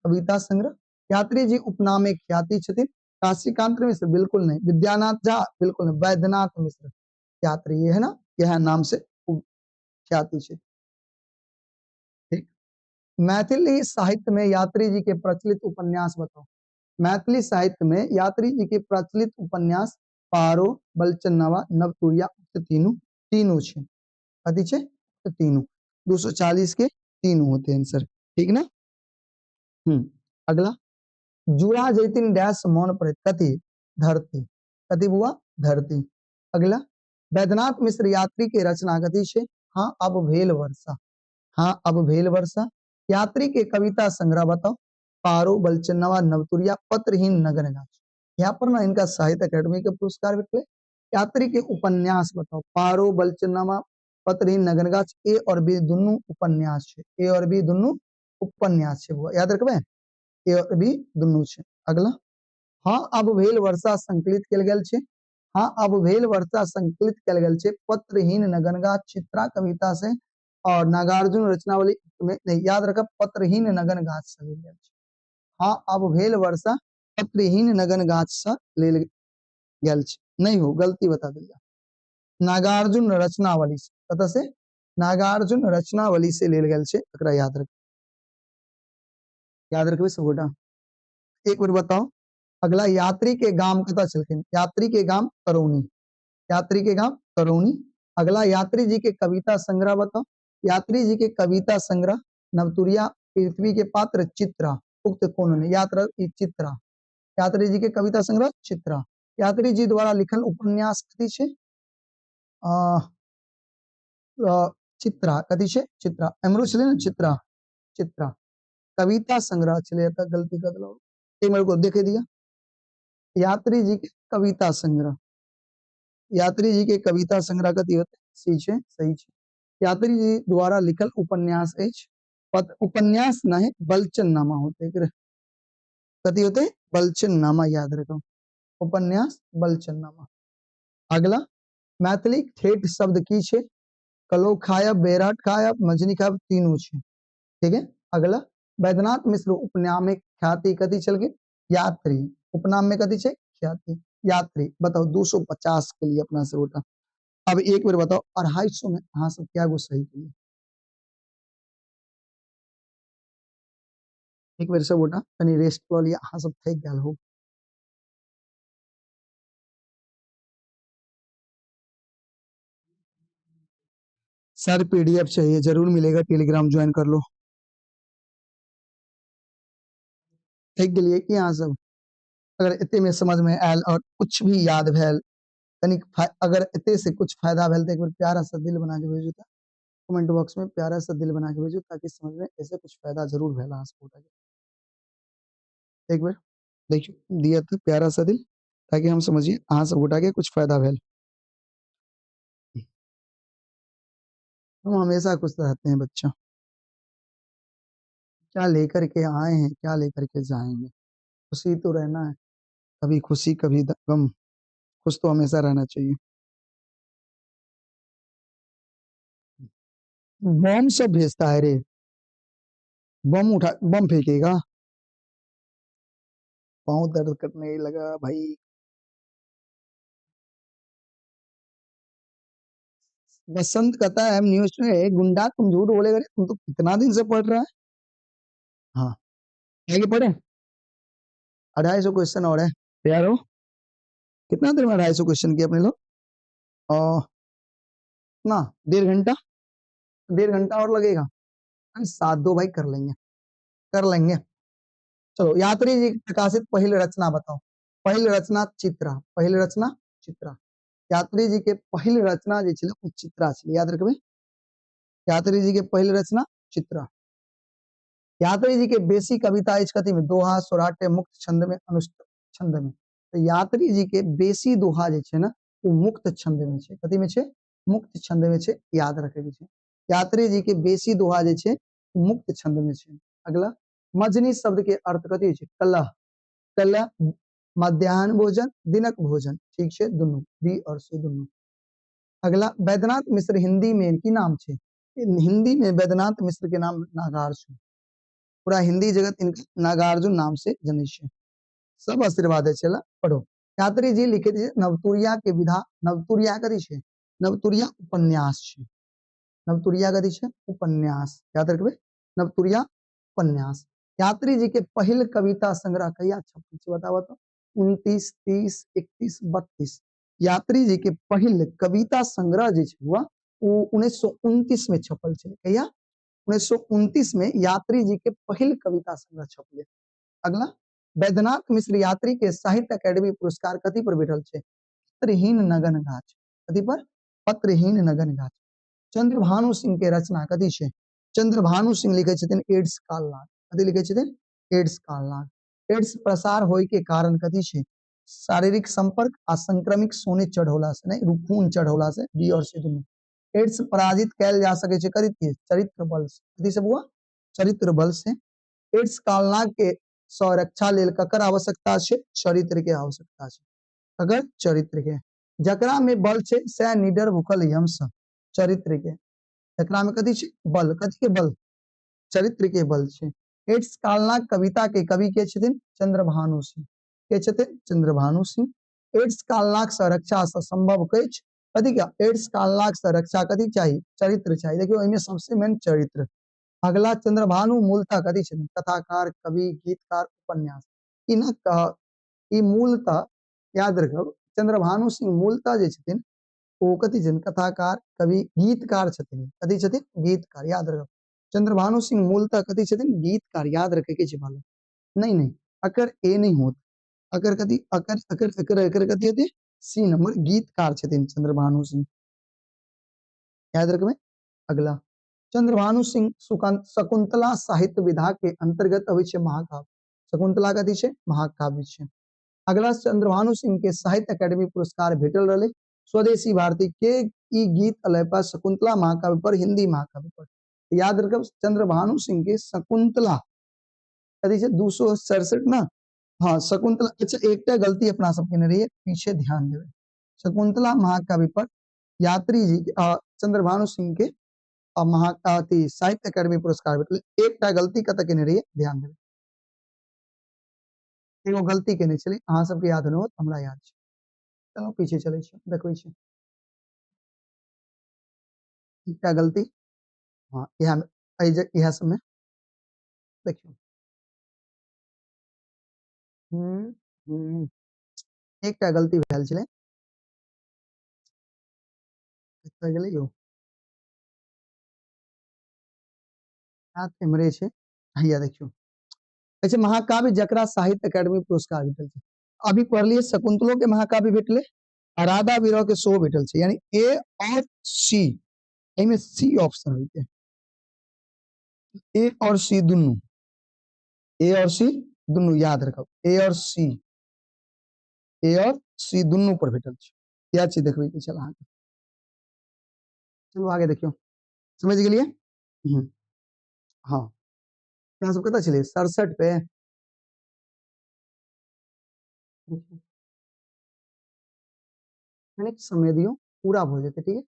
कविता संग्रह। यात्री जी उपनाम एक ख्याति छथिन काशीकांत मिश्र बिल्कुल नहीं विद्यानाथ झा बिल्कुल नहीं वैद्यनाथ मिश्र यात्री ये है ना यह नाम से ख्याति छे ठीक। मैथिली साहित्य में यात्री जी के प्रचलित उपन्यास बताओ मैथिली साहित्य में यात्री जी के प्रचलित उपन्यास पारो बलचन नवा नवतुरिया तीनों छे कथी छे तो तीनों 240 के तीनों होते हैं आंसर, ठीक ना। अगला जुड़ा जैतिन डैश मौन पर कथी धरती, कथी बुआ धरती। अगला वैद्यनाथ मिश्र यात्री के रचना कथी छे हाँ अब भेल वर्षा, हाँ अब भेल वर्षा। यात्री के कविता संग्रह बताओ पारो बलचनवा नवतुरिया पत्रहीन नगन गाछ। यहाँ पर ना इनका साहित्य अकेडमी के पुरस्कार मिले। यात्री के उपन्यास बताओ पारो बलचनवा पत्रहीन नगन गाछ, ए और बी दोनों उपन्यास छे, ए और बी दोनों उपन्यास छे बुआ याद रखबे, ए और बी दोनों छे। अगला हाँ अब भेल वर्षा संकलित कल गेल छे, हाँ अब भेल वर्षा संकलित कल गेल छे पत्रहीन नगनगा चित्रा कविता से और नागार्जुन रचनावली में नहीं याद रखा पत्रहीन नगन गाछ से लेल गेल छे। हाँ अब भेल वर्षा पत्रहीन नगन गाछ से लेल गेल छे, नहीं हो गलती बता दिया, नागार्जुन रचनावली से, कत से नागार्जुन रचनावली से लेल गेल छे, एकरा याद रख, याद रखबे सबगोटा। एक बार बताओ अगला यात्री के गांव कत चलखिन, यात्री के गांव तरौनी, यात्री के गांव तरौनी। अगला यात्री जी के कविता संग्रह बताओ, यात्री जी के कविता संग्रह नवतुरिया पृथ्वी के पात्र चित्रा उक्त कौन ने, याद रख चित्रा, यात्री जी के कविता संग्रह चित्रा। यात्री जी द्वारा लिखल उपन्यास कथी छे चित्रा, कथी छे चित्रा, एमरो छले ना चित्रा, चित्रा कविता संग्रह छले, गलती कर दिलो एक मेरे को देखे दिया। यात्री जी के कविता संग्रह, यात्री जी के कविता संग्रह कथी होते सी छे सही छे। यात्री जी द्वारा लिखल उपन्यास एच उपन्यास ना है बलचन नामा होते, कथी होते बलचन नामा याद रखो, उपन्यास बलचन नामा। अगला मैथिली ठेठ शब्द की छे कलो खायब बेराट खायब मजनी खायब तीनों छे, ठीक है। अगला वैद्यनाथ मिश्र उपनाम में ख्याति कथी चल गई यात्री, उपनाम में कथी छे ख्याति यात्री। बताओ 250 के लिए अपना से उठा। अब एक बार बताओ 250 में हाँ सब क्या गो सही के लिए, एक बार सब उठा तनी रेस्ट लो लिया, हाँ सब थक गया हो। सर पीडीएफ चाहिए जरूर मिलेगा, टेलीग्राम ज्वाइन कर लो। थक गए कि यहाँ सब अगर इतने में समझ में आयल और कुछ भी याद भेल तनिक अगर इतने से कुछ फायदा भेल तो एक बार प्यारा सा दिल बना के भेजो, कमेंट बॉक्स में प्यारा सा दिल बना के भेजो ताकि समझ में ऐसे कुछ फायदा जरूर भेल। एक बार देखियो दिया था प्यारा सा दिल ताकि हम समझिए हाँ सब उठा के कुछ फायदा भेल। हम हमेशा खुश रहते हैं बच्चा, क्या लेकर के आए हैं क्या लेकर के जाएंगे, खुशी तो रहना है, कभी खुशी कभी गम, खुश तो हमेशा रहना चाहिए। बम सब भेजता है रे, बम उठा बम फेंकेगा, पाँव दर्द करने लगा भाई। बसंत कहता है न्यूज में गुंडा तुम झूठ बोलेगा, तुम तो कितना दिन से पढ़ रहा है। हाँ आगे पढ़े 250 क्वेश्चन और है तैयार हो, कितना देर में 250 क्वेश्चन किया अपने लोग और ना 1.5 घंटा, 1.5 घंटा और लगेगा, साथ दो भाई कर लेंगे, कर लेंगे। चलो यात्री जी की प्रकाशित पहली रचना बताओ, पहली रचना चित्रा, पहली रचना चित्रा। यात्री जी के पहली रचना जे छले उ चित्रा छले, याद रखबे यात्री जी के पहली रचना चित्रा। यात्री जी के बेसी कविता इस कथी में दोहा सोराटे मुक्त छंद में अनुष्ट छंद में, तो यात्री जी के बेसी दोहा जे छे ना वो मुक्त छंद में छे, कथी में छे मुक्त छंद में छे, याद रखे के छे। यात्री जी के बेसी दोहा जे छे मुक्त छंद में छे। अगला मजनी शब्द के अर्थ कथी छे कलह, कलह मध्याह्न भोजन दिनक भोजन, ठीक छे दोनों बी और सी दोनों। अगला वैद्यनाथ मिश्र हिंदी में की नाम छे, हिंदी में वैद्यनाथ मिश्र के नाम नागार्जुन, पूरा हिंदी जगत इनका नागार्जुन नाम से जने छे। सब आशीर्वाद है चला पढ़ो। यात्री जी लिखे थे नवतुरिया के विधा, नवतुरिया कथी छे नवतुरिया उपन्यास छे, नवतुरिया कथी छे उपन्यास, याद रखबे नवतुरिया उपन्यास। यात्री जी के पहल कविता संग्रह कहिया छपल छे बताओ तो 29 30 31 32। यात्री जी के पहल कविता संग्रह जे छे हुआ 1929 में छपल छे। कहिया 1929 में यात्री जी के पहिल कविता संग्रह छपले। अगला, वैद्यनाथ मिश्र यात्री के साहित्य अकेडमी पुरस्कार कथी पर भेटल छे? पत्रहीन नगन गाछ। कथी पर? पत्रहीन नगन गाछ। चंद्रभानु सिंह के रचना कथी छे? चंद्रभानु सिंह लिखे छथिन एड्स कालनाग। कथी लिखे छथिन? एड्स कालनाग। एड्स प्रसार होय के कारण कथी छे? शारीरिक संपर्क आ संक्रमिक सोने चढ़ौला से, नहीं खून चढ़ौला से, बी और सी दुनू। एड्स पराजित कैल जा सके छे कथी? चरित्र बल से। कथी से बुआ? चरित्र बल से। एड्स कालनाग के संरक्षा लेल ककर आवश्यकता छे? चरित्र के आवश्यकता छे। अगर चरित्र के, जकरा में बल छे से निडर भूखल यमस। चरित्र के, जकरा में कथी छे? बल। कथी के बल? चरित्र के बल छे। एड्स कालनाग कविता के कवि के छथिन? चंद्रभानु सिंह। के छथिन? चंद्रभानु सिंह। एड्स कालनाग से रक्षा संभव कछ? कथी का? एड्स कालनाग से रक्षा कथी चाहिए? चरित्र चाहिए। देखियो इनमें सबसे मेन चरित्र। अगला, चंद्रभानु मूलतः कथी छथिन? कथाकार, कवि, गीतकार, उपन्यास। इ मूलतः याद रखब, चंद्रभानु सिंह मूलतः जे छथिन ओ कथी छथिन? कथाकार, कवि, गीतकार छथिन। कथी छथिन? गीतकार। याद रखब, चंद्रभानु सिंह मूलतः कथी छथिन? गीतकार। याद रखे के छे बालक। नहीं अकर ए नहीं होत। अकर कथी? अकर अकर अकर अकर कथी होते? C number. गीतकार छथिन चंद्रभानु सिंह। याद रखबे। अगला, चंद्रभानु सिंह शकुंतला साहित्य विधा के अंतर्गत अबै छे महाकाव्य। शकुंतला कथी छे? महाकाव्य छे। अगला, चंद्रभानु सिंह के साहित्य अकेडमी पुरस्कार भेटल रहे। स्वदेशी भारती के ई गीत अलय पर शकुंतला महाकाव्य पर, हिंदी महाकाव्य पर। याद रखब, चंद्रभानु सिंह के शकुंतला कथी छे? 267 ना। हाँ शकुंतला। अच्छा एकटा गलती अपना सब के रही है, पीछे ध्यान देवे। शकुंतला महाकाव्य पर यात्री जी चंद्रभानु सिंह के महाकाव्य साहित्य अकेडमी पुरस्कार भेटल। एकटा गलती कत के रही है, ध्यान देवे। एगो गलती केने छली, अहाँ सबके याद न होत, हमरा याद छै। चलो पीछे चले छी, देखबै छी एकटा गलती। हाँ इहा सब में देखियो। एकटा गलती भेल छलै, कतऽ गेलै यौ? हाथ एमरे छै। हैया देखियो, अच्छा महाकाव्य जकरा साहित्य अकेडमी पुरस्कार भेटल छै। अभी पढ़लिए शकुंतलो के महाकाव्य भेटले, राधा विरह के सेहो भेटल छै। यानी ए और सी, एमे सी ऑप्शन होते। ए और सी दुनू, ए और सी दुनू याद रखब। ए और सी दुनू पर भेटल छै। क्या चीज देखबै के छल अहाँके। चलो आगे देखियो, समझ गेलिए? हाँ अपना सब कतऽ छलिए? 67 पे। कनिक समय दियो, पूरा हो जेते। ठीक है,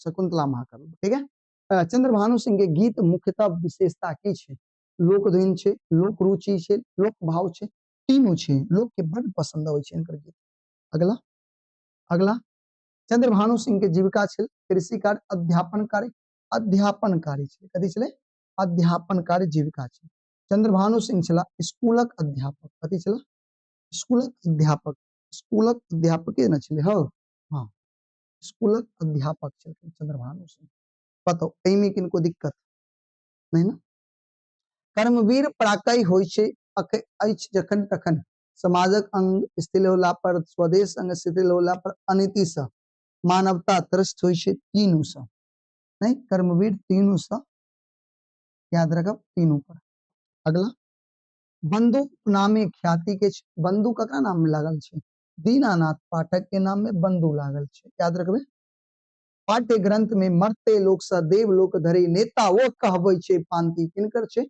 शकुंतला महाकाव्य। ठीक है। चंद्रभानु सिंह के गीत मुख्यतः विशेषता की छे? लोकधुन छे, लोक रुचि छे, लोक भाव छे, तीनों छे। लोग के बड़ पसंद आवे छे इनकर गीत। अगला, अगला, चंद्रभानु सिंह के जीविका छे कृषि कार्य, अध्यापन कार्य। अध्यापन कार्य छे। कथी छले? अध्यापन कार्य जीविका छे। चंद्रभानु सिंह छला स्कूलक अध्यापक। कथी छला? स्कूलक अध्यापक। स्कूलक अध्यापक न छले। हाँ स्कूलक अध्यापक छथिन चंद्रभानु सिंह। बताओ एहिमे किनको दिक्कत नहीं ना? कर्मवीर प्राकय होय छे अछि जखन तखन समाजक अंग स्थिर होला पर, स्वदेश अंग शिथिल होला पर, अनीति से मानवता त्रस्त होय छे। तीनों से नहीं, कर्मवीर तीनों से याद रखब, तीनों पर। अगला, बंधु नामे ख्याति के बंधु ककरा नाम में लागल छे? दीनानाथ पाठक के नाम में बंधु लागल छे। याद रखबे। पाठ्य ग्रंथ में मरते लोक सा देव लोक धरे, नेता वो कहबै छे पांति किनकर छे?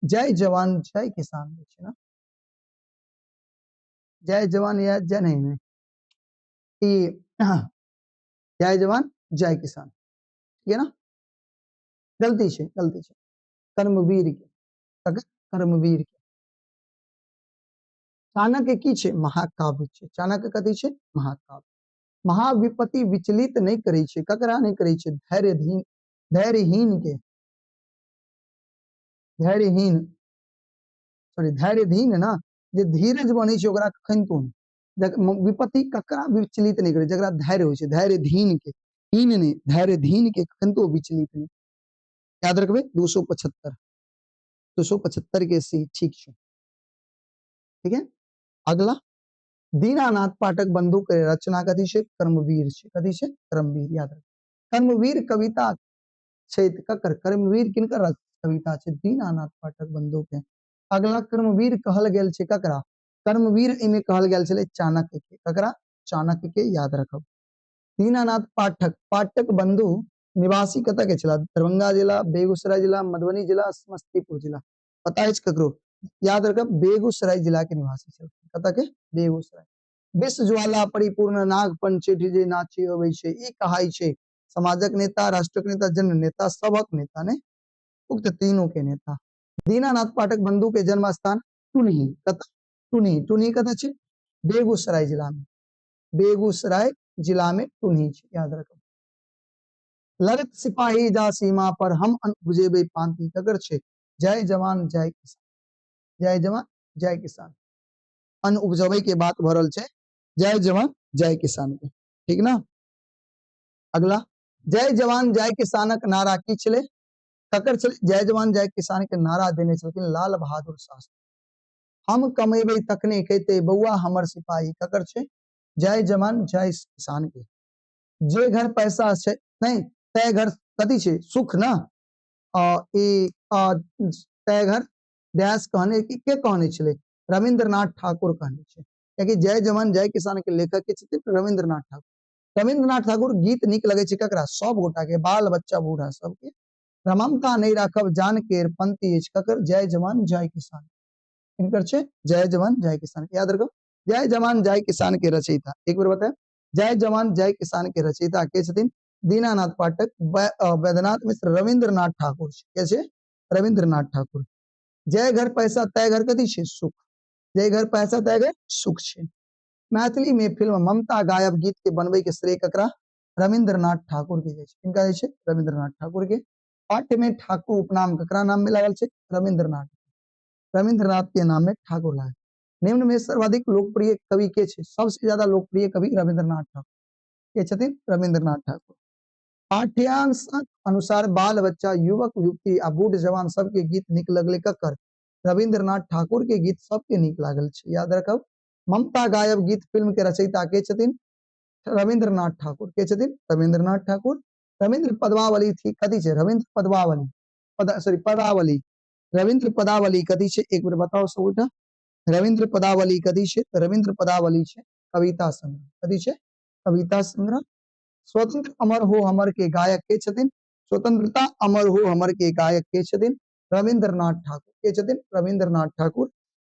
जय जवान जय किसान छे ना। जय जवान या जय नहीं, जय जवान जय किसान, ठीक है ना? गलती छे, गलती छे। कर्मवीर के, कर्मवीर के। चाणक्य की छे? महाकाव्य छे। चाणक्य कथी छे? महाकाव्य। महाविपत्ति विचलित नहीं करे छे। ककरा नहीं करे छे? धैर्यहीन के, धैर्यहीन सॉरी धैर्यहीन ना, जे धीरज बने छे ओकरा कखन तो नहीं। विपत्ति ककरा विचलित नहीं करे, जकरा धैर्य हो, धैर्य धीन के, हीन नहीं, धैर्य धीन के कखन तो विचलित नहीं। याद रखबे 275 के सी ठीक है। ठीक है, अगला दीनानाथ पाठक बंधु के रचना कथी छे? कर्मवीर छे। कथी छे? कर्मवीर। याद रख, कर्मवीर कविता छे ककर, कर्मवीर किनकर कविता छे? दीनानाथ पाठक बंधु के। अगला कर्मवीर कहल गेल छे ककरा? कर्मवीर इमे कहल गेल छे चाणक्य के। ककरा? चाणक्य के। याद रखब। दीनानाथ पाठक, पाठक बंधु निवासी कत के छला? दरभंगा जिला, बेगूसराय जिला, मधुबनी जिला, समस्तीपुर जिला। पता है ककरो? याद रखब, बेगूसराय जिला के निवासी छल। कत के? बेगूसराय। विश्व ज्वाला परिपूर्ण नाग पंचेठी जे नाची अबै छे, ई कहाई छे समाजक नेता, राष्ट्रक नेता, जन नेता, सबक नेता ने, उक्त तीनों के नेता। दीनानाथ पाठक बंधु के जन्म स्थान टुनही। कत? टुनही। टुनही कत छे? बेगूसराय जिला में। बेगूसराय जिला में टुनही छे। याद रखो। लड़त सिपाही जा सीमा पर, हम अन्न उपजेबे पांति। ककर छे? जय जवान जय किसान। जय जवान जय किसान। अन्न उपजबे के बात भरल छे जय जवान जय किसान के। ठीक ना। अगला, जय जवान जय किसानक नारा की छले? ककर छले? जय जवान जय किसान के नारा देने छलखिन लाल बहादुर शास्त्री। हम कमेबै तखने कहते बउआ हमर सिपाही। ककर छे? जय जवान जय किसान के। जे घर पैसा छे नहीं, तय घर कथी छे? सुख ना। तय घर डैश कहने की के कहने छले? रविंद्रनाथ ठाकुर कहने छे। क्योंकि जय जवान जय किसान के लेखक के छथिन रविंद्रनाथ ठाकुर। रविंद्रनाथ ठाकुर गीत निक लगे छे ककरा? सब गोटा के, बाल बच्चा बूढ़ा सबके। रममता नहीं राखब जान केर पंक्ति अछि। ककर? जय जवान जय किसान। इनकर छे जय जवान जय किसान। याद रखो, जय जवान जय किसान के रचयिता एक बार बताए। जय जवान जय किसान के रचयिता के छथिन? दीनानाथ पाठक, वैद्यनाथ मिश्र, रविंद्रनाथ ठाकुर। कैसे? रविंद्रनाथ ठाकुर। जय घर पैसा तय घर कथी छे? सुख। जय घर पैसा तय घर सुख छे। मैथिली में फिल्म ममता गायब गीत के बनवे के श्रेय ककरा? रविंद्रनाथ ठाकुर के जाय छे। किनका जाय छे? रविंद्रनाथ ठाकुर के। पाठ्य में ठाकुर उपनाम ककरा नाम में लागल छे? रविंद्रनाथ। रविंद्रनाथ के नाम में ठाकुर लागल। निम्न में सर्वाधिक लोकप्रिय कवि के छे? सबसे ज्यादा लोकप्रिय कवि रविंद्रनाथ ठाकुर के छथिन रविंद्रनाथ ठाकुर। पाठ्यांश अनुसार बाल बच्चा, युवक युवती आ बूढ़ जवान सबके गीत निक लगले ककर? रविंद्रनाथ ठाकुर के गीत सबके निक लागल छे। याद रखब, ममता गायब गीत फिल्म के रचयिता के छथिन? रविंद्रनाथ ठाकुर के छथिन? रविंद्रनाथ ठाकुर। रविंद्र पदवावली थी कथी छे? रविंद्र पदवावली पदावली। रविंद्र पदावली कथी छे? एक बार बताओ सब गोटा। रविंद्र पदावली कथी छे? रविंद्र पदावली छे कविता संग्रह। कथी छे? कविता संग्रह। स्वतंत्र अमर हो हमर के गायक के छथिन? स्वतंत्रता अमर हो हमर के गायक के छथिन? रविंद्रनाथ ठाकुर के छथिन? रविंद्रनाथ ठाकुर।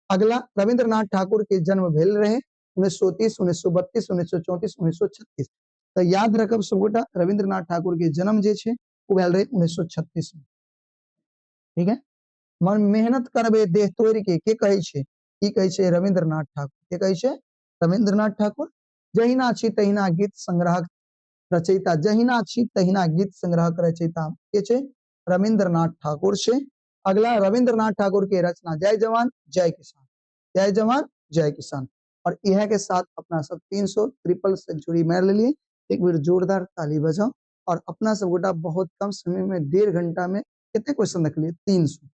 अगला, रविंद्रनाथ ठाकुर के जन्म भेल रहे 1930, 1932, 1934, 1936। तो याद रखब सब गोटा, रविंद्रनाथ ठाकुर के जन्म जे छे वो भेल रहे 1936 में। ठीक है। मन मेहनत करबे देह तोड़ के कहे छे? की कहे छे? रविंद्रनाथ ठाकुर के कहे छे? रविंद्रनाथ ठाकुर। जहिना छी तहिना गीत संग्रह रचयिता, जहिना छी तहिना गीत संग्रह रचयिता के छे? रविंद्रनाथ ठाकुर छे। अगला, रविंद्रनाथ ठाकुर के रचना जय जवान जय किसान। जय जवान जय किसान। और यह के साथ अपना सब 300 ट्रिपल सेंचुरी मार लिए। एक बार जोरदार ताली बजाओ। और अपना सब गोटा बहुत कम समय में 1.5 घंटा में कितने क्वेश्चन रख लिए? 300।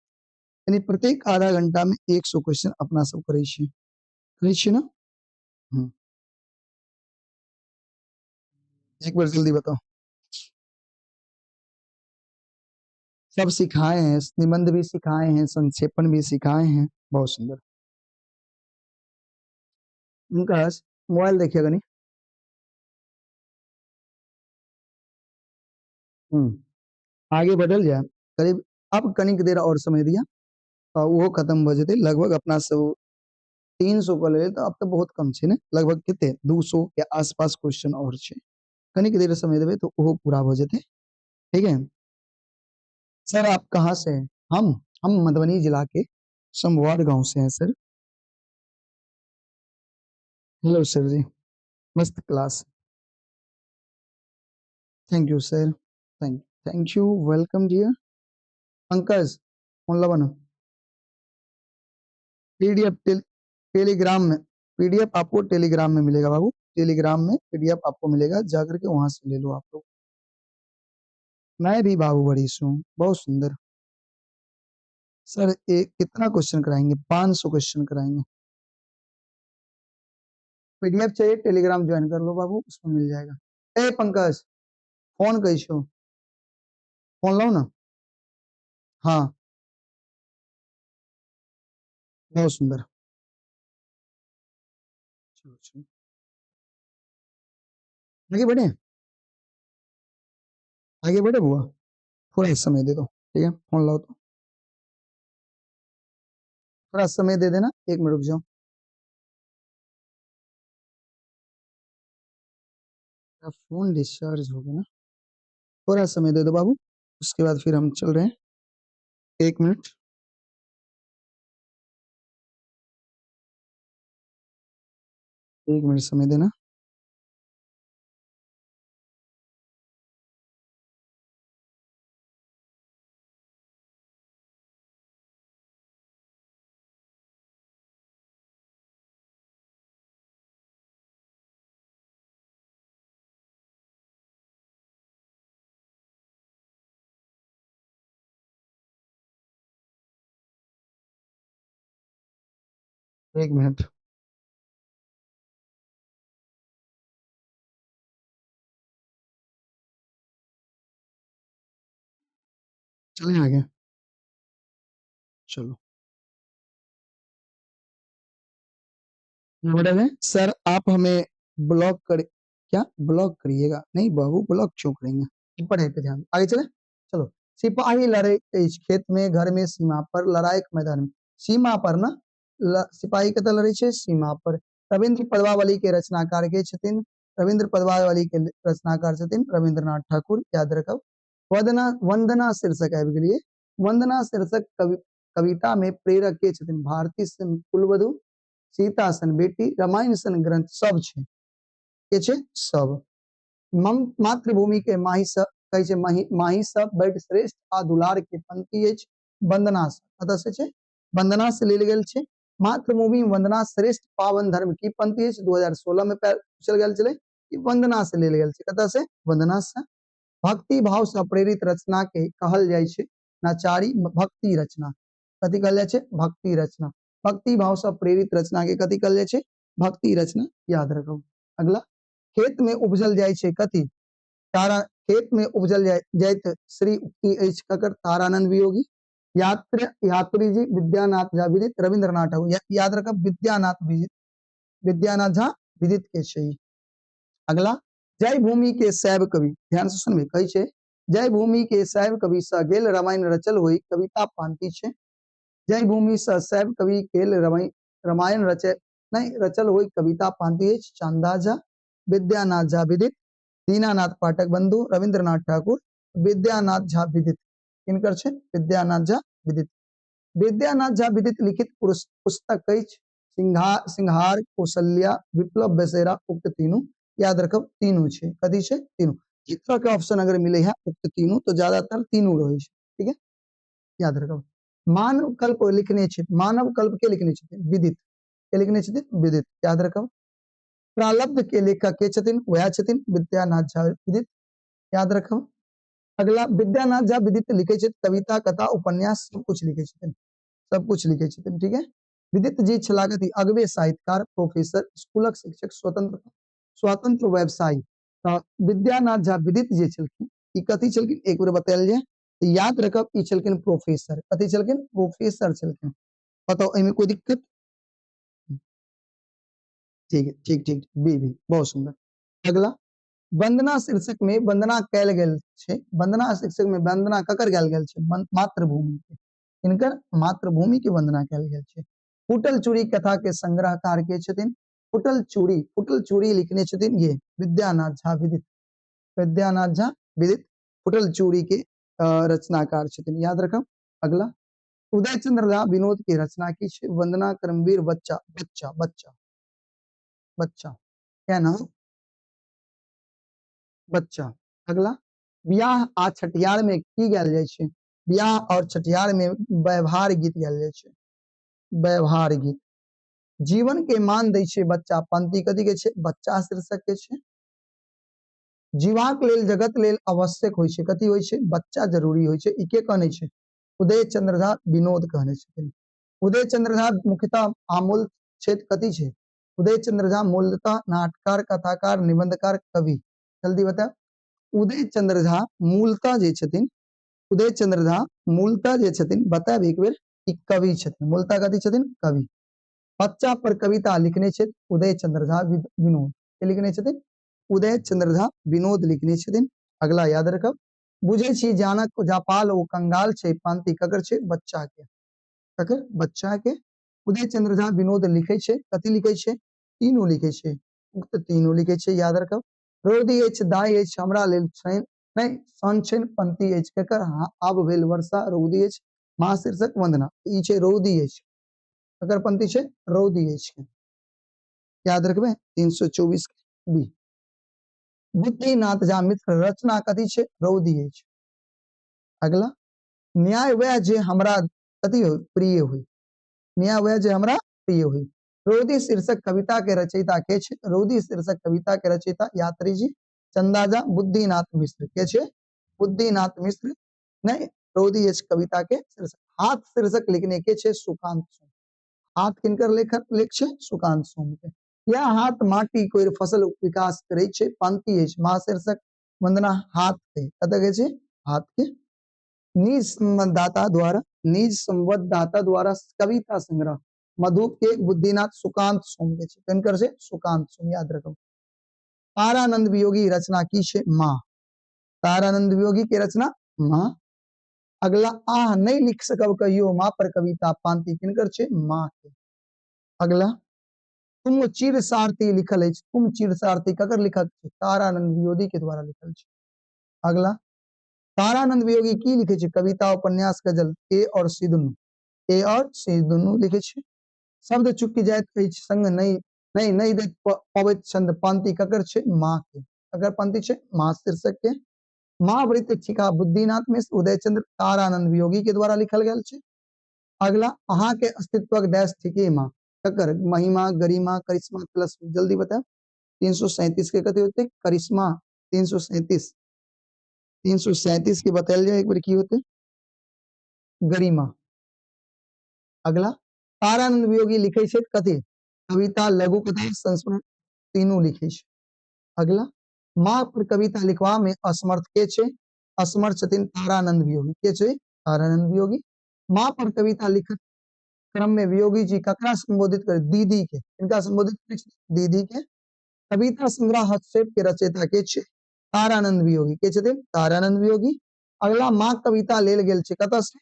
यानी प्रत्येक आधा घंटा में 100 क्वेश्चन अपना सब करे छे। करे छे ना? एक बार जल्दी बताओ। सब सिखाए हैं, निबंध भी सिखाए हैं, संक्षेपण भी सिखाए हैं। बहुत सुंदर। उनका मोबाइल देखिएगा नहीं। आगे बढ़ल जाए करीब। अब कनिक देर और समय दिया और वो खत्म हो जाते लगभग अपना सब 300 को ले तो अब तो बहुत कम छे ने, लगभग कितने 200 के आसपास क्वेश्चन और छे। कनिक देर समय देवे तो वो पूरा हो जाते। ठीक है सर, आप कहाँ से हैं? हम मधुबनी जिला के समवार गांव से हैं सर। हेलो सर जी, मस्त class. Thank you sir, thank you, welcome dear. Pankaj उन पीडीएफ टेलीग्राम में पीडीएफ आपको टेलीग्राम में मिलेगा बाबू, टेलीग्राम में पीडीएफ आपको मिलेगा, जाकर के वहां से ले लो आप लोग। मैं भी बाबू बड़ीश हूँ, बहुत सुंदर। सर एक कितना क्वेश्चन कराएंगे? 500 क्वेश्चन कराएंगे। पीडीएफ चाहिए, टेलीग्राम ज्वाइन कर लो बाबू, उसमें मिल जाएगा। ए पंकज, फोन कैसे हो? फोन लो ना। हाँ, बहुत सुंदर। चलो चलो, आगे बढ़े, आगे बढ़े बुआ, थोड़ा समय दे दो, ठीक है? फोन लाओ तो थोड़ा समय दे देना, 1 मिनट रुक जाओ। फोन डिस्चार्ज हो गया ना, थोड़ा समय दे दो बाबू, उसके बाद फिर हम चल रहे हैं। 1 मिनट, 1 मिनट समय देना। एक मिनट, चलें आगे, चलो। मैडम है सर, आप हमें ब्लॉक कर, क्या ब्लॉक करिएगा? नहीं बाबू, ब्लॉक क्यों करेंगे? पढ़ाई पे ध्यान, आगे चले। चलो। सिपाही लड़े इस खेत में, घर में, सीमा पर, लड़ाई के मैदान में। सीमा पर ना, सिपाही कत लड़े छे सीमा पर। रविंद्र पदवावली के रचनाकार के छथिन? रविंद्र पदवावली के रचनाकार छथिन रविंद्रनाथ ठाकुर, याद रखो। वंदना, वंदना शीर्षक आबि गेलिए। वंदना शीर्षक कविता में प्रेरक के छथिन? भारती सन कुलवधु, सीता सन बेटी, रामायण सन ग्रंथ सब छे, के छे सब। मातृभूमि के माही सब कहै छै, माही सब बड़ श्रेष्ठ आ दुलार के पंक्ति अछि वंदना से, कतऽ से छै? वंदना से लेल गेल छै। मातृभूमि वंदना श्रेष्ठ पावन धर्म की पंक्ति अछि? 2016 में पूछल गेल छलै, ई वंदना से लेल गेल छै, कतऽ से? वंदना से। भक्ति भाव से प्रेरित रचना के कहल जाइ छै नचारी भक्ति रचना, कथी कहल जाइ छै? भक्ति रचना। भक्ति भाव से प्रेरित रचना के कथी कहल जाइ छै? भक्ति रचना, याद रखो। अगला, खेत में उपजल जाइ छै कथी? तारा, खेत में उपजल जाइत श्री उक्ति अछि ककर? तारानंद वियोगी। यात्री जी विद्यानाथ झा विदित, रविंद्रनाथ ठाकुर, याद रखब विद्यानाथ विदित, विद्यानाथ झा विदित के छै। अगला, जय भूमि के सैव कवि, ध्यान से सुनबे, कही छै जय भूमि के सैव कवि स गेल रामायण रचल होई, कविता पांति छै। जय भूमि स सैव कवि गेल रामायण रचे नहीं रचल होई, कविता पांति अछि चांदा झा, विद्यानाथ झा विदित। दीनानाथ पाठक बंधु, रविंद्रनाथ ठाकुर, विद्यानाथ झा विदित, किनकर छै? विद्यानाथ झा विदित। विद्यानाथ झा विदित लिखित पुस्तक अछि सिंहार, कौशल्या, विप्लव बेसेरा, उक्त तीनों, याद रखब तीनों छै, कथी छै? तीनों। इस तरह के ऑप्शन अगर मिले है उक्त तीनों, तो ज्यादातर तीनों रहे छै, ठीक है, याद रखब। मानव कल्प लिखने छै, मानव कल्प के लिखने छै? विदित, के लिखने छै? विदित, याद रखब। प्रारब्ध के लेखक के छथिन? वह छथिन विद्यानाथ झा विदित, याद रखब। अगला, विद्यानाथ झा विदित लिखे छै कविता, कथा, उपन्यास सब कुछ लिखे छथिन, सब कुछ लिखे छथिन, ठीक है। विदित जी छलाह कथी? अगवे साहित्यकार, प्रोफेसर, स्कूलक शिक्षक, स्वतंत्र स्वतंत्र व्यवसायी। तऽ विद्यानाथ झा विदित जे छलखिन, ई कथी छलखिन? एक बेर बतायल जाय तऽ याद रखब, ई छलखिन प्रोफेसर, कथी छलखिन? प्रोफेसर छलखिन। बताओ एहिमे कोई दिक्कत? ठीक है, ठीक ठीक, बी बहुत सुंदर। अगला, वंदना शीर्षक में वंदना कैल गेल छै, वंदना शीर्षक में वंदना ककर कैल गेल छै? मातृभूमि के, इनकर मातृभूमि के वंदना कैल गेल छै। फूटल चूड़ी कथा के संग्रहकार के छथिन? फूटल चूड़ी लिखने छथिन ये विद्यानाथ झा विदित, विद्यानाथ झा विदित फूटल चूड़ी के रचनाकार छथिन, याद रखब। अगला, उदय चंद्र झा विनोद की रचना की छै? वंदना करमवीर बच्चा, बच्चा बच्चा बच्चा, क्या नाम? बच्चा। अगला, बियाह आ छठियार में की गायल जाय छै? बियाह और छठियार में व्यवहार गीत गायल जाय छै, व्यवहार गीत, जीवन के मान दै छै बच्चा, पंक्ति कथी के छै, बच्चा शीर्षक के छै। जीवाक लेल जगत लेल आवश्यक होइ छै, कथी होइ छै, बच्चा जरूरी होइ छै, ई के कहने छै, उदय चंद्र झा विनोद कहने छथिन। उदय चंद्र झा मुख्यतः आमूल क्षेत्र कथी छै, उदय चंद्र झा मूलतः नाटककार, कथाकार, निबंधकार, कवि। जल्दी बताओ। उदय चंद्र झा मूलतः जे छथिन, उदय चंद्र झा मूलतः जे छथिन, बताएब एक बेर, ई कवि छथिन, मूलतः कथी छथिन, कवि। बच्चा पर कविता लिखने छथिन उदय चंद्र झा विनोद, के लिखने छथिन, उदय चंद्र झा विनोद लिखने छथिन। अगला याद रखब, बुझे छी जानक जापाल ओ कंगाल छै, पंक्ति ककर छै, बच्चा के, ककर, बच्चा के। उदय चंद्र झा विनोद लिखे छै, कथी लिखे छै, तीनों लिखे छै, उक्त तीनों लिखे छै, याद रखब। रौदी अछि दाई अछि हमरा लेल छनि, नहीं सन छनि, पंक्ति अछि केकर, आब भेल वर्षा, रौदी अछि माँ शीर्षक वंदना, ई छै रौदी अछि, ककर पंक्ति छै, रौदी अछि, याद रखबे 324 बी। बुद्धिनाथ झा मित्र रचना कथी छै, रौदी अछि। अगला, न्याय वह जे हमरा कथी हो प्रिय हुई, न्याय वह जे हमरा प्रिय हुई। रौदी शीर्षक कविता के रचयिता के छै, रौदी शीर्षक कविता के रचयिता यात्री जी चंदा झा बुद्धिनाथ मिश्र के छै, बुद्धिनाथ मिश्र, नहीं रौदी अछि कविता के शीर्षक। हाथ शीर्षक लिखने के छै सुकांत सोम, हाथ किनकर लेखक लेख छै, सुकांत सोम के। यह हाथ माटी कोइर फसल विकास करे छै, पंक्ति अछि माँ शीर्षक वंदना हाथ के, कतऽ के छै, हाथ के। निज संवाददाता द्वारा, निज संवाददाता द्वारा कविता संग्रह मधु के बुद्धिनाथ सुकांत सोम के छै, किनकर छै, सुकांत सोम, याद रखो। तारानंद वियोगी रचना की छै, माँ, तारानंद वियोगी के रचना माँ। अगला, आह नहीं लिख सकब कहियो माँ पर कविता, पंक्ति किनकर छै, माँ के। अगला, तुम चिर सारथी लिखल है, तुम चिर सारथी ककर लिखल छै, तारानंद वियोगी के द्वारा लिखल छै। अगला, तारानंद वियोगी की लिखे छै, कविता, उपन्यास, गजल, ए और सी दुनू, ए और सी दुनू लिखे छै। शब्द चुकी जाइत अछि संग नहीं नहीं नहीं देख पबैत छंद, पंक्ति ककर छै, माँ के, ककर पंक्ति छै, माँ शीर्षक के। महावृत ठिका बुद्धिनाथ मिश्र उदय चंद्र तारानंद वियोगी के द्वारा लिखल गया छै। अगला, अहाँ के अस्तित्व डैश थिके माँ, ककर, महिमा, गरिमा, करिश्मा, प्लस, जल्दी बताओ। 337 के कथी होते, करिश्मा, 337 337 के बतायल जाए एक बार की होते, गरिमा। अगला, तारानंद वियोगी लिखे छै कथी, कविता, लघु कथा, संस्मरण, तीनों लिखे छै। अगला, माँ पर कविता लिखवा में असमर्थ के छै, असमर्थ छथिन तारानंद वियोगी, के छै, तारानंद वियोगी। माँ पर कविता लिखत क्रम में वियोगी जी ककरा संबोधित कर, दीदी के, इनका संबोधित कर, दीदी के। कविता संग्रह हस्तक्षेप के रचयिता के छै, तारानंद वियोगी, के छथिन, तारानंद वियोगी। अगला, माँ कविता लेल गेल छै कतऽ से,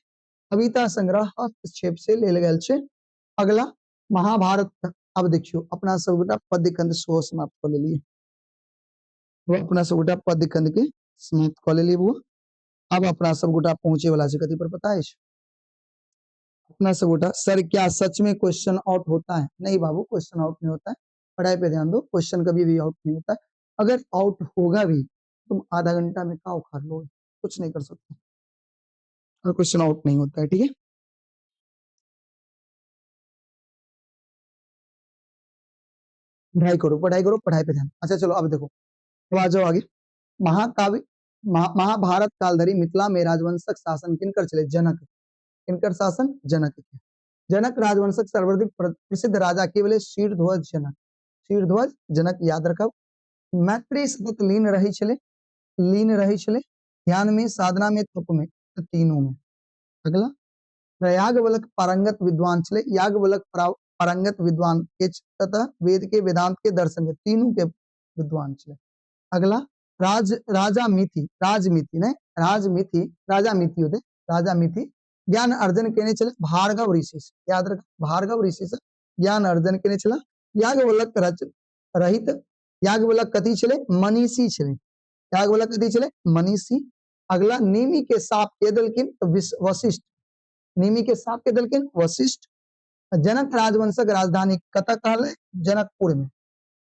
कविता संग्रह हस्तक्षेप से लेल गेल छै। अगला, महाभारत, अब देखियो अपना सबगोटा पद्य खंड सेहो समाप्त कर लेलिए, वो अपना सबगोटा पद्य खंड के समाप्त कर लेलिए वो। अब अपना सबगोटा पहुंचे वाला छै कथी पर पता है, अपना सबगोटा, सर क्या सच में क्वेश्चन आउट होता है, नहीं बाबू क्वेश्चन आउट नहीं होता है, पढ़ाई पे ध्यान दो, क्वेश्चन कभी भी आउट नहीं होता है। अगर आउट होगा भी तुम आधा घंटा में क्या उखाड़ लो, कुछ नहीं कर सकते, और क्वेश्चन आउट नहीं होता है, ठीक है। पढ़ाई करो पढ़ाई करो, पढ़ाई पे ध्यान। अच्छा चलो अब देखो, तो आ जाओ आगे। महाकाव्य, महाभारत काल धरी मिथिला में राजवंशक शासन किनकर चले, जनक, किनकर शासन, जनक के। जनक राजवंशक सर्वाधिक प्रसिद्ध राजा केवल शीर्षध्वज जनक, शीर्षध्वज जनक, याद रखब। मैत्री सतत लीन रही छले, लीन रही छले, ध्यान में, साधना में, तप में, तो तीनों में। अगला, याज्ञवल्क्य पारंगत विद्वान छले, याज्ञवल्क्य पारंगत विद्वान के तथा वेद के, वेदांत के, दर्शन के, तीनों के विद्वान छले। अगला, राजा मिथि, राजमिथि ने, राजमिथि, राजा मिथि होते, राजा मिथि ज्ञान अर्जन केने चले भार्गव ऋषि से, याद रख, भार्गव ऋषि से ज्ञान अर्जन केने चला। याज्ञवल्क्य रहित, याज्ञवल्क्य कथी छले, मनीषी छले, याज्ञवल्क्य कथी छले, मनीषी। अगला, नेमि के साप के देलखिन, वशिष्ठ, नेमि के साप के देलखिन वशिष्ठ। जनक राजवंशक राजधानी कतऽ कहले, जनकपुर में,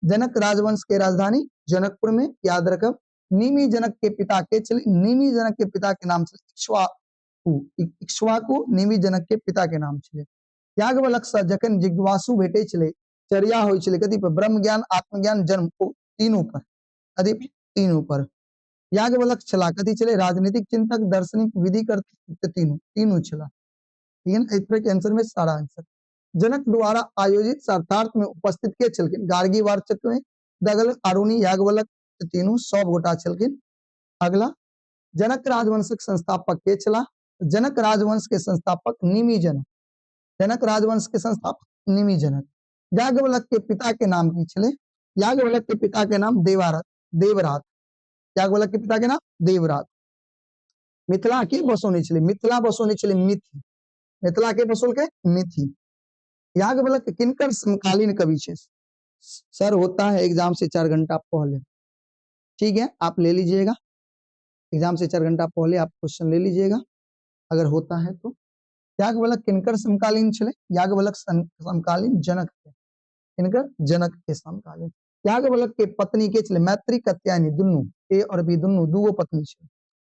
जनक राजवंश के राजधानी जनकपुर में, याद रखब। निमि जनक के पिता के चले, निमि जनक के पिता के नाम चले इक्ष्वाकु, इक्ष्वाकु निमि जनक के पिता के नाम छले। याज्ञवल्क्य से जखन जिज्ञासु भेटे छले, चर्या होइ छलै कथी पर, ब्रह्म ज्ञान, आत्मज्ञान, जन्म तीनों पर, कथी पर, तीनों पर। याज्ञवल्क छला कथी छलै, राजनीतिक चिंतक, दार्शनिक, विधि करते, तीनों तीनों छला, ठीक है ना। इस तरह के आंसर में सारा आंसर। जनक द्वारा आयोजित सार्थार्थ में उपस्थित के छलखिन, गार्गी वार्चक में दगल, अरुणी, याज्ञवल्क तीनों 100 गोटा छलखिन। अगला, जनक राजवंशक संस्थापक के छला, जनक राजवंश के संस्थापक निमि जनक, जनक राजवंश के संस्थापक निमि जनक। याज्ञवल्क के पिता के नाम की छले, याज्ञवल्क के पिता के नाम देवरात, याज्ञवल्क के पिता के नाम देवरात। मिथिला के बसौने छले, मिथिला बसौने छले मिथि, मिथिला के बसौल के मिथि। याज्ञवल्क किनकर समकालीन कवि छे, सर होता है एग्जाम से 4 घंटा पहले, ठीक है, आप ले लीजिएगा, एग्जाम से 4 घंटा पहले आप क्वेश्चन ले लीजिएगा अगर होता है तो। याज्ञवल्क किनकर समकालीन छले, याज्ञवल्क समकालीन जनक के, किनकर, जनक के समकालीन। याज्ञवल्क के पत्नी के छले मैत्री, कात्यायनी, दुनू ए और बी दुनू दूगो पत्नी छे।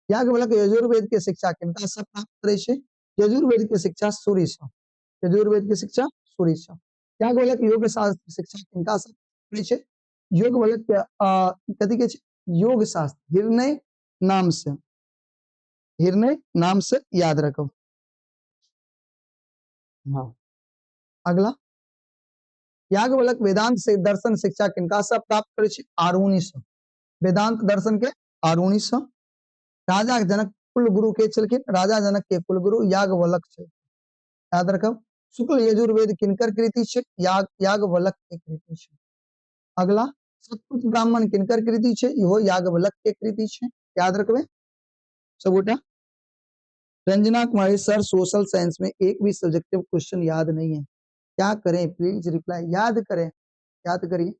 याज्ञवल्क यजुर्वेद के शिक्षा किनका से प्राप्त करे छे, यजुर्वेद के शिक्षा सूर्य से, यजुर्वेद के शिक्षा सूर्य से। याज्ञवल्क योग शास्त्र की शिक्षा किनका से करे छे, याज्ञवल्क के कथी के छे, योग शास्त्र, हिरण्य नाम से, हिरण्य नाम से याद रखो। हाँ, अगला, याज्ञवल्क वेदांत से दर्शन शिक्षा किनका से प्राप्त करे छे, आरुणि से, वेदांत दर्शन के आरुणि से। राजा जनक कुल गुरु के छलखिन, राजा जनक के कुल गुरु याज्ञवल्क छे, याद रखो। शुक्ल यजुर्वेद किनकर कृति छे, याज्ञवल्क के कृति छे। अगला, सतपुत ब्राह्मण किनकर कृति छे, इहो याज्ञवल्क के कृति छे, याद रखबे सब गोटा। रंजना कुमारी सर, सोशल साइंस में एक भी सब्जेक्टिव क्वेश्चन याद नहीं है, क्या करें, प्लीज रिप्लाई याद करें, याद करिए,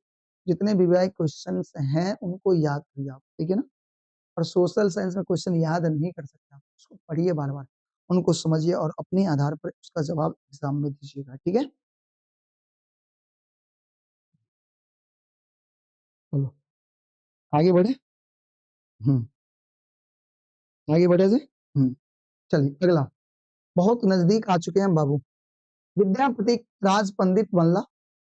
जितने भी क्वेश्चन हैं उनको याद करिए आप, ठीक है ना। और सोशल साइंस में क्वेश्चन याद नहीं कर सकते, उसको पढ़िए बार बार, उनको समझिए और अपने आधार पर उसका जवाब एग्जाम में दीजिएगा, ठीक है। चलो आगे बढ़े, आगे बढ़े से, चलिए अगला, बहुत नजदीक आ चुके हैं बाबू। विद्यापति राज पंडित बनला,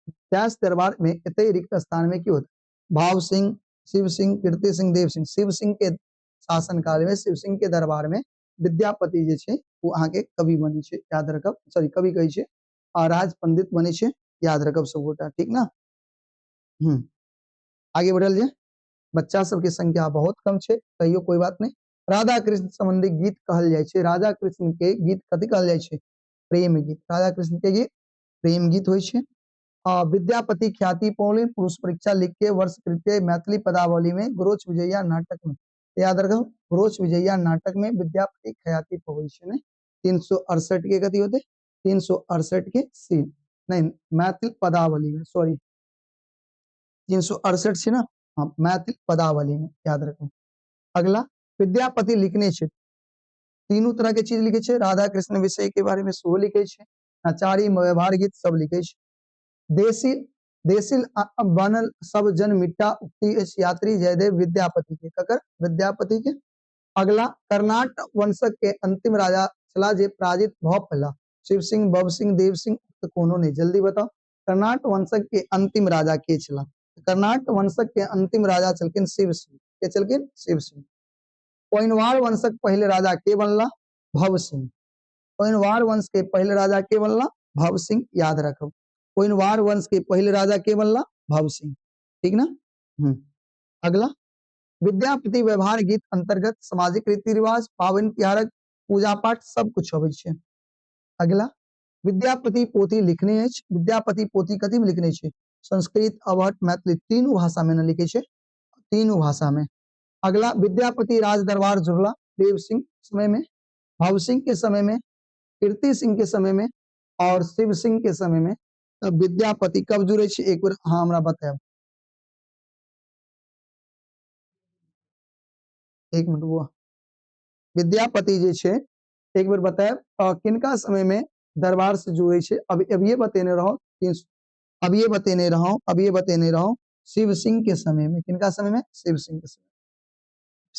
त्यास दरबार में इतने रिक्त स्थान में क्यों, भाव सिंह, शिव सिंह, कीर्ति सिंह, देव सिंह। शिव सिंह के शासन काल में, शिव सिंह के दरबार में विद्यापति जे छे वो अहाँ के कवि बनी छे, याद रखब, सॉरी कवि कही छे, और राज पंडित बनी छे, याद रखब सब गोटा, ठीक ना। आगे बढ़ल जाए, बच्चा सबके संख्या बहुत कम छे, कहियो कोई बात नहीं। राधा कृष्ण संबंधी गीत कहल जाय छे, राधा कृष्ण के गीत कथी कहल जाय छे, प्रेम गीत, राधा कृष्ण के गीत प्रेम गीत होय छे। विद्यापति ख्याति पौले पुरुष परीक्षा लिख के वर्ष कृत्य मैथिली पदावली में गुरोच विजया नाटक में, याद रखो, गुरोच विजया नाटक में विद्यापति ख्याति पौले छे ने 368 के कथी होते, 368 के सी नहीं, मैथिली पदावली में, सॉरी 368 छे ना, हाँ मैथिली पदावली में, याद रखो। अगला, विद्यापति लिखने छे तीनों तरह के चीज लिखे छे, राधा कृष्ण विषय के बारे में सेहो लिखे छे, नचारी व्यवहार गीत सब लिखे छे। देसी देसिल बनल सब जन मिट्टा उक्ति यात्री जयदेव विद्यापति के, ककर, विद्यापति के। अगला, कर्नाट वंशक के अंतिम राजा चला जे पराजित भ पहला, शिव सिंह, बब सिंह, देव सिंह, कोनो नहीं, जल्दी बताओ, कर्नाट वंशक के अंतिम राजा के चला, कर्नाट वंशक के अंतिम राजा चलकिन शिव सिंह, के चलकिन शिव सिंह। कोइनवार वंशक पहले राजा के बनला, भव सिंह, कोइनवार वंश के पहले राजा के बनला, भव सिंह, याद रखो, कोइनवार वंश के पहले राजा के बनला, भव सिंह, ठीक ना। अगला, विद्यापति व्यवहार गीत अंतर्गत सामाजिक रीति रिवाज, पावन त्योहार, पूजा पाठ सब कुछ होवे छे। अगला, विद्यापति पोथी लिखने अछि, विद्यापति पोथी कथी में लिखने छे, संस्कृत, अवहट, मैथिली तीनों भाषा में न लिखे छे, तीनों भाषा में। अगला, विद्यापति राज दरबार जुड़ला देव सिंह समय में, भव सिंह के समय में, कीर्ति सिंह के समय में और शिव सिंह के समय में। तब विद्यापति कब जुड़े छे, एक बार हाँ हमरा बताएब, एक मिनट वो विद्यापति जे छे एक बार बताएब किनका समय में दरबार से जुड़े छे, अब ये बतेने रहो, अब ये बतेने रहो शिव सिंह के समय में, किनका समय में, शिव सिंह के समय।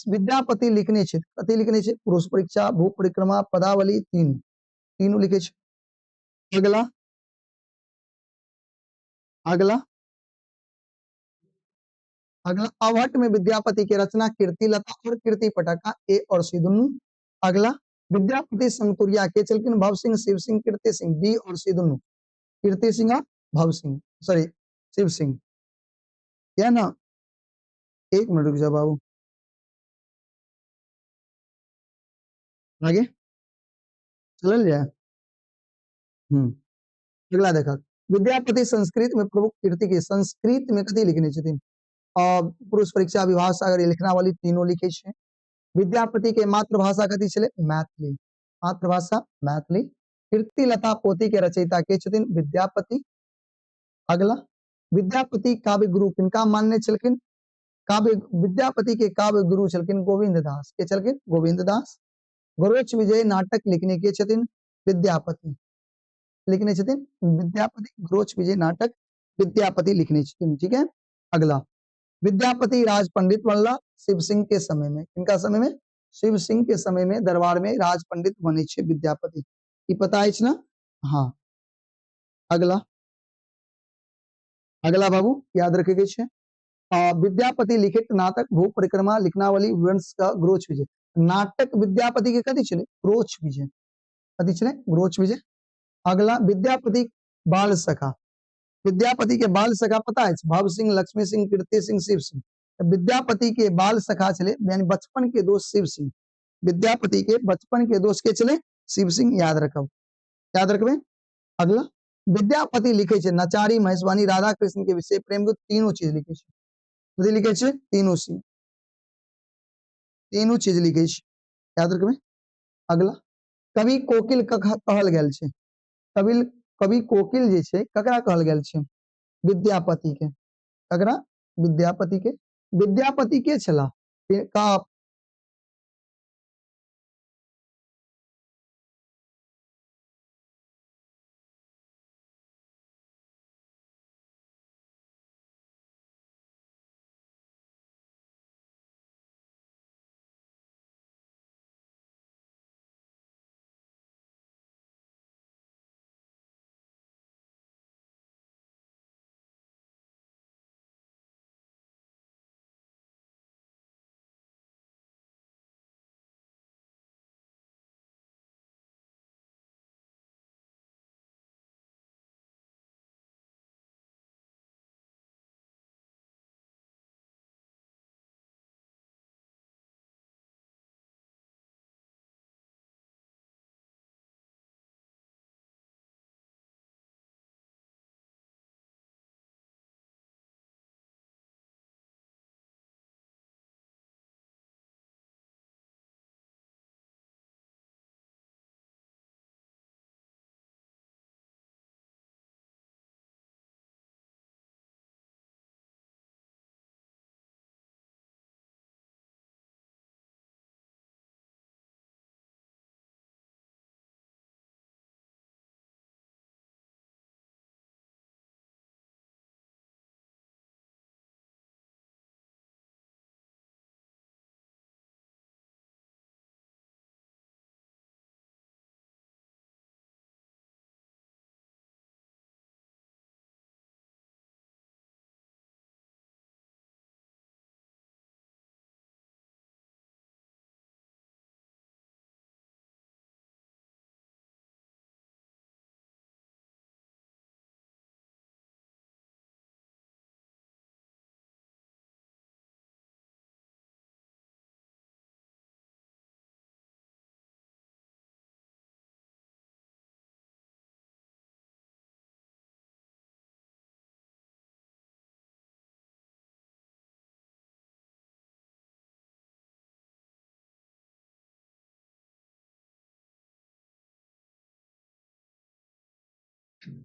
विद्यापति लिखने छे, कथी लिखने छे, पुरुष परीक्षा, भू परिक्रमा, पदावली, तीन तीनों लिखे छे। अगला, अगला अगला अवहट में विद्यापति की रचना कीर्तिलता और कीर्तिपटका ए और सी दोनों। अगला विद्यापति संतुरिया के चलकिन भव सिंह शिव सिंह कीर्ति सिंह बी और सी दोनों। कीर्ति सिंह और भव सिंह सॉरी शिव सिंह या ना। एक मिनट रुक जा बाबू आगे चल जाए। अगला देखा विद्यापति संस्कृत में प्रमुख कीर्ति की संस्कृत में कथी लिखने छथिन पुरुष परीक्षा विभाग सागर लिखना वाली तीनों लिखे छे। विद्यापति के मातृभाषा कथी छले मैथिली मातृभाषा मैथिली। कीर्तिलता पोथी के रचयिता के छथिन विद्यापति। अगला विद्यापति काव्य गुरु किनका मानने छलकिन काव्य विद्यापति के काव्य गुरु छलकिन गोविंद दास के छलकिन गोविंद दास। गोरोच विजय नाटक लिखने के छथिन विद्यापति लिखने छथिन विद्यापति गोरोच विजय नाटक विद्यापति लिखने छथिन ठीक है। अगला विद्यापति राज पंडित बनला शिव सिंह के समय में किनका समय में शिव सिंह के समय में दरबार में राज पंडित बने छे विद्यापति ई पता है ना। हाँ अगला अगला बाबू याद रखेगे छे विद्यापति लिखित नाटक भू परिक्रमा लिखना वाली वंश का ग्रोच विजय नाटक विद्यापति के कथी छले ग्रोच विजय कथी छले ग्रोच विजय। अगला विद्यापति बाल सखा विद्यापति के बाल सखा पता है भव सिंह लक्ष्मी सिंह कीर्ति सिंह शिव सिंह। विद्यापति के बाल सखा चले यानी बचपन के दोस्त शिव सिंह विद्यापति के बचपन के दोस्त के चले शिव सिंह याद रखबे। अगला विद्यापति लिखे छे नचारी महेशवाणी राधा कृष्ण के विषय प्रेम को तीनों चीज लिखे छे लिखे छे तीनों चीज लिखे छे याद रखबे। अगला कवि कोकिल कहल गेल छे कवि कोकिल जे छे ककरा कहल गेल छे विद्यापति के ककरा विद्यापति के छला का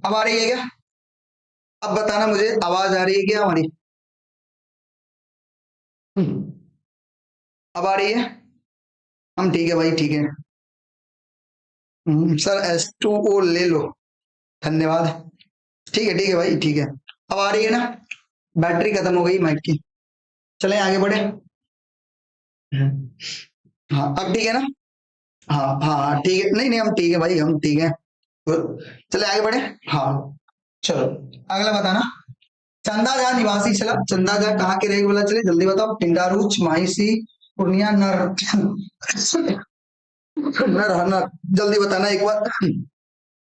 अब आ रही है क्या अब बताना मुझे आवाज आ रही है क्या हमारी अब आ रही है हम ठीक है भाई ठीक है सर H2O ले लो धन्यवाद ठीक है भाई ठीक है अब आ रही है ना बैटरी खत्म हो गई माइक की चलें आगे बढ़े हाँ अब ठीक है ना हाँ हाँ हाँ ठीक है नहीं हम ठीक है भाई हम ठीक है चले आगे बढ़े हाँ चलो अगला बताना चंदा जहाँ निवासी चला, चंदा जहाँ कहाँ के रहेगा बोला, चले जल्दी बताओ। पिंडारूच, माहिसी, पूर्णिया, नर नर नर, जल्दी बताना एक बार।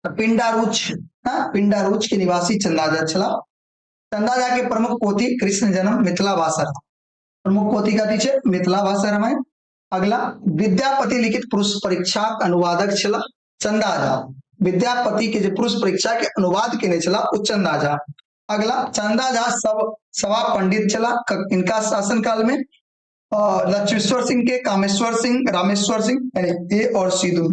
पिंडारूच, हाँ पिंडारूच के निवासी चंदाजा चला। चंदाजा के प्रमुख पोथी कृष्ण जन्म, मिथिला भाषा। प्रमुख पोथी का पीछे मिथिला भाषा रामायण। अगला विद्यापति लिखित पुरुष परीक्षा अनुवादक चला चंदाजा। विद्यापति के जो पुरुष परीक्षा के अनुवाद के लिए चला वो चंदाजा। अगला चंदाजा सब सवा पंडित चला इनका शासन काल में। लक्ष्मेश्वर सिंह के, कामेश्वर सिंह, रामेश्वर सिंह, यानी ए और सी दोनों,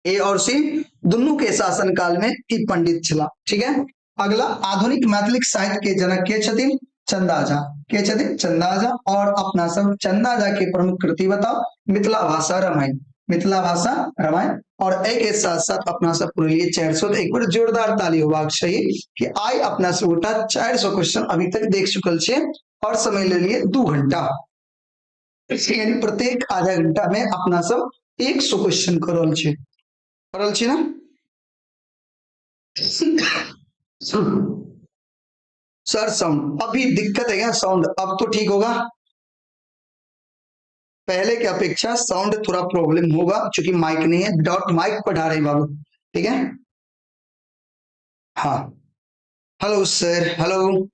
ए और सी दोनों के शासन काल में ई पंडित चला। ठीक है। अगला आधुनिक मैथिली साहित्य के जनक के छथिन चंदाजा, के छथिन चंदाजा। और अपना सब चंदाजा की प्रमुख कृति बताओ, मिथिला भाषा रामायण, मिथिला भाषा रामायण। और एक के साथ साथ अपना सब पूरे लिए 400, एक बार जोरदार ताली होबाक चाहिए कि आई अपना सब गोटा 400 क्वेश्चन अभी तक देख चुकल छे और समय ले लिए 2 घंटा, यानी प्रत्येक आधा घंटा में अपना सब 100 क्वेश्चन करल छे, करल छे ना। सर साउंड अभी दिक्कत है क्या? साउंड अब तो ठीक होगा, पहले की अपेक्षा साउंड थोड़ा प्रॉब्लम होगा क्योंकि माइक नहीं है, डॉट माइक पढ़ा रहे बाबू। ठीक है। हाँ हेलो सर, हेलो।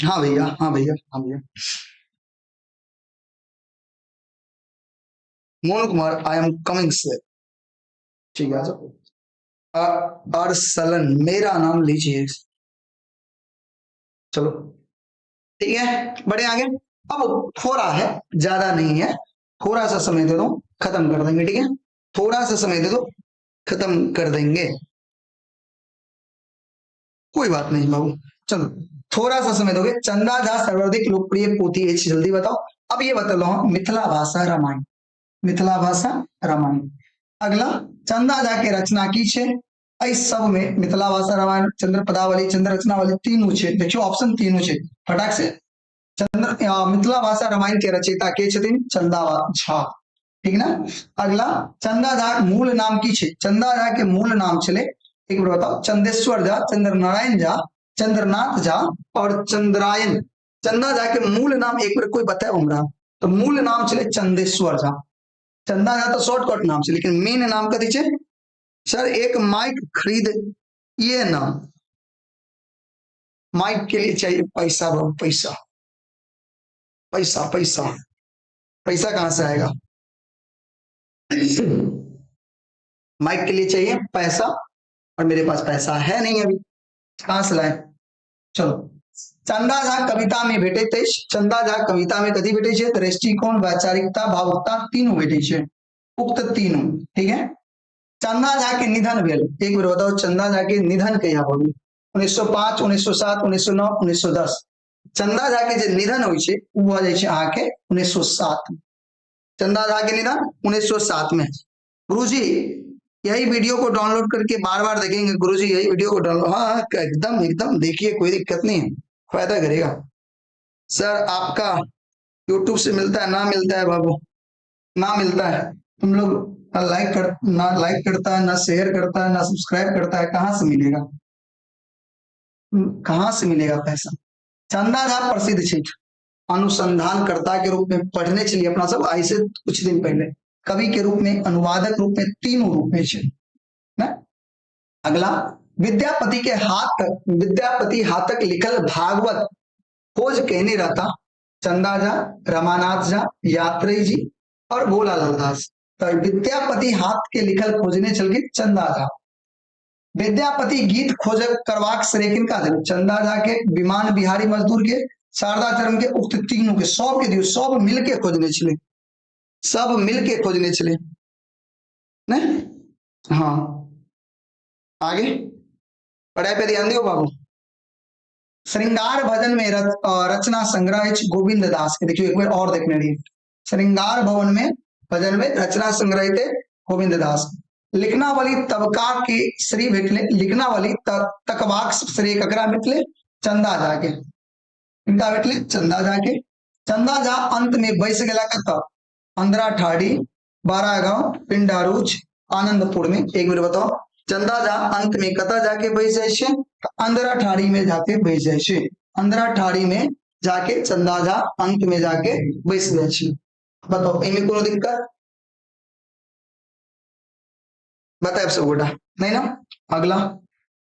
हाँ भैया, हाँ भैया, हाँ भैया। Monu Kumar, I am coming sir. ठीक है। अरसलन मेरा नाम लीजिए। चलो ठीक है, बढ़े आगे। अब थोड़ा है, ज्यादा नहीं है, थोड़ा सा समय दे दो, खत्म कर देंगे। ठीक है, थोड़ा सा समय दे दो, खत्म कर देंगे, कोई बात नहीं बाबू। चलो थोड़ा सा समय दोगे। चंदा झा सर्वाधिक लोकप्रिय पोथी है, जल्दी बताओ। अब ये बता लो, मिथिला भाषा रामायण, मिथिला भाषा रामायण। अगला चंदा झा के रचना की छे, इस सब में मिथिला भाषा रामायण, चंद्र पदावली, चंद्र रचनावली तीनों छे। देखियो ऑप्शन तीनों छे फटाक से। मिथिला भाषा रामायण के रचयिता के छथिन चंदा झा। ठीक ना। अगला चंदा झा मूल नाम की छे, चंदा झा के मूल नाम चले एक बार बताओ। चंदेश्वर झा, चंद्र नारायण झा, चंद्रनाथ झा और चंद्रायन। चंदा झा के मूल नाम एक बार कोई बताए हमरा, तो मूल नाम चले चंदेश्वर झा। चंदा झा तो शॉर्टकट नाम से, लेकिन मेन नाम का दीजिए सर। एक माइक खरीद, ये ना माइक के लिए चाहिए पैसा बाबू, पैसा पैसा पैसा पैसा कहां से आएगा? माइक के लिए चाहिए पैसा और मेरे पास पैसा है नहीं अभी, कहां से लाए? चलो चंदा झा कविता में भेटे थे, चंदा झा कविता में कथी भेटे छे? दृष्टिकोण, वैचारिकता, भावुकता तीनों भेटे छे, उक्त तीनों। ठीक है। चंदा झा के निधन भेल, एक बार बताओ चंदा झा के निधन कहिया हो? 1905, 1907, 1909, 1910। चंदा झा के जे निधन होय छे उ भ जाय छे अहाँ के 1907। चंदा झा के निधन 1907 में। गुरुजी यही वीडियो को डाउनलोड करके बार बार देखेंगे गुरुजी, यही वीडियो को डाउनलोड, हाँ एकदम एकदम देखिए, कोई दिक्कत नहीं है, फायदा करेगा। सर आपका यूट्यूब से मिलता है ना? मिलता है बाबू, ना मिलता है। तुम लोग ना लाइक करता है, ना शेयर करता है, ना सब्सक्राइब करता है, कहां से मिलेगा? कहां से मिलेगा पैसा? चंदा झा प्रसिद्ध छे अनुसंधानकर्ता के रूप में, पढ़ने चलिए अपना सब आई से कुछ दिन पहले, कवि के रूप में, अनुवादक रूप में, तीनों रूप में छे ना। अगला विद्यापति हाथक लिखल भागवत खोज कहने रहता चंदा झा, रमानाथ झा, यात्री जी और भोलालाल दास। तो विद्यापति हाथ के लिखल खोजने चल गए चंदा झा। विद्यापति गीत खोज करवाक श्रेय किनका देन? चंदा झा के, विमान बिहारी मजदूर के, शारदा चरण के, उक्त तीनों के, सब के दियो, सब मिलके खोजने चले, सब मिलके खोजने चले नहीं। हाँ आगे पढ़ाई पे ध्यान दियो बाबू। श्रृंगार भजन में रचना संग्रह गोविंद दास के, देखियो एक बार और देखने लिए। श्रृंगार भवन में भजन में रचना संग्रह थे गोविंद दास। लिखनावली तबका के श्री भेटले, लिखनावली तकवाक श्री ककरा भेटले? चंदा झा के। इनका भेटले चंदा झा के। चंदा झा अंत में बैस गेला कत? अंदरा ठाड़ी, बारागांव, पिंडारूच, आनंदपुर में। एक बार बताओ चंदा झा अंत में कता जाके बैस जाए छे? अंदरा ठाड़ी में जाके बैस जाए छे, अंदरा ठाड़ी में जाके चंदा झा अंक में जाके बैस जाए छे। बताओ इनमें कोनो दिक्कत बताए सब गोटा नहीं ना। अगला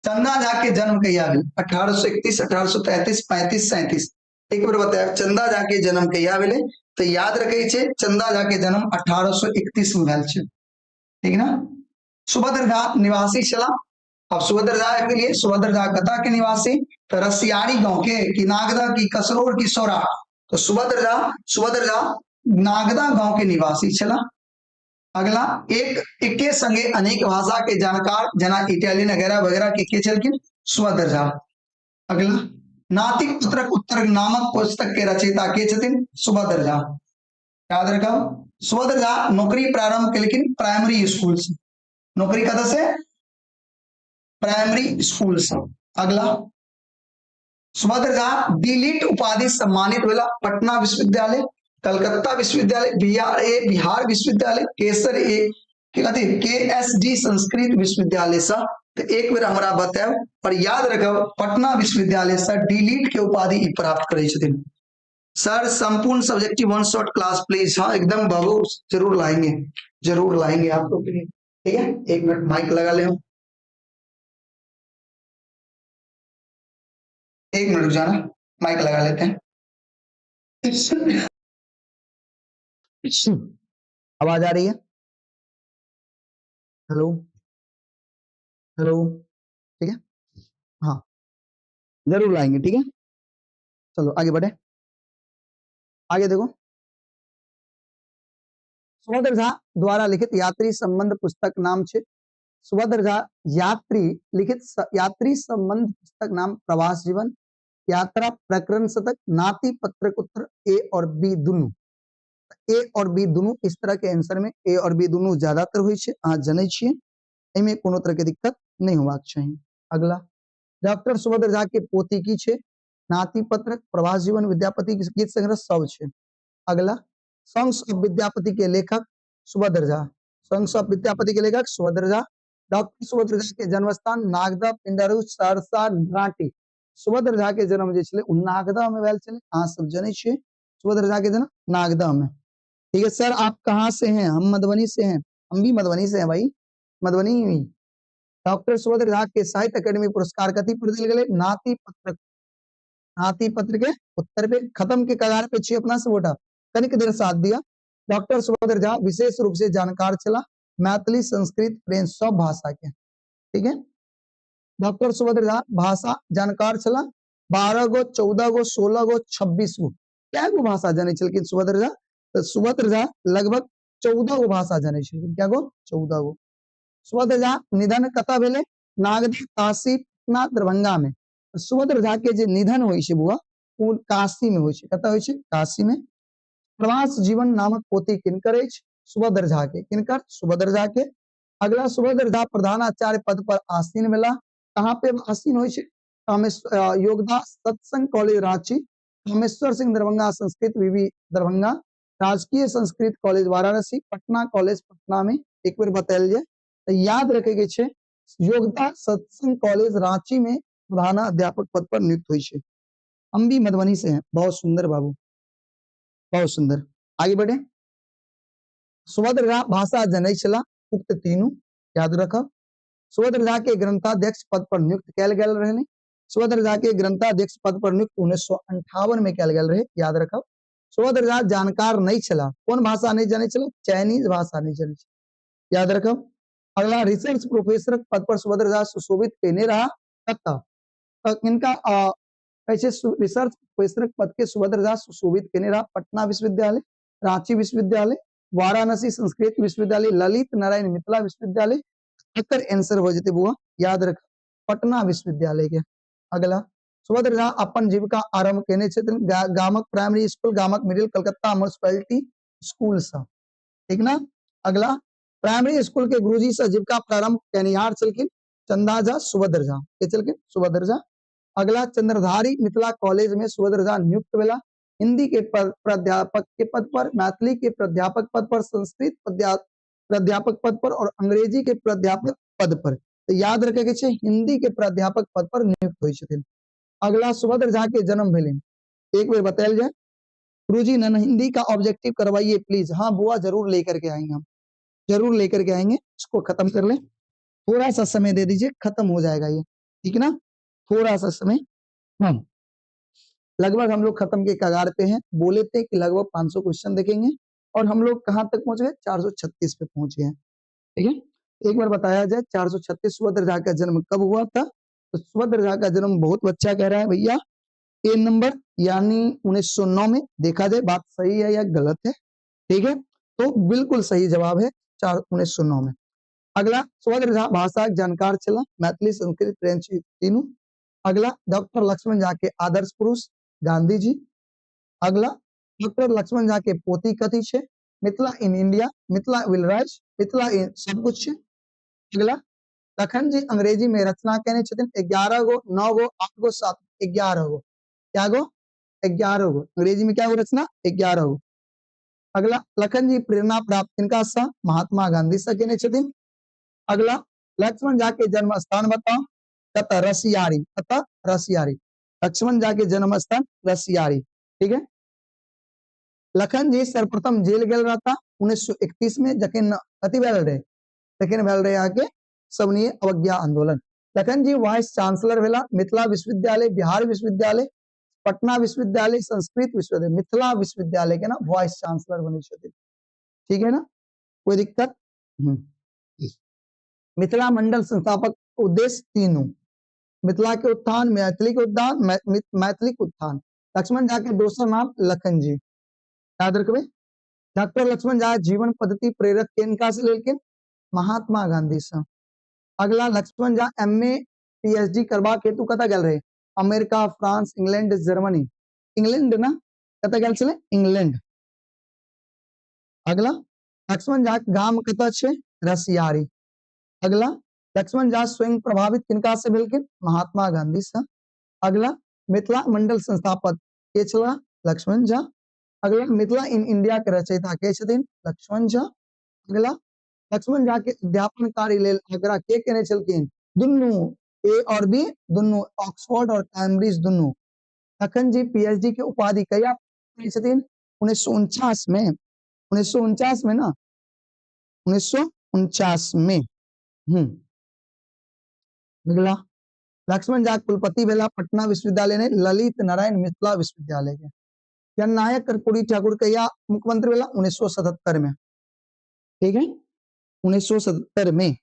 चंदा झा के जन्म कहिया भेल 1831 1833 35 37 एक बार बताया चंदा झा के जन्म कहिया भेले तो याद रखे छे चंदा झा के जन्म 1831 में भेल छे ठीक ना। सुभद्र झा निवासी चला। अब सुभद्र झा के लिए सुभद्र झा कथा के निवासी तो रसियारी गांव के कि नागदा की कसरोर की सौरा तो सुभद्र झा नागदा गांव के निवासी चला। अगला एक इक्के संगे अनेक भाषा के जानकार जना इटालियन वगैरह वगैरह के चलकिन सुभद्र झा। अगला नातिक पुत्रक उत्तर नामक पुस्तक के रचयिता के छथिन सुभद्र झा। याद रखो सुभद्र झा नौकरी प्रारंभ केलकिन प्राइमरी स्कूल से, नौकरी कतऽ से प्राइमरी स्कूल से। अगला सुभद्र झा डिलीट उपाधि सम्मानित भेला पटना विश्वविद्यालय, कलकत्ता विश्वविद्यालय, बिहार विश्वविद्यालय, केसर ए KSD संस्कृत विश्वविद्यालय से तो एक बेर हमरा बताओ और याद रखो पटना विश्वविद्यालय से डिलीट के उपाधि प्राप्त करे छथिन। सर संपूर्ण subjective one shot class please. हाँ एकदम बाबू जरूर लाएंगे आप लोग के लिए ठीक है। एक मिनट माइक लगा ले, एक मिनट रुक जाना माइक लगा लेते हैं। आवाज आ रही है? हेलो हेलो ठीक है हाँ जरूर लाएंगे ठीक है। चलो आगे बढ़े, आगे देखो सुभद्र झा द्वारा लिखित यात्री संबंध पुस्तक नाम छे सुभद्र झा यात्री संबंध पुस्तक नाम प्रवास जीवन, यात्रा प्रकरण शतक, नाती पत्रक उत्तर ए और बी दोनों। ए और बी दोनों इस तरह के आंसर में ए और बी दोनों ज्यादातर होय छे, अहाँ जनै छियै एमे कोनो तरह के दिक्कत नहीं होबाक चाहिए। अगला डॉक्टर सुभद्र झा के पोती की छे नाती पत्रक, प्रवास जीवन, विद्यापति के गीत संग्रह सब छे। अगला सॉन्ग्स ऑफ विद्यापति के लेखक सुभद्र झा, सॉन्ग्स ऑफ विद्यापति के लेखक सुभद्र झा। डॉक्टर सुभद्र झा के जन्म स्थान नागदा, पिंडारू, सहरसा, रांटी। सुभद्र झा के जन्म जे छले उ नागदा में भेल छले, अहाँ सब जनै छियै सुभद्र झा के जन्म नागदा में। ठीक है सर आप कहाँ से हैं? हम मधुबनी से हैं, हम भी मधुबनी से हैं भाई, मधुबनी ही। डॉक्टर सुभद्र झा के साहित्य अकेडमी पुरस्कार कथी पर देल गेलै? नाती पत्रक, नाती पत्र के उत्तर पे खत्म के कगार पे छे अपना से वोटा कनिक देर साथ दिया। डॉक्टर सुभद्र झा विशेष रूप से जानकार चला मैथिली, संस्कृत, फ्रेंच सब भाषा के ठीक है। डॉक्टर सुभद्र झा भाषा जानकार चला 12 गो, 14 गो, 16 गो, 26 गो क्या गो भाषा जाने चलकिन सुभद्र झा? तो सुभद्र झा लगभग 14 गो भाषा जाने छलकिन, क्या गो? 14 गो। सुभद्र झा निधन कतऽ भेले? नागदा, काशी, पटना, दरभंगा में। सुभद्र झा के जे निधन होय छे बुआ उ काशी में होय छे, कतऽ होय छे? काशी में। प्रवास जीवन नामक पोथी किनकर अछि? सुभद्र झा के, किनकर? सुभद्र झा के। अगला सुभद्र झा प्रधानाचार्य पद पर आसीन भेला, कहाँ पे आसीन होय छे? योगदा सत्संग कॉलेज रांची, रामेश्वर सिंह दरभंगा संस्कृत विवि दरभंगा, राजकीय संस्कृत कॉलेज वाराणसी, पटना कॉलेज पटना में। एक बार बतायल जाए तो याद रखे के छे योगदा सत्संग कॉलेज रांची में प्रधान अध्यापक पद पर नियुक्त हुई छे। हम भी मधुबनी से हैं, बहुत सुंदर बाबू, बहुत सुंदर। आगे बढ़े। सुभद्र झा भाषा जनै छला उक्त तीनों याद रखब। सुभद्र झा के ग्रंथाध्यक्ष पद पर नियुक्त कैल गेल रहने, सुभद्र झा के ग्रंथाध्यक्ष पद पर नियुक्त 1958 में कैल गेल रहे, याद रखब। सुभद्र झा जानकार नहीं छला, कौन भाषा नहीं जाने छला? चाइनीज भाषा नहीं जाने छला, याद रखब। अगला रिसर्च प्रोफेसर पद पर सुभद्र झा सुशोभित केने रहा कत्ता इनका रिसर्च प्रोफेसर पद के सुभद्र झा सुशोभित केने रहा पटना विश्वविद्यालय, रांची विश्वविद्यालय, वाराणसी संस्कृत विश्वविद्यालय, ललित नारायण मिथिला विश्वविद्यालय। एकर आंसर हो जेते बुआ याद रख पटना विश्वविद्यालय के। अगला सुभद्र झा अपन जीविका आरंभ केने छथिन गामक प्राइमरी स्कूल, गामक मिडिल, कलकत्ता म्युनिसिपैलिटी स्कूल से, ठीक ना। अगला प्राइमरी स्कूल के गुरुजी से जीविका प्रारंभ केनिहार छलकिन चंदा झा, सुभद्र झा के चलकिन सुभद्र झा। अगला चंद्रधारी मिथिला कॉलेज में सुभद्र झा नियुक्त भेला, हिंदी के प्राध्यापक के पद पर, मैथिली के प्राध्यापक पद पर, संस्कृत प्राध्यापक पद पर और अंग्रेजी के प्राध्यापक पद पर। तो याद रखे के छे हिंदी के प्राध्यापक पद पर नियुक्त हुई छथिन। अगला सुभद्र झा के जन्म भेलिन, एक बार बतायल जाए। गुरुजी नन हिंदी का ऑब्जेक्टिव करवाइए प्लीज। हाँ बुआ जरूर लेकर के आएंगे, हम जरूर लेकर के आएंगे। इसको खत्म कर ले, थोड़ा सा समय दे दीजिए, खत्म हो जाएगा ये, ठीक है ना, थोड़ा सा समय। हम लगभग हम लोग खत्म के कगार पे हैं, बोले थे कि लगभग 500 क्वेश्चन देखेंगे और हम लोग कहां तक पहुंच गए, 436 पे पहुंच गए, ठीक है। एक बार बताया जाए 436 सुभद्र झा का जन्म कब हुआ था। तो सुभद्र झा का जन्म बहुत बच्चा कह रहा है भैया ए नंबर यानी 1909 में। देखा जाए बात सही है या गलत है, ठीक है, तो बिल्कुल सही जवाब है 1909 में। अगला सुभद्र झा भाषा जानकार चला, मैथिली संस्कृत फ्रेंच तीनों। अगला डॉक्टर लक्ष्मण झा के आदर्श पुरुष गांधी जी। अगला डॉक्टर लक्ष्मण झा के पोती कथी छे, Mithila in India, Mithila will rise, Mithila in सब कुछ छे। अगला लखन जी अंग्रेजी में रचना कहने छथिन 11 गो 9 गो 8 गो 7 11 गो, क्या गो 11 गो, अंग्रेजी में क्या गो रचना 11 गो। अगला लखन जी प्रेरणा प्राप्त किनका सा, महात्मा गांधी से कहने छथिन। अगला लक्ष्मण झा के जन्म स्थान बताओ, कत रसियारी, कत रसियारी, लक्ष्मण झा के जन्म स्थान रसियारी, ठीक है। लखन जी सर्वप्रथम जेल गेल रहता 1931 में, जखन कथी भेल रहे, तखन भेल रहे आके सवनीय अवज्ञा आंदोलन। लखन जी वाइस चांसलर भेला मिथिला विश्वविद्यालय, बिहार विश्वविद्यालय, पटना विश्वविद्यालय, संस्कृत विश्वविद्यालय, मिथिला विश्वविद्यालय के ना वाइस चांसलर बने छथिन, ठीक है ना, कोई दिक्कत। मिथिला मंडल संस्थापक उद्देश्य तीनों, मिथिला के उत्थान, मैथिली के उत्थान, मैथिली के उत्थान। लक्ष्मण झा के दोसर नाम लखन जी, याद रखबे। डॉक्टर लक्ष्मण झा जीवन पद्धति प्रेरक किनका से लेकिन, महात्मा गांधी से। अगला लक्ष्मण झा एमए पीएचडी करबा हेतु कतऽ गेल रहे, America, France, England, Germany, England ना, कतऽ गेल छले, इंग्लैंड। अगला लक्ष्मण झा गाम कतऽ छे, रसियारी। अगला लक्ष्मण झा स्वयं प्रभावित किनका से भेलखिन, महात्मा गांधी से। अगला मिथिला मंडल संस्थापक के छला, लक्ष्मण झा। अगला मिथिला इन इंडिया के रचयिता के छथिन, लक्ष्मण झा। अगला लक्ष्मण झा के अध्यापन कार्य लेल आग्रह के केने छलखिन, दुनू ए और बी दुनू, ऑक्सफोर्ड और कैम्ब्रिज दुनू। लखन जी पीएचडी के उपाधि कहिया पाए छथिन, 1949 में, 1949 में ना, 1949 में। अगला लक्ष्मण झा कुलपति भेला पटना विश्वविद्यालय ने ललित नारायण मिथिला विश्वविद्यालय के। जननायक कर्पूरी ठाकुर कहिया मुख्यमंत्री भेला, 1977 में, ठीक है, 1977 में,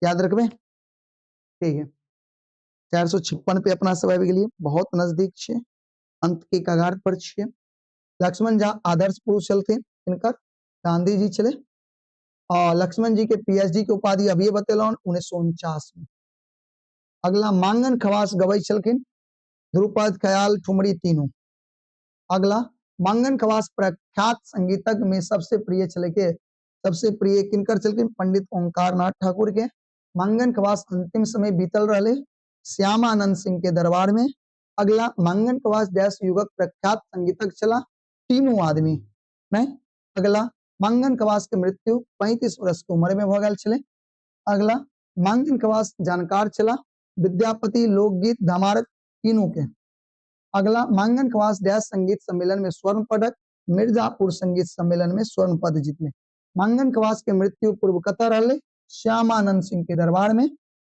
याद रखबे, ठीक है। 456 पे अपना सब आबि गेलिए, बहुत नजदीक छे, अंत के कगार पर छे। लक्ष्मण झा आदर्श पुरुष चलथिन, इनकर गांधी जी चले। और लक्ष्मण जी के पीएचडी के उपाधि अभी बतेलौन 1949 में। अगला मांगन खवास गवई छलखिन, ध्रुपद, ख्याल, ठुमरी तीनों। अगला मांगन खवास प्रख्यात संगीतज्ञ में सबसे प्रिय चले के, सबसे प्रिय किनकर चलखिन, पंडित ओंकार नाथ ठाकुर के। मांगन खवास अंतिम समय बीतल रहे श्यामानंद सिंह के दरबार में। अगला मांगन खवास देश युगक प्रख्यात संगीतज्ञ चला, तीनों आदमी नहीं। अगला मांगन खवास की मृत्यु 35 वर्ष की उम्र में हो गए छले। अगला मांगन खवास जानकार चला, विद्यापति, लोकगीत, धमारत तीनों के। अगला मांगन खवास देश संगीत सम्मेलन में स्वर्ण पदक, मिर्जापुर संगीत सम्मेलन में स्वर्ण पद जीतने। मांगन खवास के मृत्यु पूर्व कतऽ रहले, श्यामानंद सिंह के दरबार में।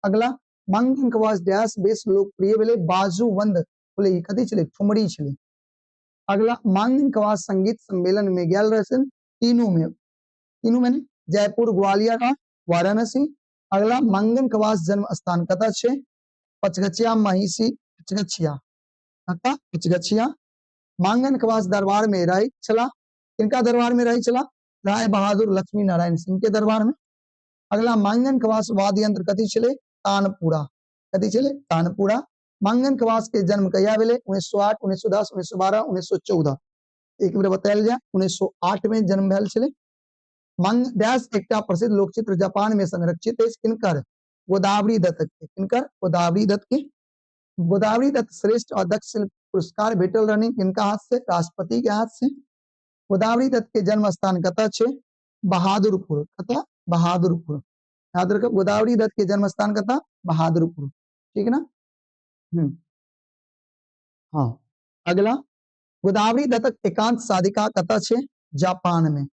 अगला मांगन खवास देश बेस लोकप्रिय भेले बाजूबंद बोले कथी छले, ठुमरी छले। अगला मांगन खवास संगीत सम्मेलन में गेल रहन तीनों में, तीनों में जयपुर, ग्वालियर और वाराणसी। अगला मांगन खवास जन्म स्थान कतऽ छे, पचगछिया, महिषी, पचगछिया, पचगछिया। मांगन खवास दरबार में रही चला, किनका दरबार में रही चला, राय बहादुर लक्ष्मी नारायण सिंह के दरबार में। अगला मांगन खवास वाद्य यंत्र कथी छले, तानपुरा, कथी छले, तानपुरा। मांगन खवास के जन्म कहिया भेले, 1908, 1910, 1912, 1914। एक बार बतायल जाए 1908 में जन्म भेल छले। डैश एकटा प्रसिद्ध लोकचित्र जापान में संरक्षित है, किनकर, गोदावरी दत्त के, किनकर, गोदावरी दत्त के। गोदावरी दत्त श्रेष्ठ और दक्ष शिल्प पुरस्कार भेटल रहनी किनका हाथ से, राष्ट्रपति के हाथ से। गोदावरी दत्त के जन्म स्थान कतऽ छे, बहादुरपुर, कतऽ, बहादुरपुर। याद रखो, गोदावरी दत्त के जन्म स्थान का था बहादुरपुर, ठीक है ना। हाँ, अगला, गोदावरी दत्त एकांत साधिका कतऽ छे, जापान में,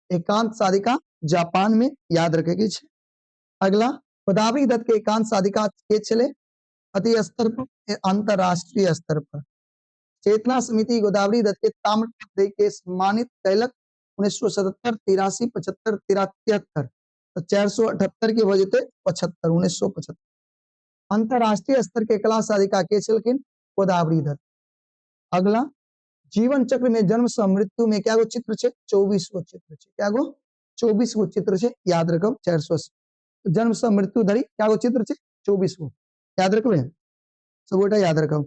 एकांत साधिका जापान में, याद रखेगी। अगला, गोदावरी दत्त के एकांत साधिका के छले, अति स्तर पर, अंतरराष्ट्रीय स्तर पर। चेतना समिति गोदावरी दत्त के ताम्रपत्र के सम्मानित कैलक 1977, 83, 75, 73, 478 के वजह 75, 1975। अंतरराष्ट्रीय स्तर के कला साधिका के छलखिन गोदावरी दत्त। अगला, जीवन चक्र में जन्म से मृत्यु में क्या गो चित्र छे, 24 गो चित्र छे, क्या गो 24 गो चित्र छे, याद रखो 480। जन्म से मृत्यु धरी क्या गो चित्र छे, 24 गो, याद रखो सब बेटा, याद रखो।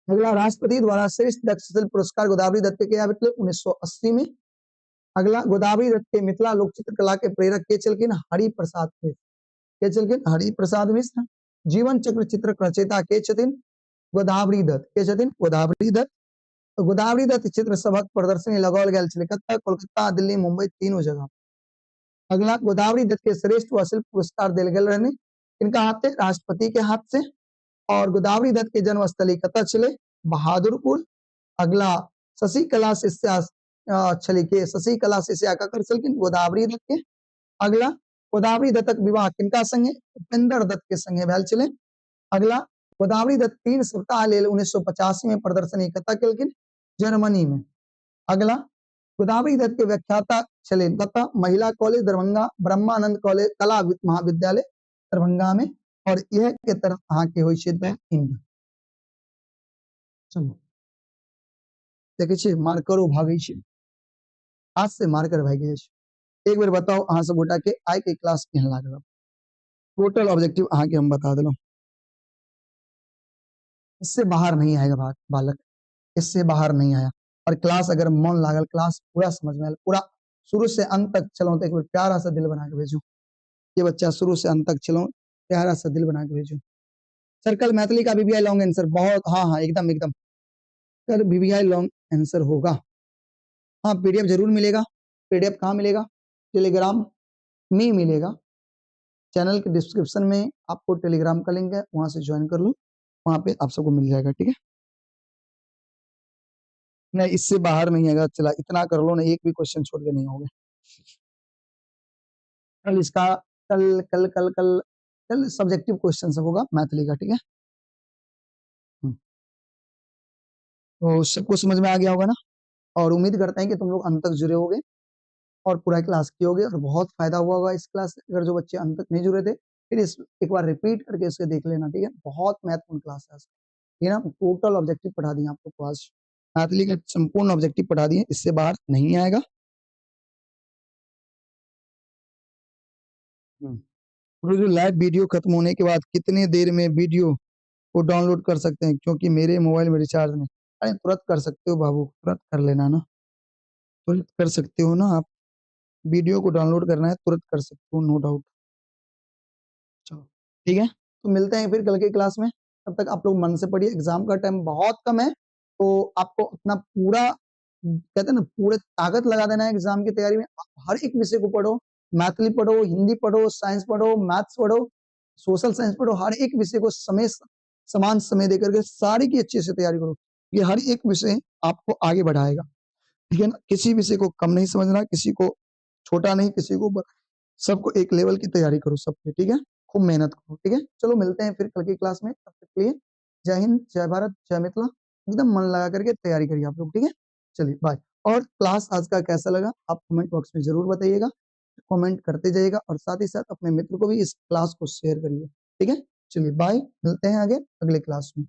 अगला, राष्ट्रपति द्वारा श्रेष्ठ दक्ष शिल्प पुरस्कार गोदावरी दत्त के क्या मिले, 1980 में। अगला, गोदावरी दत्त के मिथिला लोक चित्रकला के प्रेरक के चलकिन हरिप्रसाद मिश्र, के चलकिन हरिप्रसाद मिश्र। जीवन चक्र चित्र रचयिता के छथिन गोदावरी दत्त, के छथिन गोदावरी दत्त। तो गोदावरी दत्त चित्र सभक प्रदर्शनी लगाओल गेल छलै कतऽ, कोलकाता, दिल्ली, मुंबई, तीनों जगह। अगला, गोदावरी दत्त के श्रेष्ठ व शिल्प पुरस्कार दिल गेल रहने इनका हाथ से, राष्ट्रपति के हाथ से। और गोदावरी दत्त के जन्म स्थली कतऽ छलै, बहादुरपुर। अगला, शशिकला शिष्या छली के, शशिकला शिष्या ककर छलखिन, गोदावरी दत्त के। अगला, गोदावरी दत्तक विवाह किनका संगे, उपेंद्र दत्त के संगे भेल छलै। अगला, गोदावरी दत्त 3 सप्ताह लेल 1985 में प्रदर्शनी कतऽ केलखिन, जर्मनी में। अगला, गोदावरी दत्त के व्याख्याता छलै कतऽ, महिला कॉलेज दरभंगा, ब्रह्मानंद कॉलेज कला महाविद्यालय दरभंगा में। और यह के तरफ अहाँ के होय छै इंड। चलो देखे छियै मार्करो भागे छै, हाथ से मार्कर भाग जाय छै। एक बार बताओ अहाँ सब गोटा के आइ के क्लास केहन लागल, टोटल ऑब्जेक्टिव अहाँ के हम बता देलहुं। इससे बाहर नहीं आएगा बालक, इससे बाहर नहीं आया। और क्लास अगर मन लागल, क्लास पूरा समझ में आयल, पूरा शुरू से अंत तक चलो तो एक बार प्यारा सा दिल बना के भेजो, ये बच्चा शुरू से अंत तक चलो, प्यारा सा दिल बना के भेजो। सर कल मैथिली का बीबीआई लॉन्ग आंसर बहुत, हाँ एकदम एकदम, कल बीबीआई लॉन्ग आंसर होगा। हाँ, पीडीएफ जरूर मिलेगा। पीडीएफ कहाँ मिलेगा, टेलीग्राम में मिलेगा। चैनल के डिस्क्रिप्शन में आपको टेलीग्राम का लिंक है, वहां से ज्वाइन कर लो, वहां पे आप सबको मिल जाएगा, ठीक है। नहीं, इससे बाहर नहीं आएगा, चला इतना कर लो ना, एक भी क्वेश्चन छोड़ के नहीं होगा। कल इसका कल कल कल कल कल सब्जेक्टिव क्वेश्चन सब होगा मैथिली का, ठीक है। तो सबको समझ में आ गया होगा ना, और उम्मीद करते हैं कि तुम लोग अंत तक जुड़े होगे और पूरा क्लास किए होगे और बहुत फायदा हुआ होगा इस क्लास से। अगर जो बच्चे अंत तक नहीं जुड़े थे, फिर इस एक बार रिपीट करके इसके देख लेना, ठीक है। बहुत महत्वपूर्ण क्लास है, ठीक है ना। टोटल ऑब्जेक्टिव पढ़ा दिए आपको आज, मैथिली के संपूर्ण ऑब्जेक्टिव पढ़ा दिए, इससे बाहर नहीं आएगा। जो लाइव वीडियो खत्म होने के बाद कितने देर में वीडियो को डाउनलोड कर सकते हैं, क्योंकि मेरे मोबाइल में रिचार्ज नहीं। अरे तुरंत कर सकते हो बाबू, तुरंत कर लेना ना, तुरंत कर सकते हो ना आप, वीडियो को डाउनलोड करना है तुरंत कर सकते हो, नो डाउट। चलो ठीक है, तो मिलते हैं फिर कल की क्लास में। तब तक आप लोग मन से पढ़िए, एग्जाम का टाइम बहुत कम है, तो आपको अपना पूरा कहते हैं ना पूरे ताकत लगा देना है एग्जाम की तैयारी में। हर एक विषय को पढ़ो, मैथिली पढ़ो, हिंदी पढ़ो, साइंस पढ़ो, मैथ्स पढ़ो, सोशल साइंस पढ़ो, हर एक विषय को समय समान समय देकर के सारी की अच्छे से तैयारी करो। ये हर एक विषय आपको आगे बढ़ाएगा, ठीक है ना। किसी विषय को कम नहीं समझना, किसी को छोटा नहीं, किसी को सबको एक लेवल की तैयारी करो सबके, ठीक है। खूब मेहनत करो, ठीक है। चलो मिलते हैं फिर कल की क्लास में, तब तक के लिए जय हिंद, जय भारत, जय मिथिला। एकदम मन लगा करके तैयारी करिए आप लोग, ठीक है। चलिए बाय। और क्लास आज का कैसा लगा आप कमेंट बॉक्स में जरूर बताइएगा, कमेंट करते जाइएगा और साथ ही साथ अपने मित्र को भी इस क्लास को शेयर करिए, ठीक है। चलिए बाय, मिलते हैं आगे अगले क्लास में।